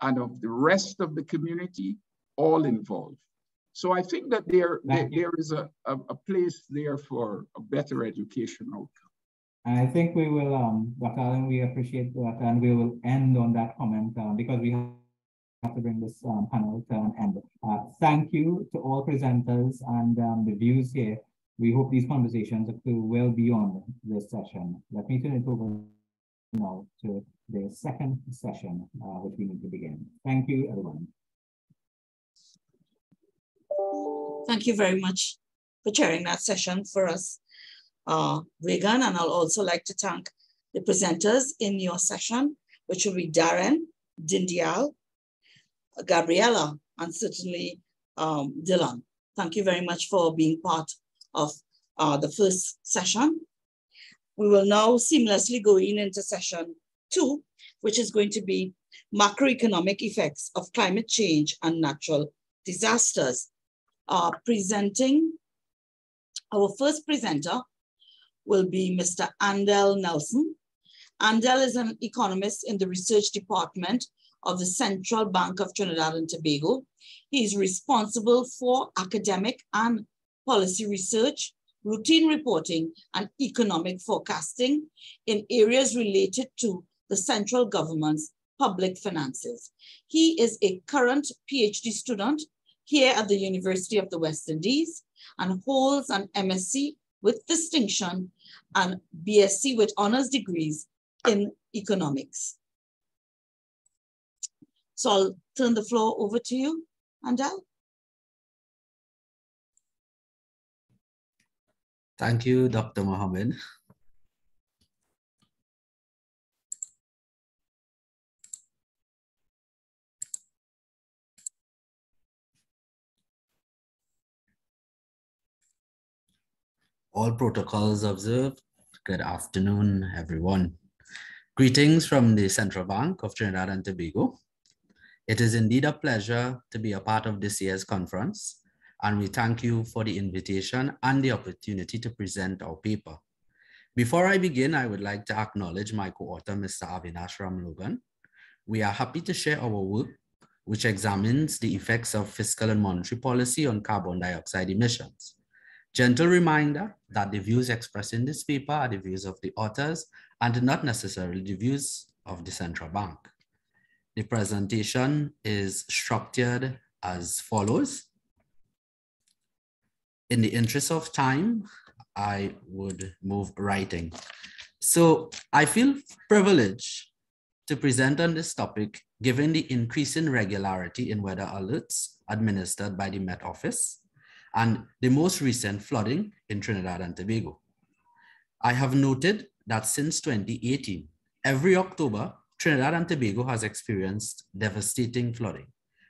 and of the rest of the community, all involved. So I think that there is a place there for a better education outcome. I think we will, Dr. Allen, we appreciate that, and we will end on that comment because we have to bring this panel to an end. Thank you to all presenters and the views here. We hope these conversations occur well beyond this session. Let me turn it over now to the second session, which we need to begin. Thank you, everyone. Thank you very much for chairing that session for us, Regan. And I'll also like to thank the presenters in your session, which will be Darren, Dindial, Gabriella, and certainly Dylan. Thank you very much for being part of the first session. We will now seamlessly go into session 2, which is going to be macroeconomic effects of climate change and natural disasters. Presenting, our first presenter will be Mr. Andel Nelson. Andel is an economist in the research department of the Central Bank of Trinidad and Tobago. He is responsible for academic and policy research, routine reporting, and economic forecasting in areas related to the central government's public finances. He is a current PhD student here at the University of the West Indies and holds an MSc with distinction and BSc with honors degrees in economics. So I'll turn the floor over to you, Andel. Thank you, Dr. Mohammed. All protocols observed. Good afternoon, everyone. Greetings from the Central Bank of Trinidad and Tobago. It is indeed a pleasure to be a part of this year's conference, and we thank you for the invitation and the opportunity to present our paper. Before I begin, I would like to acknowledge my co-author, Mr. Avinash Ramlogan. We are happy to share our work, which examines the effects of fiscal and monetary policy on carbon dioxide emissions. Gentle reminder that the views expressed in this paper are the views of the authors and not necessarily the views of the Central Bank. The presentation is structured as follows. In the interest of time, I would move right in. So I feel privileged to present on this topic, given the increasing regularity in weather alerts administered by the Met Office and the most recent flooding in Trinidad and Tobago. I have noted that since 2018, every October, Trinidad and Tobago has experienced devastating flooding,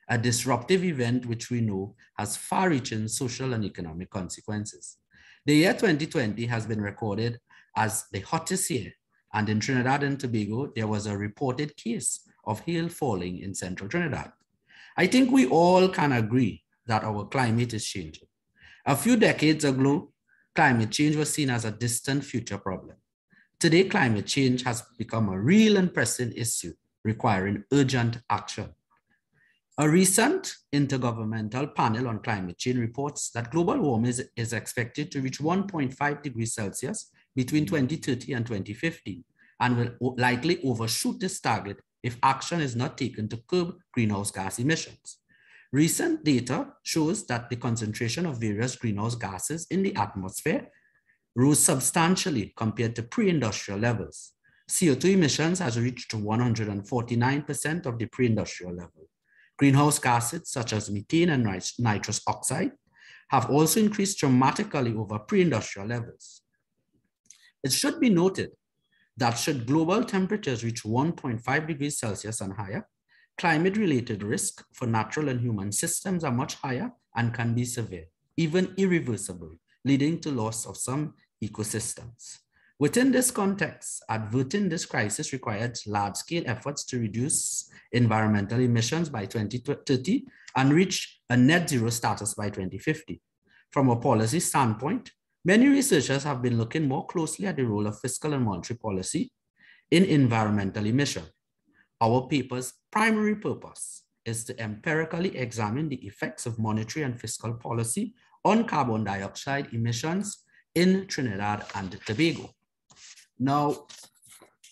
a disruptive event which we know has far-reaching social and economic consequences. The year 2020 has been recorded as the hottest year, and in Trinidad and Tobago, there was a reported case of hail falling in central Trinidad. I think we all can agree that our climate is changing. A few decades ago, climate change was seen as a distant future problem. Today, climate change has become a real and pressing issue requiring urgent action. A recent intergovernmental panel on climate change reports that global warming is expected to reach 1.5 degrees Celsius between 2030 and 2050, and will likely overshoot this target if action is not taken to curb greenhouse gas emissions. Recent data shows that the concentration of various greenhouse gases in the atmosphere rose substantially compared to pre-industrial levels. CO2 emissions has reached 149% of the pre-industrial level. Greenhouse gases such as methane and nitrous oxide have also increased dramatically over pre-industrial levels. It should be noted that should global temperatures reach 1.5 degrees Celsius and higher, climate-related risk for natural and human systems are much higher and can be severe, even irreversible, leading to loss of some ecosystems. Within this context, averting this crisis required large-scale efforts to reduce environmental emissions by 2030 and reach a net zero status by 2050. From a policy standpoint, many researchers have been looking more closely at the role of fiscal and monetary policy in environmental emission. Our paper's primary purpose is to empirically examine the effects of monetary and fiscal policy on carbon dioxide emissions in Trinidad and Tobago. Now,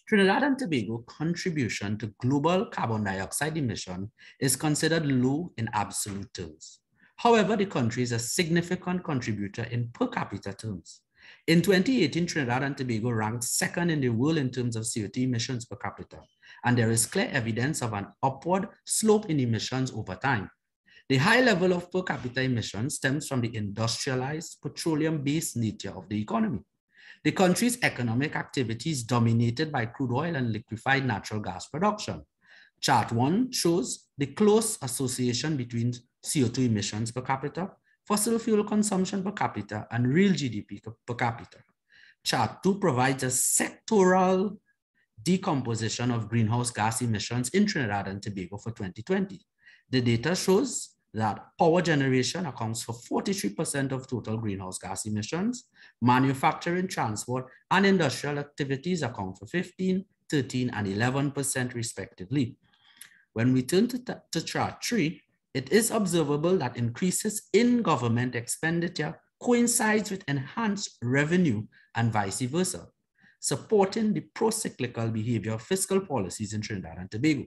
Trinidad and Tobago contribution to global carbon dioxide emission is considered low in absolute terms. However, the country is a significant contributor in per capita terms. In 2018, Trinidad and Tobago ranked second in the world in terms of CO2 emissions per capita, and there is clear evidence of an upward slope in emissions over time. The high level of per capita emissions stems from the industrialized petroleum-based nature of the economy. The country's economic activity is dominated by crude oil and liquefied natural gas production. Chart 1 shows the close association between CO2 emissions per capita, fossil fuel consumption per capita, and real GDP per capita. Chart 2 provides a sectoral decomposition of greenhouse gas emissions in Trinidad and Tobago for 2020. The data shows that power generation accounts for 43% of total greenhouse gas emissions, manufacturing, transport, and industrial activities account for 15%, 13%, and 11% respectively. When we turn to chart 3, it is observable that increases in government expenditure coincides with enhanced revenue and vice versa, supporting the pro-cyclical behavior of fiscal policies in Trinidad and Tobago.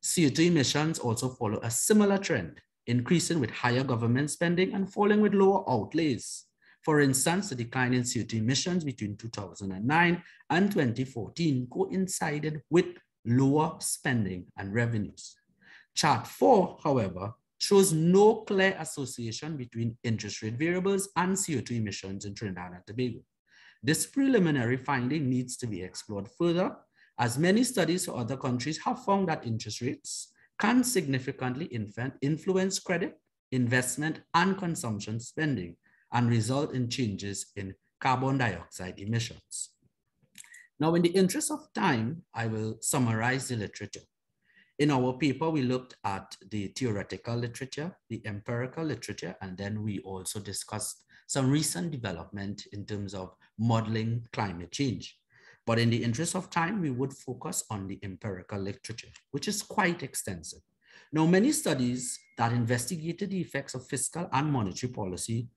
CO2 emissions also follow a similar trend, increasing with higher government spending and falling with lower outlays. For instance, the decline in CO2 emissions between 2009 and 2014 coincided with lower spending and revenues. Chart 4, however, shows no clear association between interest rate variables and CO2 emissions in Trinidad and Tobago. This preliminary finding needs to be explored further, as many studies for other countries have found that interest rates can significantly influence credit, investment, and consumption spending and result in changes in carbon dioxide emissions. Now, in the interest of time, I will summarize the literature. In our paper, we looked at the theoretical literature, the empirical literature, and then we also discussed some recent development in terms of modeling climate change. But in the interest of time, we would focus on the empirical literature, which is quite extensive. Now, many studies that investigated the effects of fiscal and monetary policy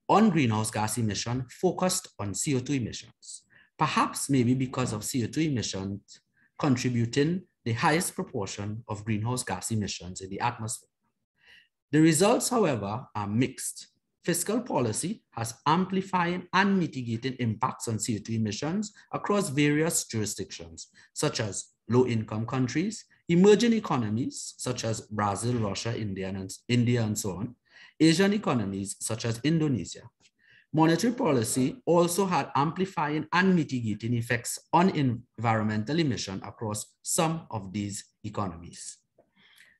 on greenhouse gas emission focused on CO2 emissions, perhaps maybe because of CO2 emissions contributing the highest proportion of greenhouse gas emissions in the atmosphere. The results, however, are mixed. Fiscal policy has amplifying and mitigating impacts on CO2 emissions across various jurisdictions, such as low-income countries, emerging economies, such as Brazil, Russia, India, and so on, Asian economies, such as Indonesia. Monetary policy also had amplifying and mitigating effects on environmental emission across some of these economies.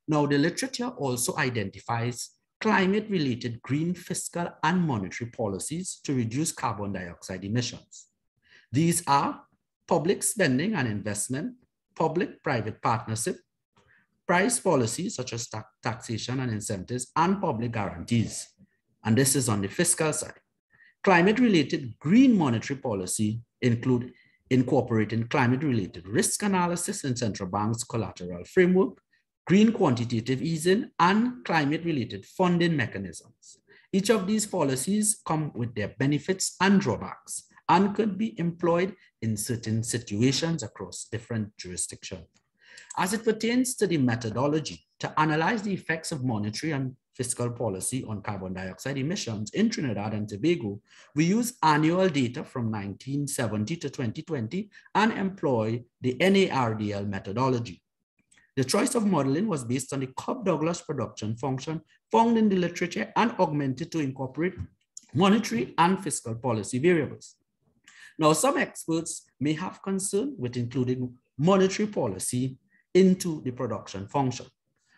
Now, the literature also identifies climate-related green fiscal and monetary policies to reduce carbon dioxide emissions. These are public spending and investment, public-private partnership, price policies such as taxation and incentives, and public guarantees. And this is on the fiscal side. Climate-related green monetary policy include incorporating climate-related risk analysis in central banks' collateral framework, green quantitative easing, and climate-related funding mechanisms. Each of these policies come with their benefits and drawbacks and could be employed in certain situations across different jurisdictions. As it pertains to the methodology to analyze the effects of monetary and fiscal policy on carbon dioxide emissions in Trinidad and Tobago, we use annual data from 1970 to 2020 and employ the NARDL methodology. The choice of modeling was based on the Cobb-Douglas production function found in the literature and augmented to incorporate monetary and fiscal policy variables. Now, some experts may have concern with including monetary policy into the production function.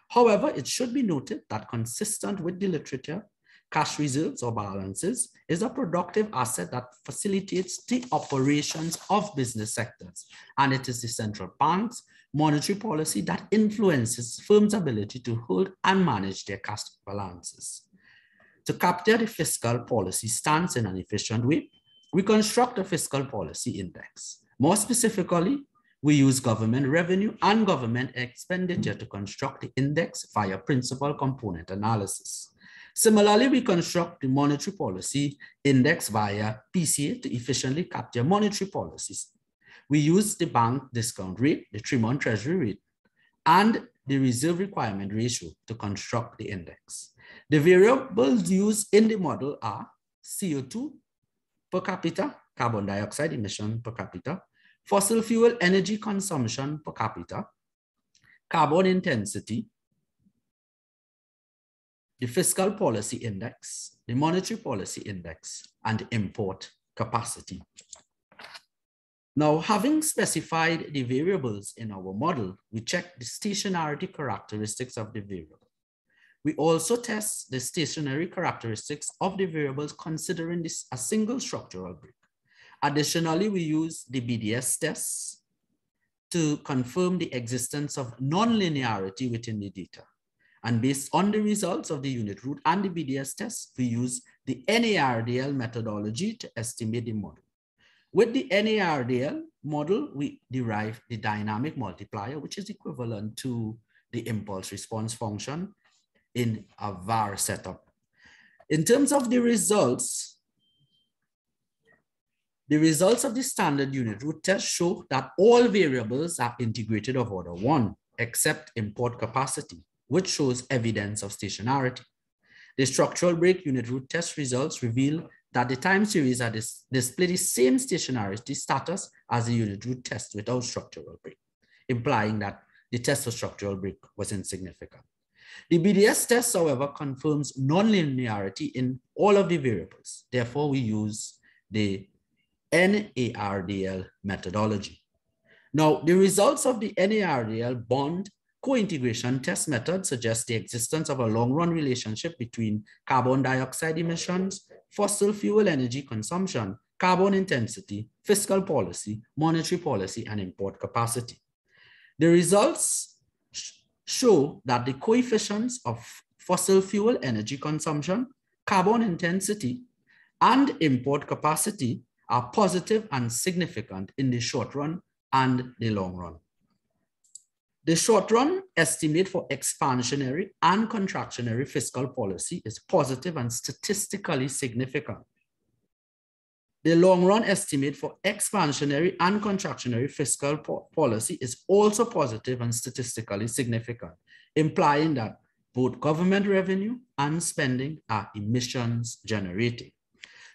However, it should be noted that consistent with the literature, cash reserves or balances is a productive asset that facilitates the operations of business sectors, and it is the central bank's monetary policy that influences firms' ability to hold and manage their cash balances. To capture the fiscal policy stance in an efficient way, we construct a fiscal policy index. More specifically, we use government revenue and government expenditure to construct the index via principal component analysis. Similarly, we construct the monetary policy index via PCA to efficiently capture monetary policies. We use the bank discount rate, the 3-month treasury rate, and the reserve requirement ratio to construct the index. The variables used in the model are CO2 per capita, carbon dioxide emission per capita, fossil fuel energy consumption per capita, carbon intensity, the fiscal policy index, the monetary policy index, and import capacity. Now, having specified the variables in our model, we check the stationarity characteristics of the variable. We also test the stationary characteristics of the variables considering this a single structural break. Additionally, we use the BDS test to confirm the existence of nonlinearity within the data. And based on the results of the unit root and the BDS test, we use the NARDL methodology to estimate the model. With the NARDL model, we derive the dynamic multiplier, which is equivalent to the impulse response function in a VAR setup. In terms of the results of the standard unit root test show that all variables are integrated of order 1, except import capacity, which shows evidence of stationarity. The structural break unit root test results reveal that the time series are display the same stationarity status as the unit root test without structural break, implying that the test for structural break was insignificant. The BDS test, however, confirms nonlinearity in all of the variables. Therefore, we use the NARDL methodology. Now, the results of the NARDL bond co-integration test method suggest the existence of a long-run relationship between carbon dioxide emissions, fossil fuel energy consumption, carbon intensity, fiscal policy, monetary policy, and import capacity. The results show that the coefficients of fossil fuel energy consumption, carbon intensity, and import capacity are positive and significant in the short run and the long run. The short run estimate for expansionary and contractionary fiscal policy is positive and statistically significant. The long run estimate for expansionary and contractionary fiscal policy is also positive and statistically significant, implying that both government revenue and spending are emissions generating.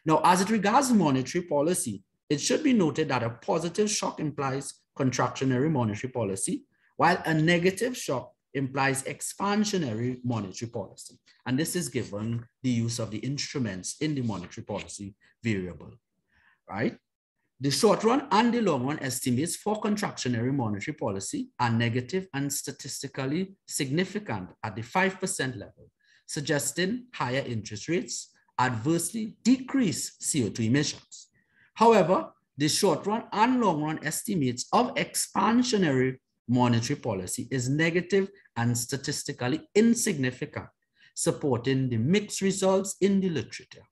Now, as it regards monetary policy, it should be noted that a positive shock implies contractionary monetary policy, while a negative shock implies expansionary monetary policy. And this is given the use of the instruments in the monetary policy variable, right? The short run and the long run estimates for contractionary monetary policy are negative and statistically significant at the 5% level, suggesting higher interest rates adversely decrease CO2 emissions. However, the short run and long run estimates of expansionary monetary policy is negative and statistically insignificant, supporting the mixed results in the literature.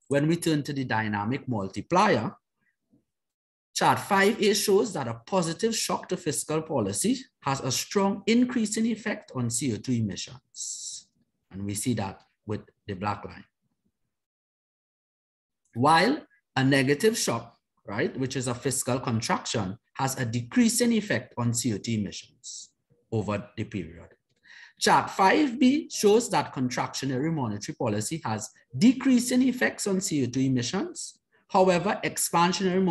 When we turn to the dynamic multiplier, chart 5A shows that a positive shock to fiscal policy has a strong increasing effect on CO2 emissions. And we see that with the black line. While a negative shock, right, which is a fiscal contraction, has a decreasing effect on CO2 emissions over the period. Chart 5b shows that contractionary monetary policy has decreasing effects on CO2 emissions. However, expansionary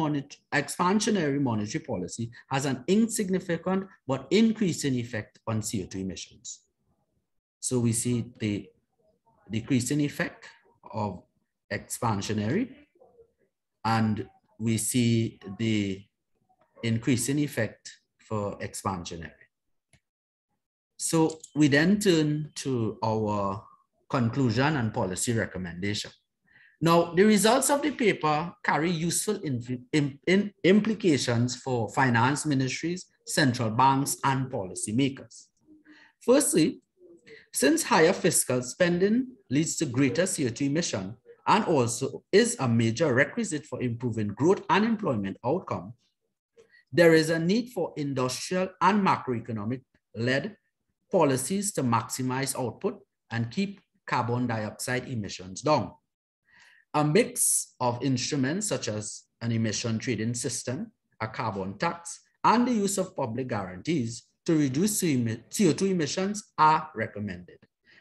monetary policy has an insignificant but increasing effect on CO2 emissions. So we see the decreasing effect of expansionary, and we see the increasing effect for expansionary. So we then turn to our conclusion and policy recommendation. Now, the results of the paper carry useful implications for finance ministries, central banks, and policymakers. Firstly, since higher fiscal spending leads to greater CO2 emission and also is a major requisite for improving growth and employment outcome, there is a need for industrial and macroeconomic-led policies to maximize output and keep carbon dioxide emissions down. A mix of instruments such as an emission trading system, a carbon tax, and the use of public guarantees to reduce CO2 emissions are recommended.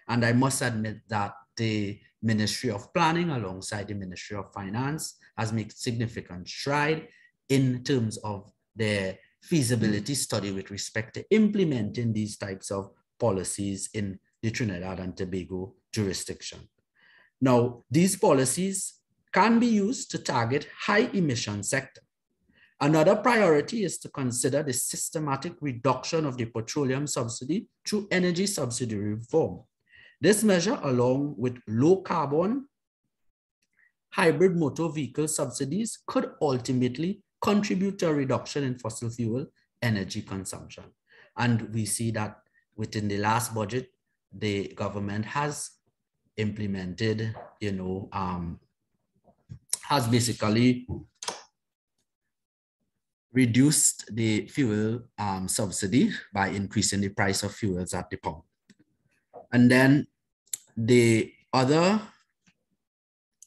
And I must admit that the Ministry of Planning alongside the Ministry of Finance has made significant stride in terms of their feasibility study with respect to implementing these types of policies in the Trinidad and Tobago jurisdiction. Now, these policies can be used to target high emission sector. Another priority is to consider the systematic reduction of the petroleum subsidy through energy subsidy reform. This measure, along with low carbon hybrid motor vehicle subsidies, could ultimately contribute to a reduction in fossil fuel energy consumption. And we see that within the last budget, the government has implemented, has basically reduced the fuel subsidy by increasing the price of fuels at the pump. And then the other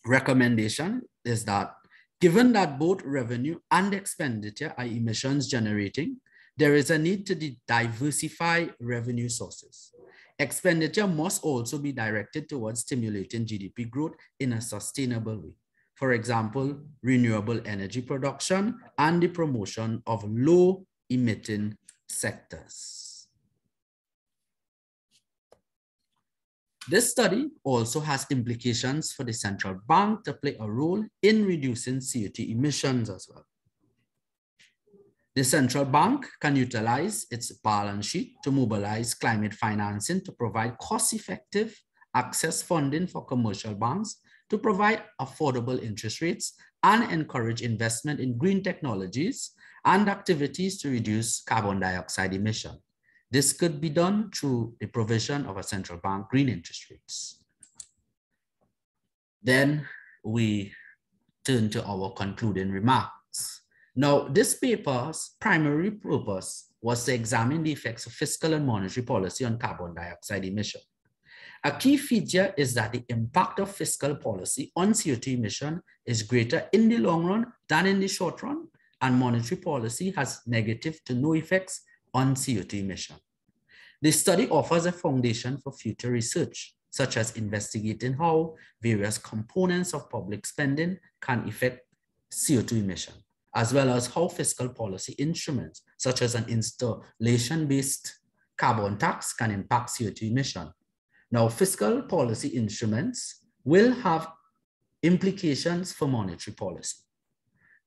recommendation is that given that both revenue and expenditure are emissions generating, there is a need to diversify revenue sources. Expenditure must also be directed towards stimulating GDP growth in a sustainable way. For example, renewable energy production and the promotion of low emitting sectors. This study also has implications for the central bank to play a role in reducing CO2 emissions as well. The central bank can utilize its balance sheet to mobilize climate financing to provide cost-effective access funding for commercial banks to provide affordable interest rates and encourage investment in green technologies and activities to reduce carbon dioxide emission. This could be done through the provision of a central bank green interest rates. Then we turn to our concluding remarks. Now, this paper's primary purpose was to examine the effects of fiscal and monetary policy on carbon dioxide emission. A key feature is that the impact of fiscal policy on CO2 emission is greater in the long run than in the short run, and monetary policy has negative to no effects on CO2 emission. The study offers a foundation for future research, such as investigating how various components of public spending can affect CO2 emission, as well as how fiscal policy instruments, such as an installation-based carbon tax, can impact CO2 emission. Now, fiscal policy instruments will have implications for monetary policy.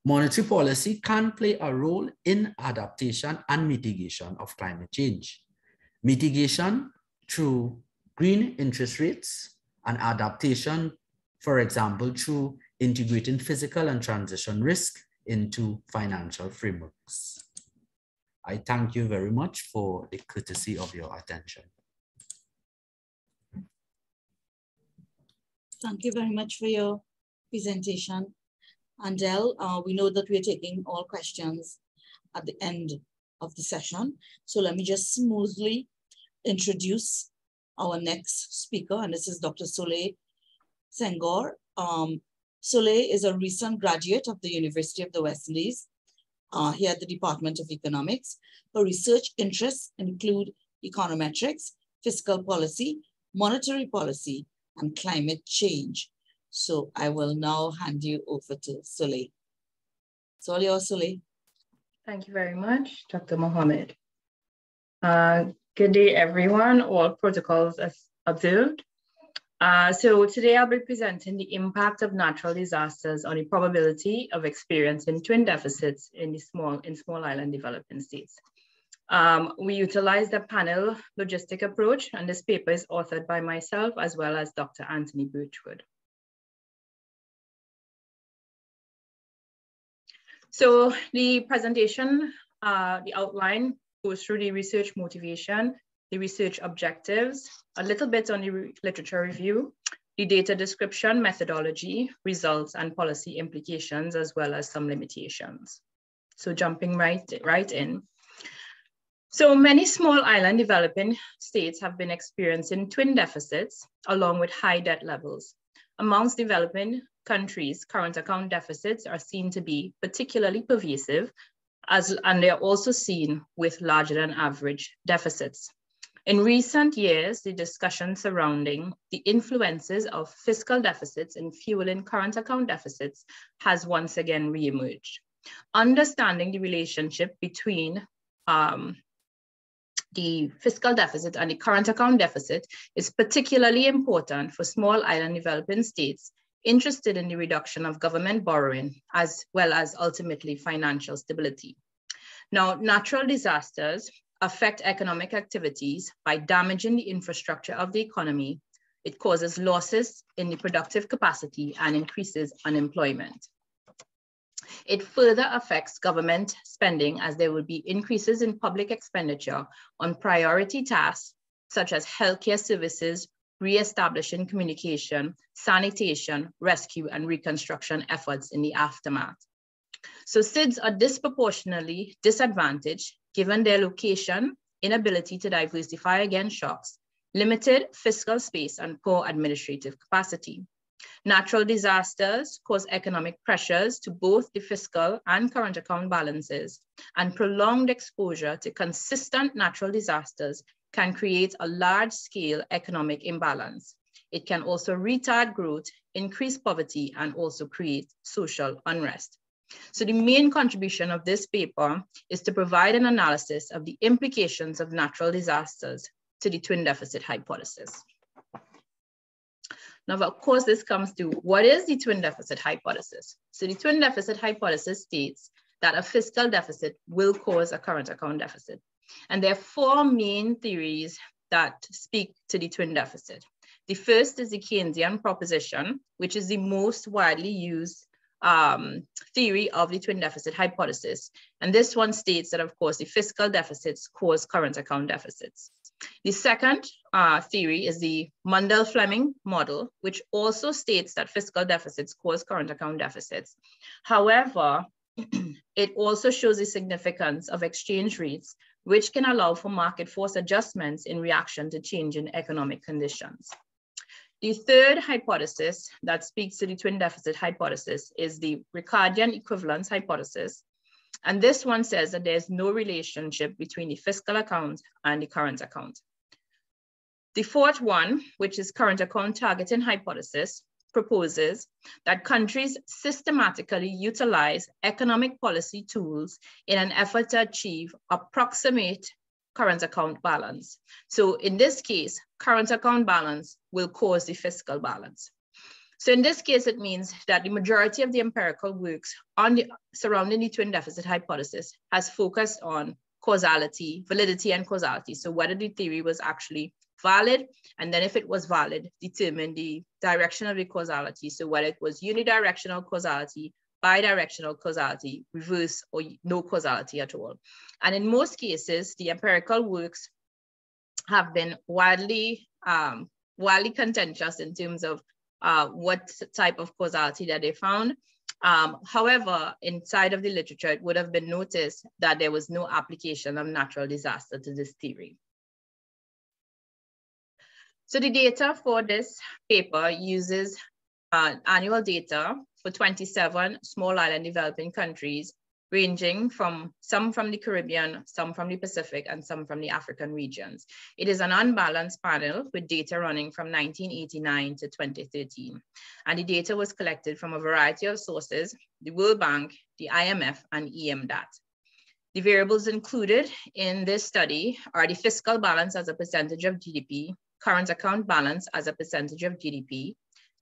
Monetary policy can play a role in adaptation and mitigation of climate change. Mitigation through green interest rates and adaptation, for example, through integrating physical and transition risk into financial frameworks. I thank you very much for the courtesy of your attention. Thank you very much for your presentation. Andel, we know that we're taking all questions at the end of the session. So let me just smoothly introduce our next speaker, and this is Dr. Soleil Senghor. Soleil is a recent graduate of the University of the West Indies here at the Department of Economics. Her research interests include econometrics, fiscal policy, monetary policy, and climate change. So I will now hand you over to Soleil. It's all yours, Soleil. Thank you very much, Dr. Mohammed. Good day, everyone. All protocols as observed. So today I'll be presenting the impact of natural disasters on the probability of experiencing twin deficits in small island developing states. We utilize the panel logistic approach, and this paper is authored by myself as well as Dr. Anthony Birchwood. So the presentation, the outline goes through the research motivation, the research objectives, a little bit on the literature review, the data description, methodology, results, and policy implications, as well as some limitations. So jumping right in. So many small island developing states have been experiencing twin deficits along with high debt levels. Amongst developing countries, current account deficits are seen to be particularly pervasive, and they are also seen with larger than average deficits. In recent years, the discussion surrounding the influences of fiscal deficits in fueling current account deficits has once again reemerged. Understanding the relationship between the fiscal deficit and the current account deficit is particularly important for small island developing states interested in the reduction of government borrowing, as well as ultimately financial stability. Now, natural disasters affect economic activities by damaging the infrastructure of the economy. It causes losses in the productive capacity and increases unemployment. It further affects government spending, as there will be increases in public expenditure on priority tasks such as healthcare services, re-establishing communication, sanitation, rescue, and reconstruction efforts in the aftermath. So SIDS are disproportionately disadvantaged given their location, inability to diversify against shocks, limited fiscal space, and poor administrative capacity. Natural disasters cause economic pressures to both the fiscal and current account balances, and prolonged exposure to consistent natural disasters can create a large-scale economic imbalance. It can also retard growth, increase poverty, and also create social unrest. So the main contribution of this paper is to provide an analysis of the implications of natural disasters to the twin deficit hypothesis. Now, of course, this comes to what is the twin deficit hypothesis? So the twin deficit hypothesis states that a fiscal deficit will cause a current account deficit. And there are four main theories that speak to the twin deficit. The first is the Keynesian proposition, which is the most widely used theory of the twin deficit hypothesis. And this one states that, of course, the fiscal deficits cause current account deficits. The second theory is the Mundell-Fleming model, which also states that fiscal deficits cause current account deficits. However, it also shows the significance of exchange rates, which can allow for market force adjustments in reaction to changing economic conditions. The third hypothesis that speaks to the twin deficit hypothesis is the Ricardian equivalence hypothesis. And this one says that there's no relationship between the fiscal account and the current account. The fourth one, which is current account targeting hypothesis, proposes that countries systematically utilize economic policy tools in an effort to achieve approximate current account balance. So in this case, current account balance will cause the fiscal balance. So in this case, it means that the majority of the empirical works surrounding the twin deficit hypothesis has focused on causality, validity, and causality. So whether the theory was actually valid, and then if it was valid, determine the direction of the causality. So whether it was unidirectional causality, bidirectional causality, reverse, or no causality at all. And in most cases, the empirical works have been widely contentious in terms of what type of causality that they found. However, inside of the literature, it would have been noticed that there was no application of natural disaster to this theory. So the data for this paper uses annual data for 27 small island developing countries ranging from some from the Caribbean, some from the Pacific, and some from the African regions. It is an unbalanced panel with data running from 1989 to 2013. And the data was collected from a variety of sources, the World Bank, the IMF, and EMDAT. The variables included in this study are the fiscal balance as a percentage of GDP, current account balance as a percentage of GDP,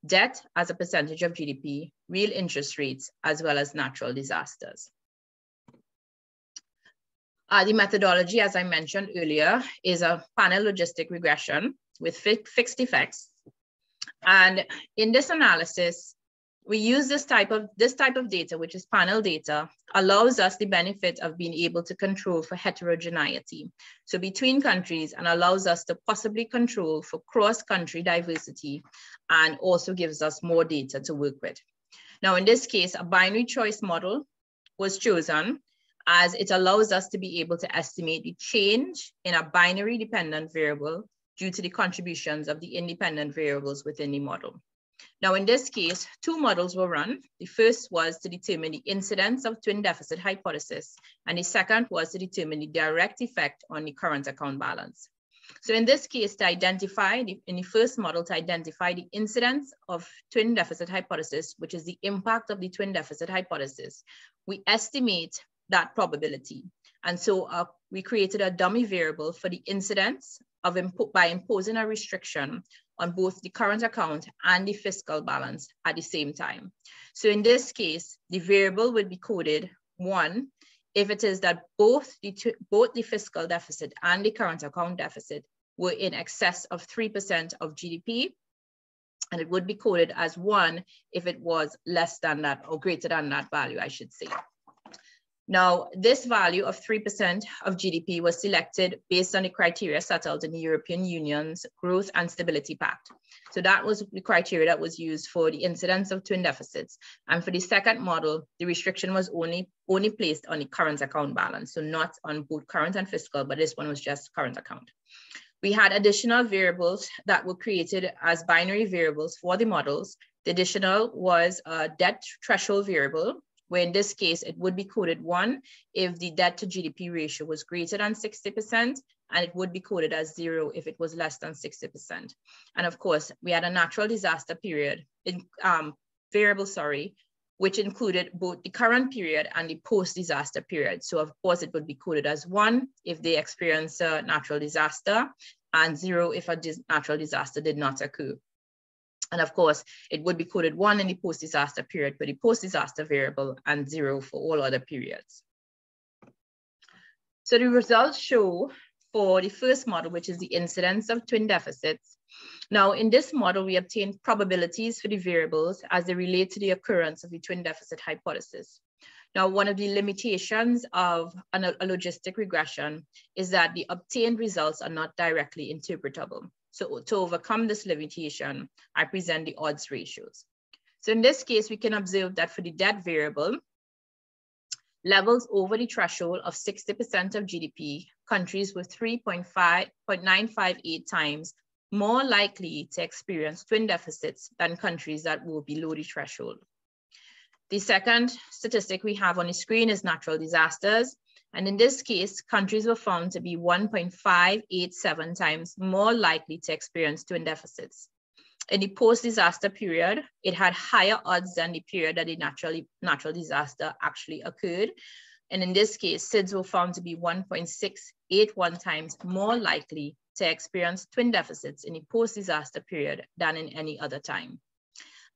debt as a percentage of GDP, real interest rates, as well as natural disasters. The methodology, as I mentioned earlier, is a panel logistic regression with fixed effects. And in this analysis, we use this type of data, which is panel data, allows us the benefit of being able to control for heterogeneity. So between countries, and allows us to possibly control for cross-country diversity, and also gives us more data to work with. Now, in this case, a binary choice model was chosen as it allows us to be able to estimate the change in a binary dependent variable due to the contributions of the independent variables within the model. Now, in this case, two models were run. The first was to determine the incidence of twin deficit hypothesis, and the second was to determine the direct effect on the current account balance. So in this case, to identify, in the first model, to identify the incidence of twin deficit hypothesis, which is the impact of the twin deficit hypothesis, we estimate that probability. And so we created a dummy variable for the incidence of by imposing a restriction on both the current account and the fiscal balance at the same time. So in this case, the variable would be coded 1 if it is that both the fiscal deficit and the current account deficit were in excess of 3% of GDP, and it would be coded as 1 if it was less than that or greater than that value, I should say. Now, this value of 3% of GDP was selected based on the criteria set out in the European Union's Growth and Stability Pact. So that was the criteria that was used for the incidence of twin deficits. And for the second model, the restriction was only placed on the current account balance. So not on both current and fiscal, but this one was just current account. We had additional variables that were created as binary variables for the models. The additional was a debt threshold variable, where in this case, it would be coded 1 if the debt to GDP ratio was greater than 60%, and it would be coded as 0 if it was less than 60%. And of course, we had a natural disaster period, variable, which included both the current period and the post-disaster period. So of course, it would be coded as 1 if they experience a natural disaster, and 0 if a natural disaster did not occur. And of course, it would be coded 1 in the post-disaster period for the post-disaster variable and 0 for all other periods. So the results show for the first model, which is the incidence of twin deficits. Now, in this model, we obtained probabilities for the variables as they relate to the occurrence of the twin deficit hypothesis. Now, one of the limitations of a logistic regression is that the obtained results are not directly interpretable. So to overcome this limitation, I present the odds ratios. So in this case, we can observe that for the debt variable, levels over the threshold of 60% of GDP, countries with 3.958 times more likely to experience twin deficits than countries that were below the threshold. The second statistic we have on the screen is natural disasters. And in this case, countries were found to be 1.587 times more likely to experience twin deficits. In the post-disaster period, it had higher odds than the period that the natural disaster actually occurred. And in this case, SIDS were found to be 1.681 times more likely to experience twin deficits in the post-disaster period than in any other time.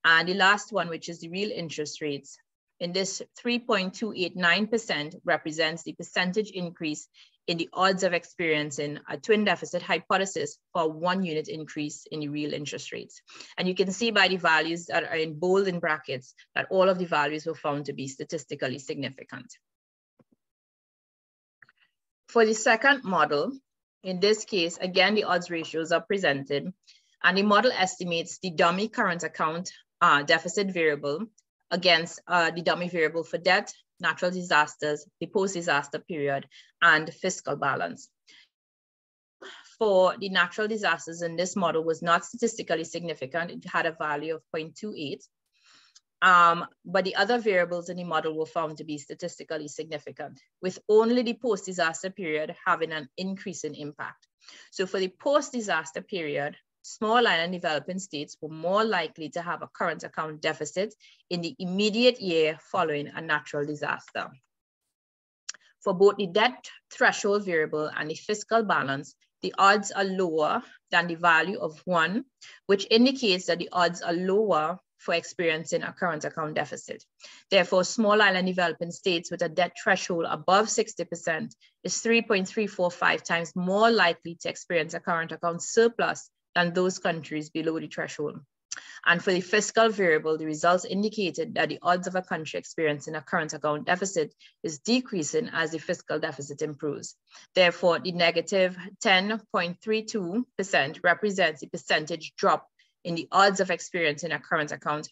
And the last one, which is the real interest rates, in this 3.289% represents the percentage increase in the odds of experiencing a twin deficit hypothesis for 1 unit increase in the real interest rates. And you can see by the values that are in bold in brackets that all of the values were found to be statistically significant. For the second model, in this case, again, the odds ratios are presented, and the model estimates the dummy current account deficit variable against the dummy variable for debt, natural disasters, the post-disaster period, and fiscal balance. For the natural disasters in this model was not statistically significant. It had a value of 0.28. But the other variables in the model were found to be statistically significant, with only the post-disaster period having an increase in impact. So for the post-disaster period, small island developing states were more likely to have a current account deficit in the immediate year following a natural disaster. For both the debt threshold variable and the fiscal balance, the odds are lower than the value of 1, which indicates that the odds are lower for experiencing a current account deficit. Therefore, small island developing states with a debt threshold above 60% is 3.345 times more likely to experience a current account surplus than those countries below the threshold. And for the fiscal variable, the results indicated that the odds of a country experiencing a current account deficit is decreasing as the fiscal deficit improves. Therefore, the negative 10.32% represents the percentage drop in the odds of experiencing a current account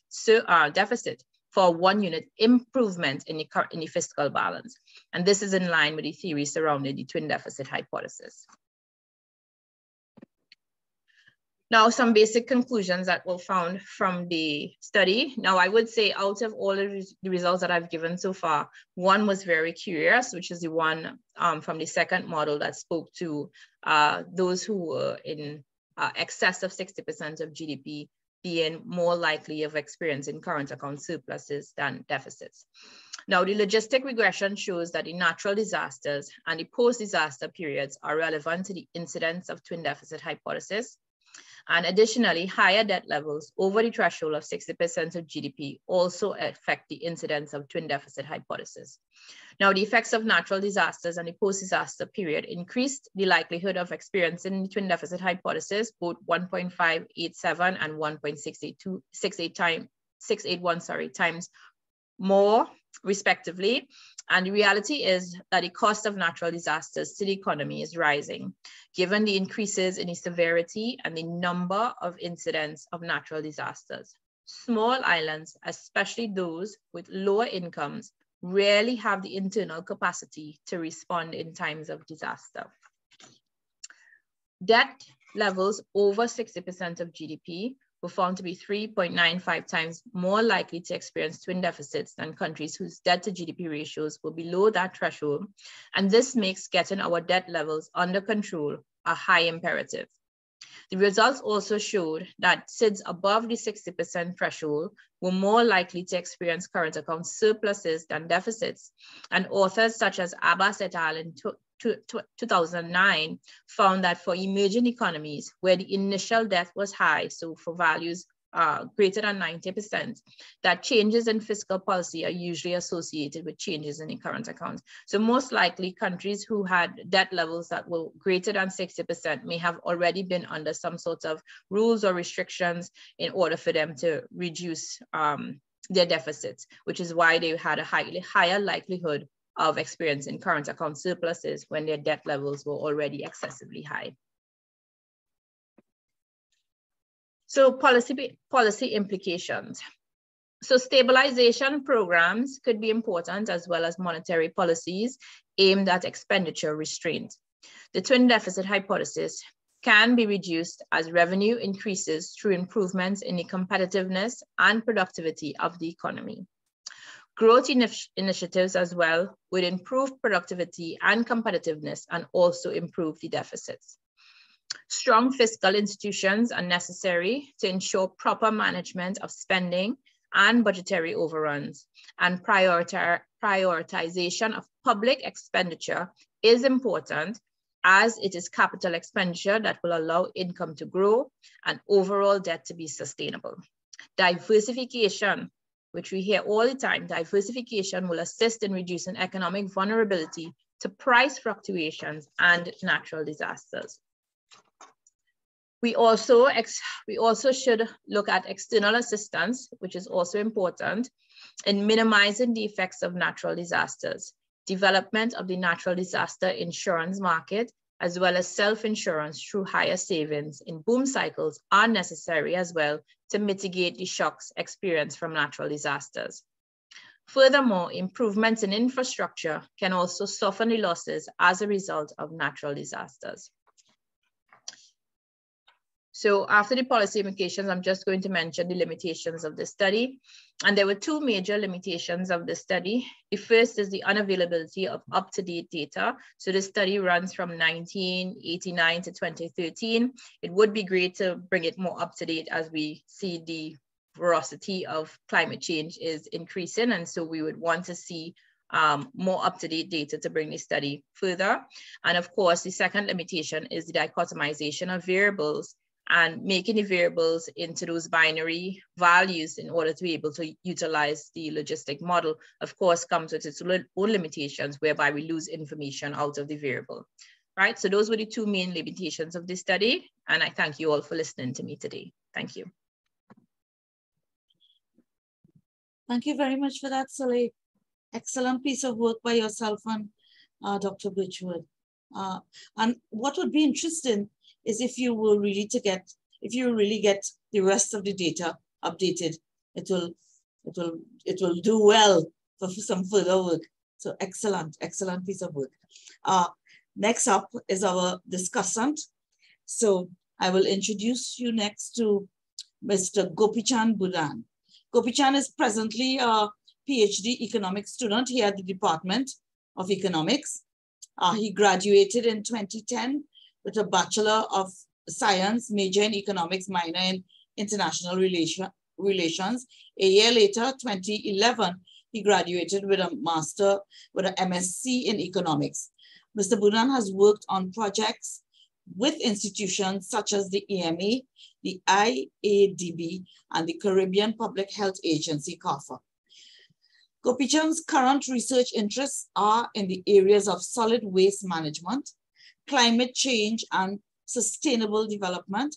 deficit for 1 unit improvement in the fiscal balance. And this is in line with the theory surrounding the twin deficit hypothesis. Now, some basic conclusions that were found from the study. Now, I would say out of all of the results that I've given so far, one was very curious, which is the one from the second model that spoke to those who were in excess of 60% of GDP being more likely of experiencing current account surpluses than deficits. Now, the logistic regression shows that the natural disasters and the post-disaster periods are relevant to the incidence of twin deficit hypothesis. And additionally, higher debt levels over the threshold of 60% of GDP also affect the incidence of twin deficit hypothesis. Now, the effects of natural disasters and the post-disaster period increased the likelihood of experiencing the twin deficit hypothesis, both 1.587 and 1.681 times more, respectively. And the reality is that the cost of natural disasters to the economy is rising, given the increases in the severity and the number of incidents of natural disasters. Small islands, especially those with lower incomes, rarely have the internal capacity to respond in times of disaster. Debt levels over 60% of GDP were found to be 3.95 times more likely to experience twin deficits than countries whose debt to GDP ratios were below that threshold. And this makes getting our debt levels under control a high imperative. The results also showed that SIDS above the 60% threshold were more likely to experience current account surpluses than deficits. And authors such as Abbas et al. In 2009 found that for emerging economies where the initial debt was high, so for values greater than 90%, that changes in fiscal policy are usually associated with changes in the current account. So most likely countries who had debt levels that were greater than 60% may have already been under some sort of rules or restrictions in order for them to reduce their deficits, which is why they had a higher likelihood of experiencing current account surpluses when their debt levels were already excessively high. So policy implications. So stabilization programs could be important as well as monetary policies aimed at expenditure restraint. The twin deficit hypothesis can be reduced as revenue increases through improvements in the competitiveness and productivity of the economy. Growth initiatives as well would improve productivity and competitiveness and also improve the deficits. Strong fiscal institutions are necessary to ensure proper management of spending and budgetary overruns, and prioritization of public expenditure is important as it is capital expenditure that will allow income to grow and overall debt to be sustainable. Diversification, which we hear all the time, diversification will assist in reducing economic vulnerability to price fluctuations and natural disasters. We also should look at external assistance, which is also important in minimizing the effects of natural disasters. Development of the natural disaster insurance market, as well as self-insurance through higher savings in boom cycles are necessary as well to mitigate the shocks experienced from natural disasters. Furthermore, improvements in infrastructure can also soften the losses as a result of natural disasters. So after the policy implications, I'm just going to mention the limitations of the study. And there were two major limitations of the study. The first is the unavailability of up-to-date data. So the study runs from 1989 to 2013. It would be great to bring it more up-to-date as we see the veracity of climate change is increasing. And so we would want to see more up-to-date data to bring the study further. And of course, the second limitation is the dichotomization of variables and making the variables into those binary values in order to be able to utilize the logistic model, of course, comes with its own limitations, whereby we lose information out of the variable, right? So those were the two main limitations of this study. And I thank you all for listening to me today. Thank you. Thank you very much for that, Soleil. Excellent piece of work by yourself and Dr. Birchwood. And what would be interesting is if you will really get the rest of the data updated, it will do well for some further work. So excellent piece of work. Next up is our discussant. So I will introduce you next to Mr. Gopichan Durant. Gopichan is presently a PhD economics student here at the Department of Economics. He graduated in 2010 with a Bachelor of Science, major in economics, minor in international relations. A year later, 2011, he graduated with a master, with an MSc in economics. Mr. Durant has worked on projects with institutions such as the EMA, the IADB, and the Caribbean Public Health Agency, COTE. Gopichan's current research interests are in the areas of solid waste management, climate change, and sustainable development.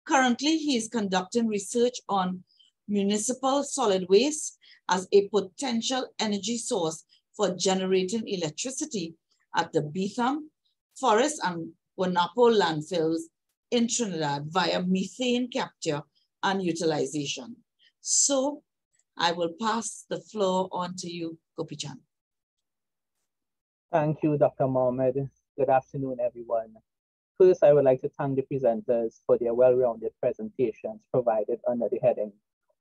Currently, he is conducting research on municipal solid waste as a potential energy source for generating electricity at the Beetham, Forest, and Guanapo landfills in Trinidad via methane capture and utilization. So I will pass the floor on to you, Gopichan. Thank you, Dr. Mohammed. Good afternoon, everyone. First, I would like to thank the presenters for their well-rounded presentations provided under the heading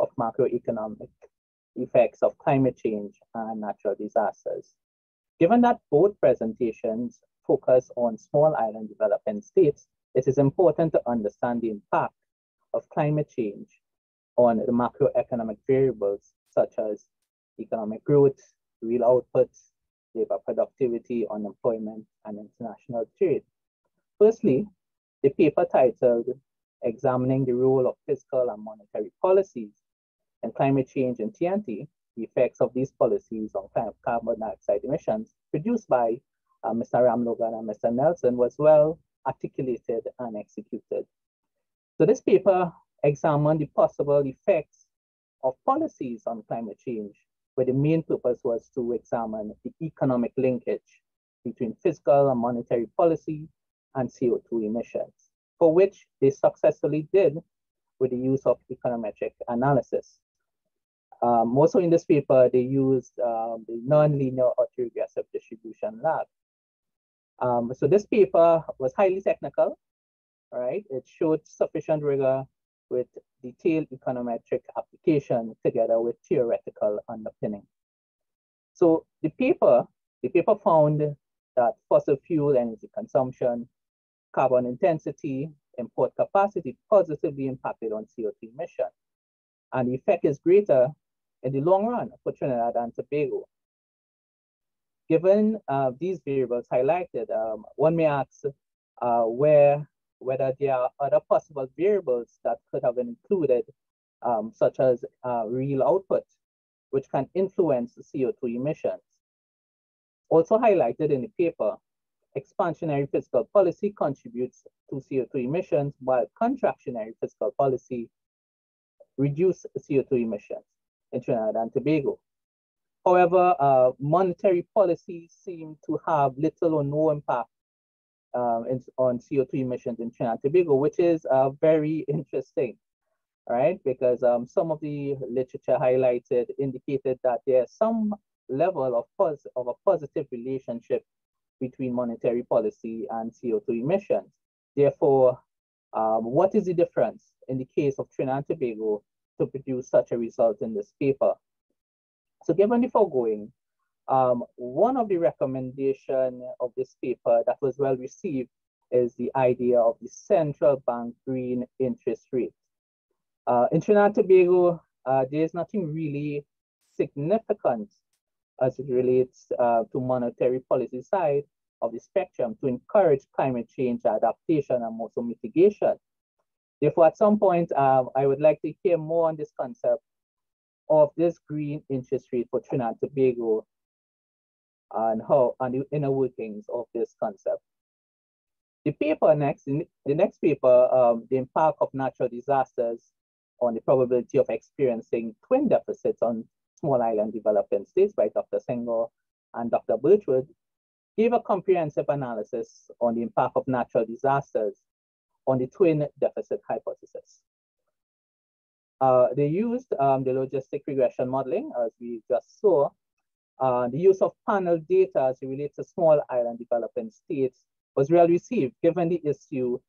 of macroeconomic effects of climate change and natural disasters. Given that both presentations focus on small island developing states, it is important to understand the impact of climate change on the macroeconomic variables such as economic growth, real output, labor productivity, unemployment, and international trade. Firstly, the paper titled Examining the Role of Fiscal and Monetary Policies in Climate Change in TNT, the Effects of These Policies on Carbon Dioxide Emissions, produced by Mr. Ramlogan and Mr. Nelson, was well articulated and executed. So this paper examined the possible effects of policies on climate change, where the main purpose was to examine the economic linkage between fiscal and monetary policy and CO2 emissions, for which they successfully did with the use of econometric analysis. Also in this paper, they used the nonlinear autoregressive distribution lab. So this paper was highly technical, right? It showed sufficient rigor with detailed econometric application together with theoretical underpinning. So the paper found that fossil fuel energy consumption, carbon intensity, import capacity positively impacted on CO2 emission. And the effect is greater in the long run for Trinidad and Tobago. Given these variables highlighted, one may ask whether there are other possible variables that could have been included, such as real output, which can influence CO2 emissions. Also highlighted in the paper, expansionary fiscal policy contributes to CO2 emissions, while contractionary fiscal policy reduces CO2 emissions in Trinidad and Tobago. However, monetary policies seem to have little or no impact on CO2 emissions in Trinidad and Tobago, which is very interesting, right? Because some of the literature highlighted indicated that there's some level of a positive relationship between monetary policy and CO2 emissions. Therefore, What is the difference in the case of Trinidad and Tobago to produce such a result in this paper? So given the foregoing, one of the recommendations of this paper that was well received is the idea of the central bank green interest rate. In Trinidad and Tobago, there is nothing really significant as it relates to monetary policy side of the spectrum to encourage climate change adaptation and also mitigation. Therefore, at some point, I would like to hear more on this concept of this green interest rate for Trinidad and Tobago and how and the inner workings of this concept. The paper next, the next paper, the impact of natural disasters on the probability of experiencing twin deficits on small island developing states by Dr. Senghor and Dr. Birchwood, gave a comprehensive analysis on the impact of natural disasters on the twin deficit hypothesis. They used the logistic regression modeling, as we just saw. The use of panel data as it relates to small island developing states was well received, given the issue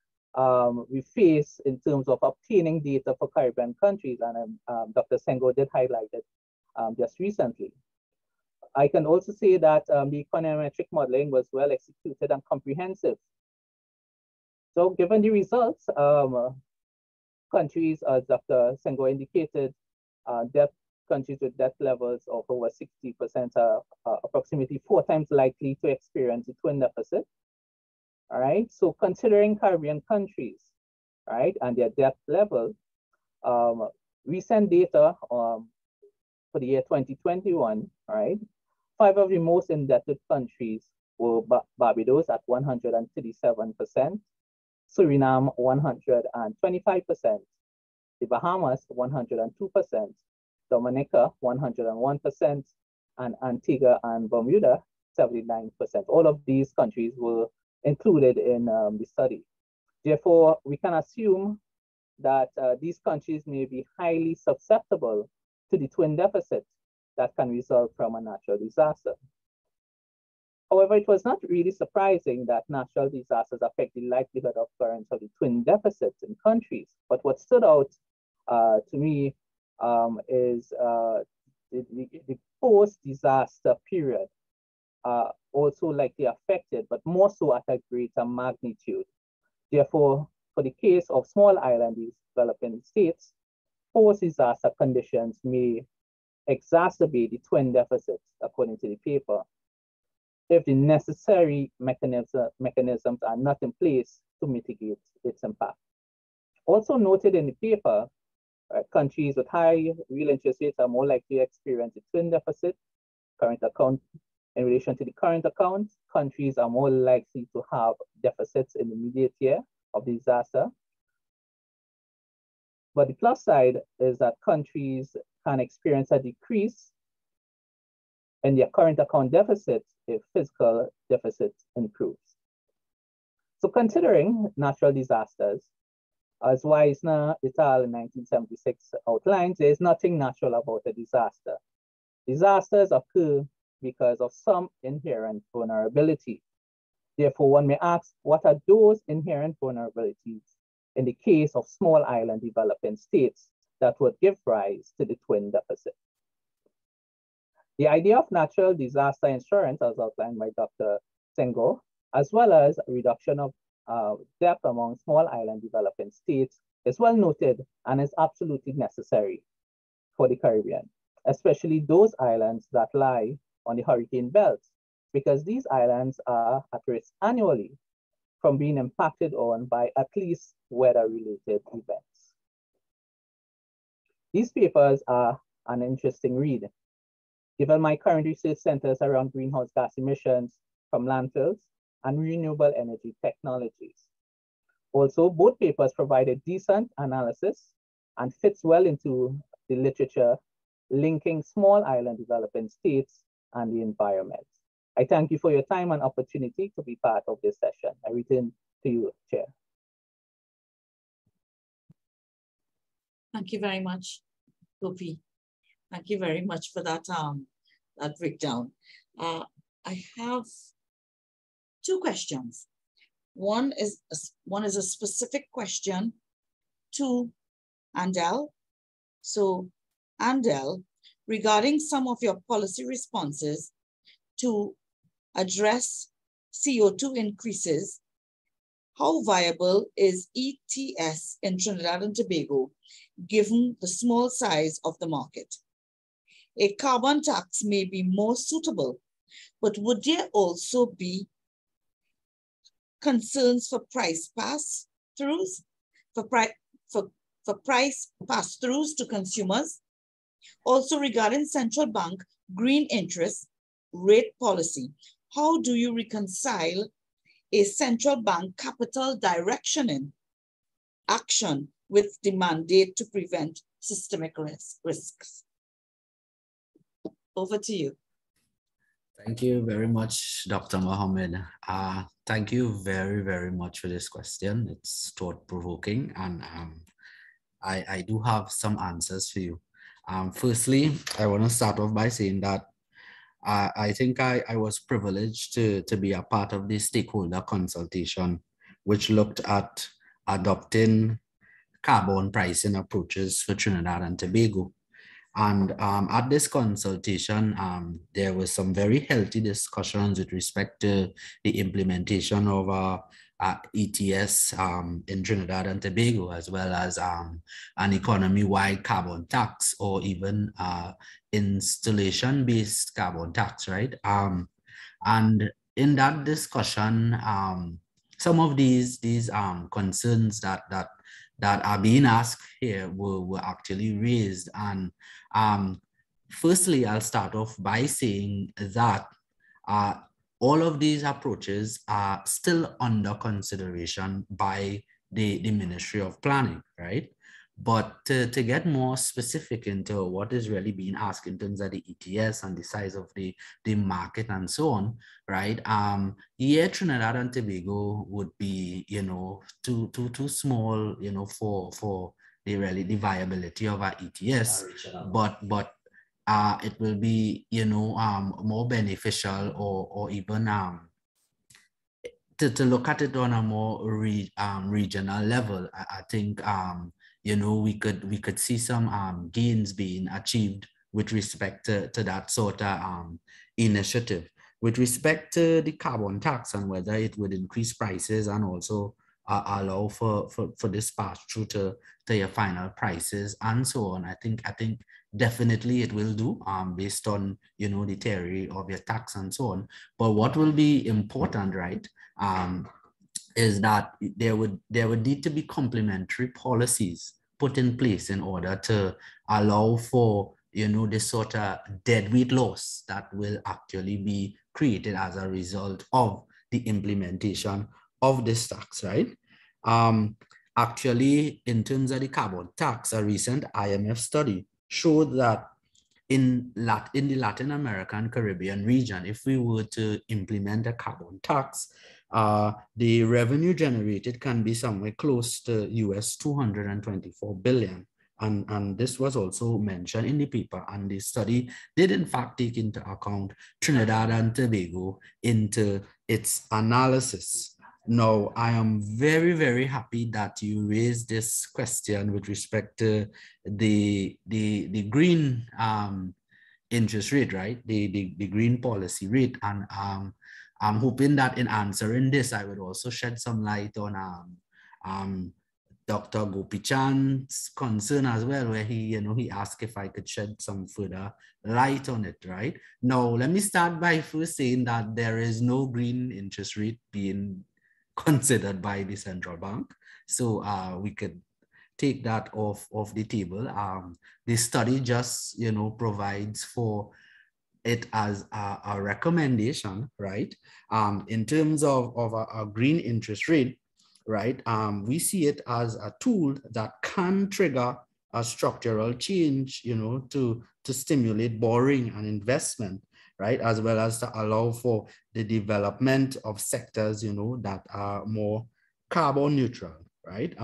we face in terms of obtaining data for Caribbean countries, and Dr. Senghor did highlight it just recently. I can also say that the econometric modeling was well executed and comprehensive. So given the results, countries, as Dr. Senghor indicated, countries with debt levels of over 60% are approximately 4 times likely to experience a twin deficit. All right, so considering Caribbean countries, right, and their debt level, recent data for the year 2021, right, 5 of the most indebted countries were Barbados at 137%, Suriname 125%, the Bahamas 102%, Dominica 101%, and Antigua and Bermuda 79%. All of these countries were included in the study. Therefore, we can assume that these countries may be highly susceptible to the twin deficit that can result from a natural disaster. However, it was not really surprising that natural disasters affect the likelihood of occurrence of the twin deficits in countries. But what stood out to me is the post-disaster period also likely affected, but more so at a greater magnitude. Therefore, for the case of small island developing states, post-disaster conditions may exacerbate the twin deficits, according to the paper, if the necessary mechanisms are not in place to mitigate its impact. Also noted in the paper, countries with high real interest rates are more likely to experience a twin deficit. Current account, in relation to the current account, countries are more likely to have deficits in the immediate year of the disaster. But the plus side is that countries can experience a decrease in their current account deficit if fiscal deficit improves. So considering natural disasters, as Weisner et al. In 1976 outlines, there is nothing natural about a disaster. Disasters occur because of some inherent vulnerability. Therefore, one may ask, what are those inherent vulnerabilities in the case of small island developing states that would give rise to the twin deficit? The idea of natural disaster insurance, as outlined by Dr. Senghor, as well as a reduction of debt among small island developing states, is well noted and is absolutely necessary for the Caribbean, especially those islands that lie on the hurricane belts, because these islands are at risk annually from being impacted on by at least weather-related events. These papers are an interesting read. Given my current research centers around greenhouse gas emissions from landfills and renewable energy technologies. Also, both papers provide a decent analysis and fits well into the literature linking small island developing states and the environment. I thank you for your time and opportunity to be part of this session. I return to you, Chair. Thank you very much, Gopi. Thank you very much for that, that breakdown. I have 2 questions. One is a specific question to Andel. So Andel, regarding some of your policy responses to address CO2 increases, how viable is ETS in Trinidad and Tobago, given the small size of the market? A carbon tax may be more suitable, but would there also be concerns for price pass-throughs, for price pass-throughs to consumers? Also regarding central bank green interest rate policy, how do you reconcile a central bank capital directioning action with the mandate to prevent systemic risks? Over to you. Thank you very much, Dr. Mohammed. Thank you very, very much for this question. It's thought-provoking, and I do have some answers for you. Firstly, I want to start off by saying that I think I was privileged to be a part of the stakeholder consultation, which looked at adopting carbon pricing approaches for Trinidad and Tobago. And at this consultation, there was some very healthy discussions with respect to the implementation of ETS in Trinidad and Tobago, as well as an economy-wide carbon tax, or even installation-based carbon tax, right? And in that discussion, some of these concerns that are being asked here were actually raised. And firstly, I'll start off by saying that all of these approaches are still under consideration by the Ministry of Planning, right? But to get more specific into what is really being asked in terms of the ETS and the size of the market and so on, right? Yeah, Trinidad and Tobago would be, too small, for the viability of our ETS, but it will be, more beneficial, or even to look at it on a more regional level. I think we could see some gains being achieved with respect to that sort of initiative. With respect to the carbon tax and whether it would increase prices and also allow for this pass through to your final prices and so on, I think definitely it will do, based on the theory of your tax and so on. But what will be important, right, is that there would need to be complementary policies put in place in order to allow for this sort of deadweight loss that will actually be created as a result of the implementation of this tax, right? Actually, in terms of the carbon tax, a recent IMF study showed that in the Latin American Caribbean region, if we were to implement a carbon tax, the revenue generated can be somewhere close to US 224 billion. And this was also mentioned in the paper, and the study did in fact take into account Trinidad and Tobago into its analysis. Now, I am very, very happy that you raised this question with respect to the green interest rate, right? The green policy rate. And I'm hoping that in answering this, I would also shed some light on Dr. Gopichand's concern as well, where he asked if I could shed some further light on it, right? Now, let me start by first saying that there is no green interest rate being considered by the central bank. So we could take that off the table. The study just, provides for it as a recommendation, right? In terms of a green interest rate, right? We see it as a tool that can trigger a structural change, to stimulate borrowing and investment, right? As well as to allow for the development of sectors, that are more carbon neutral, right?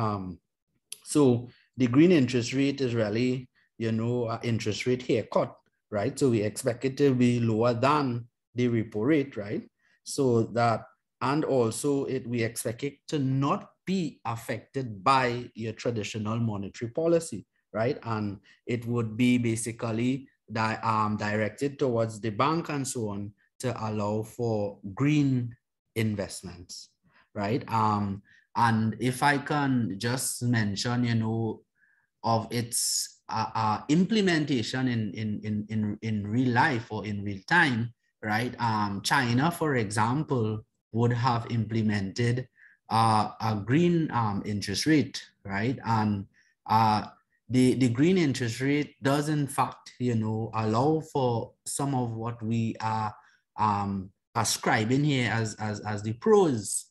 So the green interest rate is really, an interest rate haircut, right? So we expect it to be lower than the repo rate, right? So that and also we expect it to not be affected by your traditional monetary policy, right? And it would be basically directed towards the bank and so on to allow for green investments, right? And if I can just mention, you know, of its implementation in real life or in real time, right? China, for example, would have implemented a green interest rate, right? And the green interest rate does in fact, you know, allow for some of what we are ascribing here as the pros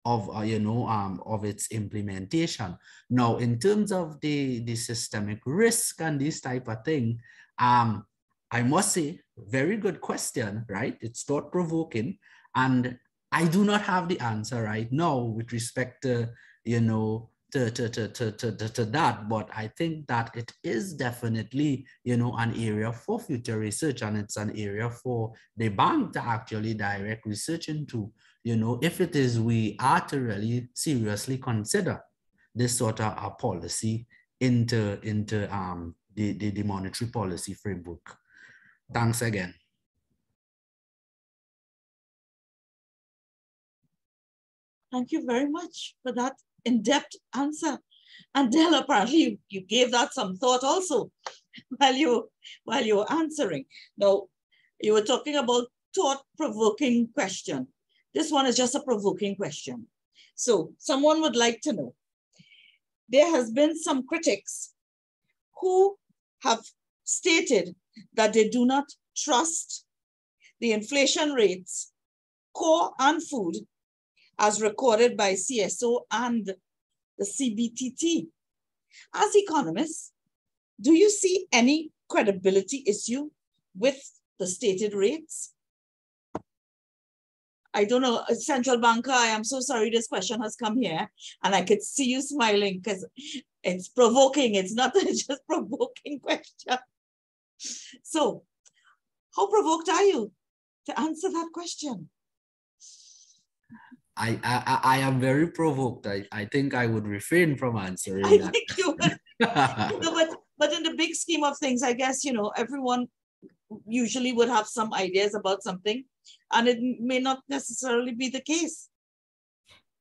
of you know, of its implementation. Now, in terms of the systemic risk and this type of thing, I must say, very good question, right? It's thought-provoking, and I do not have the answer right now with respect to, you know, to that, but I think that it is definitely, you know, an area for future research, and it's an area for the bank to actually direct research into, you know, if it is we are to really seriously consider this sort of a policy into the monetary policy framework. Thanks again. Thank you very much for that in-depth answer. And Del, apparently you gave that some thought also while you were answering. Now, you were talking about thought-provoking question. This one is just a provoking question. So someone would like to know, there has been some critics who have stated that they do not trust the inflation rates, core and food, as recorded by CSO and the CBTT. As economists, do you see any credibility issue with the stated rates? I don't know, central banker, I am so sorry this question has come here, and I could see you smiling because it's provoking. It's not just provoking question. So how provoked are you to answer that question? I am very provoked. I think I would refrain from answering I that. think you would. You know, but in the big scheme of things, I guess, you know, everyone usually would have some ideas about something, and it may not necessarily be the case.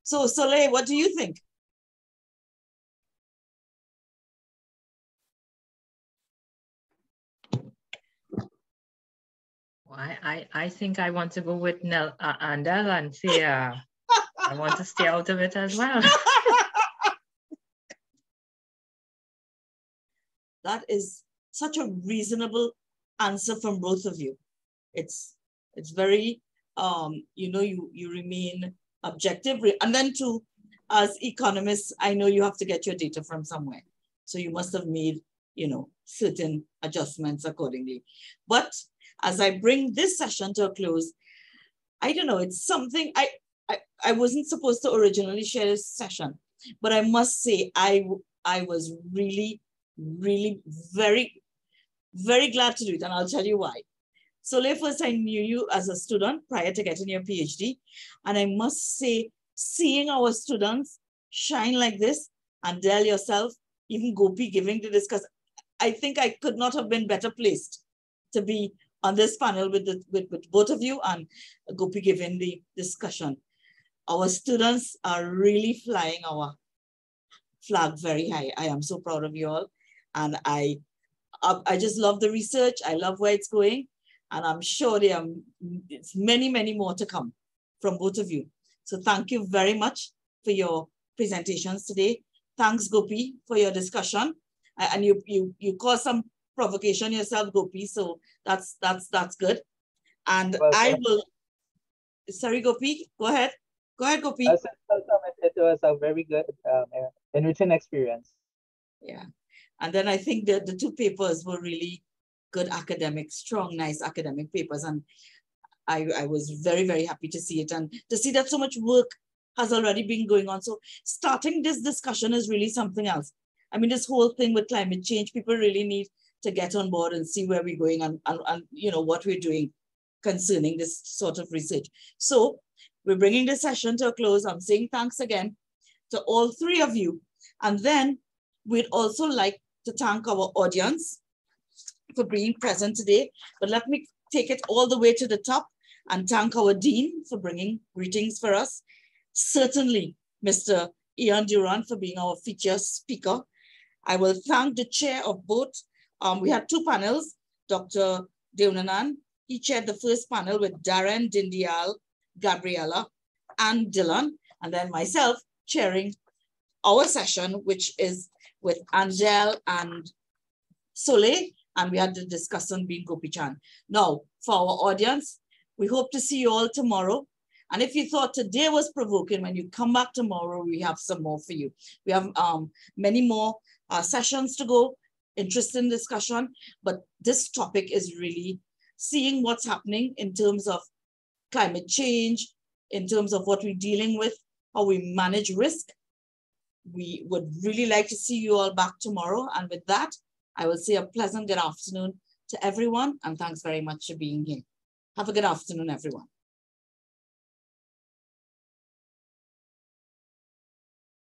So Soleil, what do you think? I think I want to go with Andel and say I want to stay out of it as well. That is such a reasonable answer from both of you. It's very, you know, you remain objective. And then too, as economists, I know you have to get your data from somewhere. So you must have made, you know, certain adjustments accordingly. But as I bring this session to a close, I don't know, it's something I wasn't supposed to originally share this session, but I must say I was really, really very, very glad to do it. And I'll tell you why. So first I knew you as a student prior to getting your PhD. And I must say, seeing our students shine like this, and Del yourself, even Gopi giving to this, because I think I could not have been better placed to be on this panel with both of you and Gopi giving the discussion. Our students are really flying our flag very high. I am so proud of you all. And I just love the research. I love where it's going. And I'm sure it's many, many more to come from both of you. So thank you very much for your presentations today. Thanks, Gopi, for your discussion. And you caused some provocation yourself, Gopi. So that's good. And I will, sorry, Gopi, go ahead. Go ahead, Gopi. It was a very good, enriching experience. Yeah. And then I think that the two papers were really good academic, strong, nice academic papers. And I was very, very happy to see it and to see that so much work has already been going on. So starting this discussion is really something else. I mean, this whole thing with climate change, people really need to get on board and see where we're going and you know, what we're doing concerning this sort of research. So we're bringing this session to a close. I'm saying thanks again to all three of you. And then we'd also like to thank our audience for being present today. But let me take it all the way to the top and thank our Dean for bringing greetings for us. Certainly, Mr. Ian Durant for being our feature speaker. I will thank the chair of both. We had two panels, Dr. Deunanan. He chaired the first panel with Darren, Dindial, Gabriella, and Dylan, and then myself chairing our session, which is with Angel and Soleil, and we had the discussant being Gopichan. Now, for our audience, we hope to see you all tomorrow. And if you thought today was provoking, when you come back tomorrow, we have some more for you. We have many more sessions to go, interesting discussion, but this topic is really seeing what's happening in terms of climate change, in terms of what we're dealing with, how we manage risk. We would really like to see you all back tomorrow. And with that, I will say a pleasant good afternoon to everyone. And thanks very much for being here. Have a good afternoon, everyone.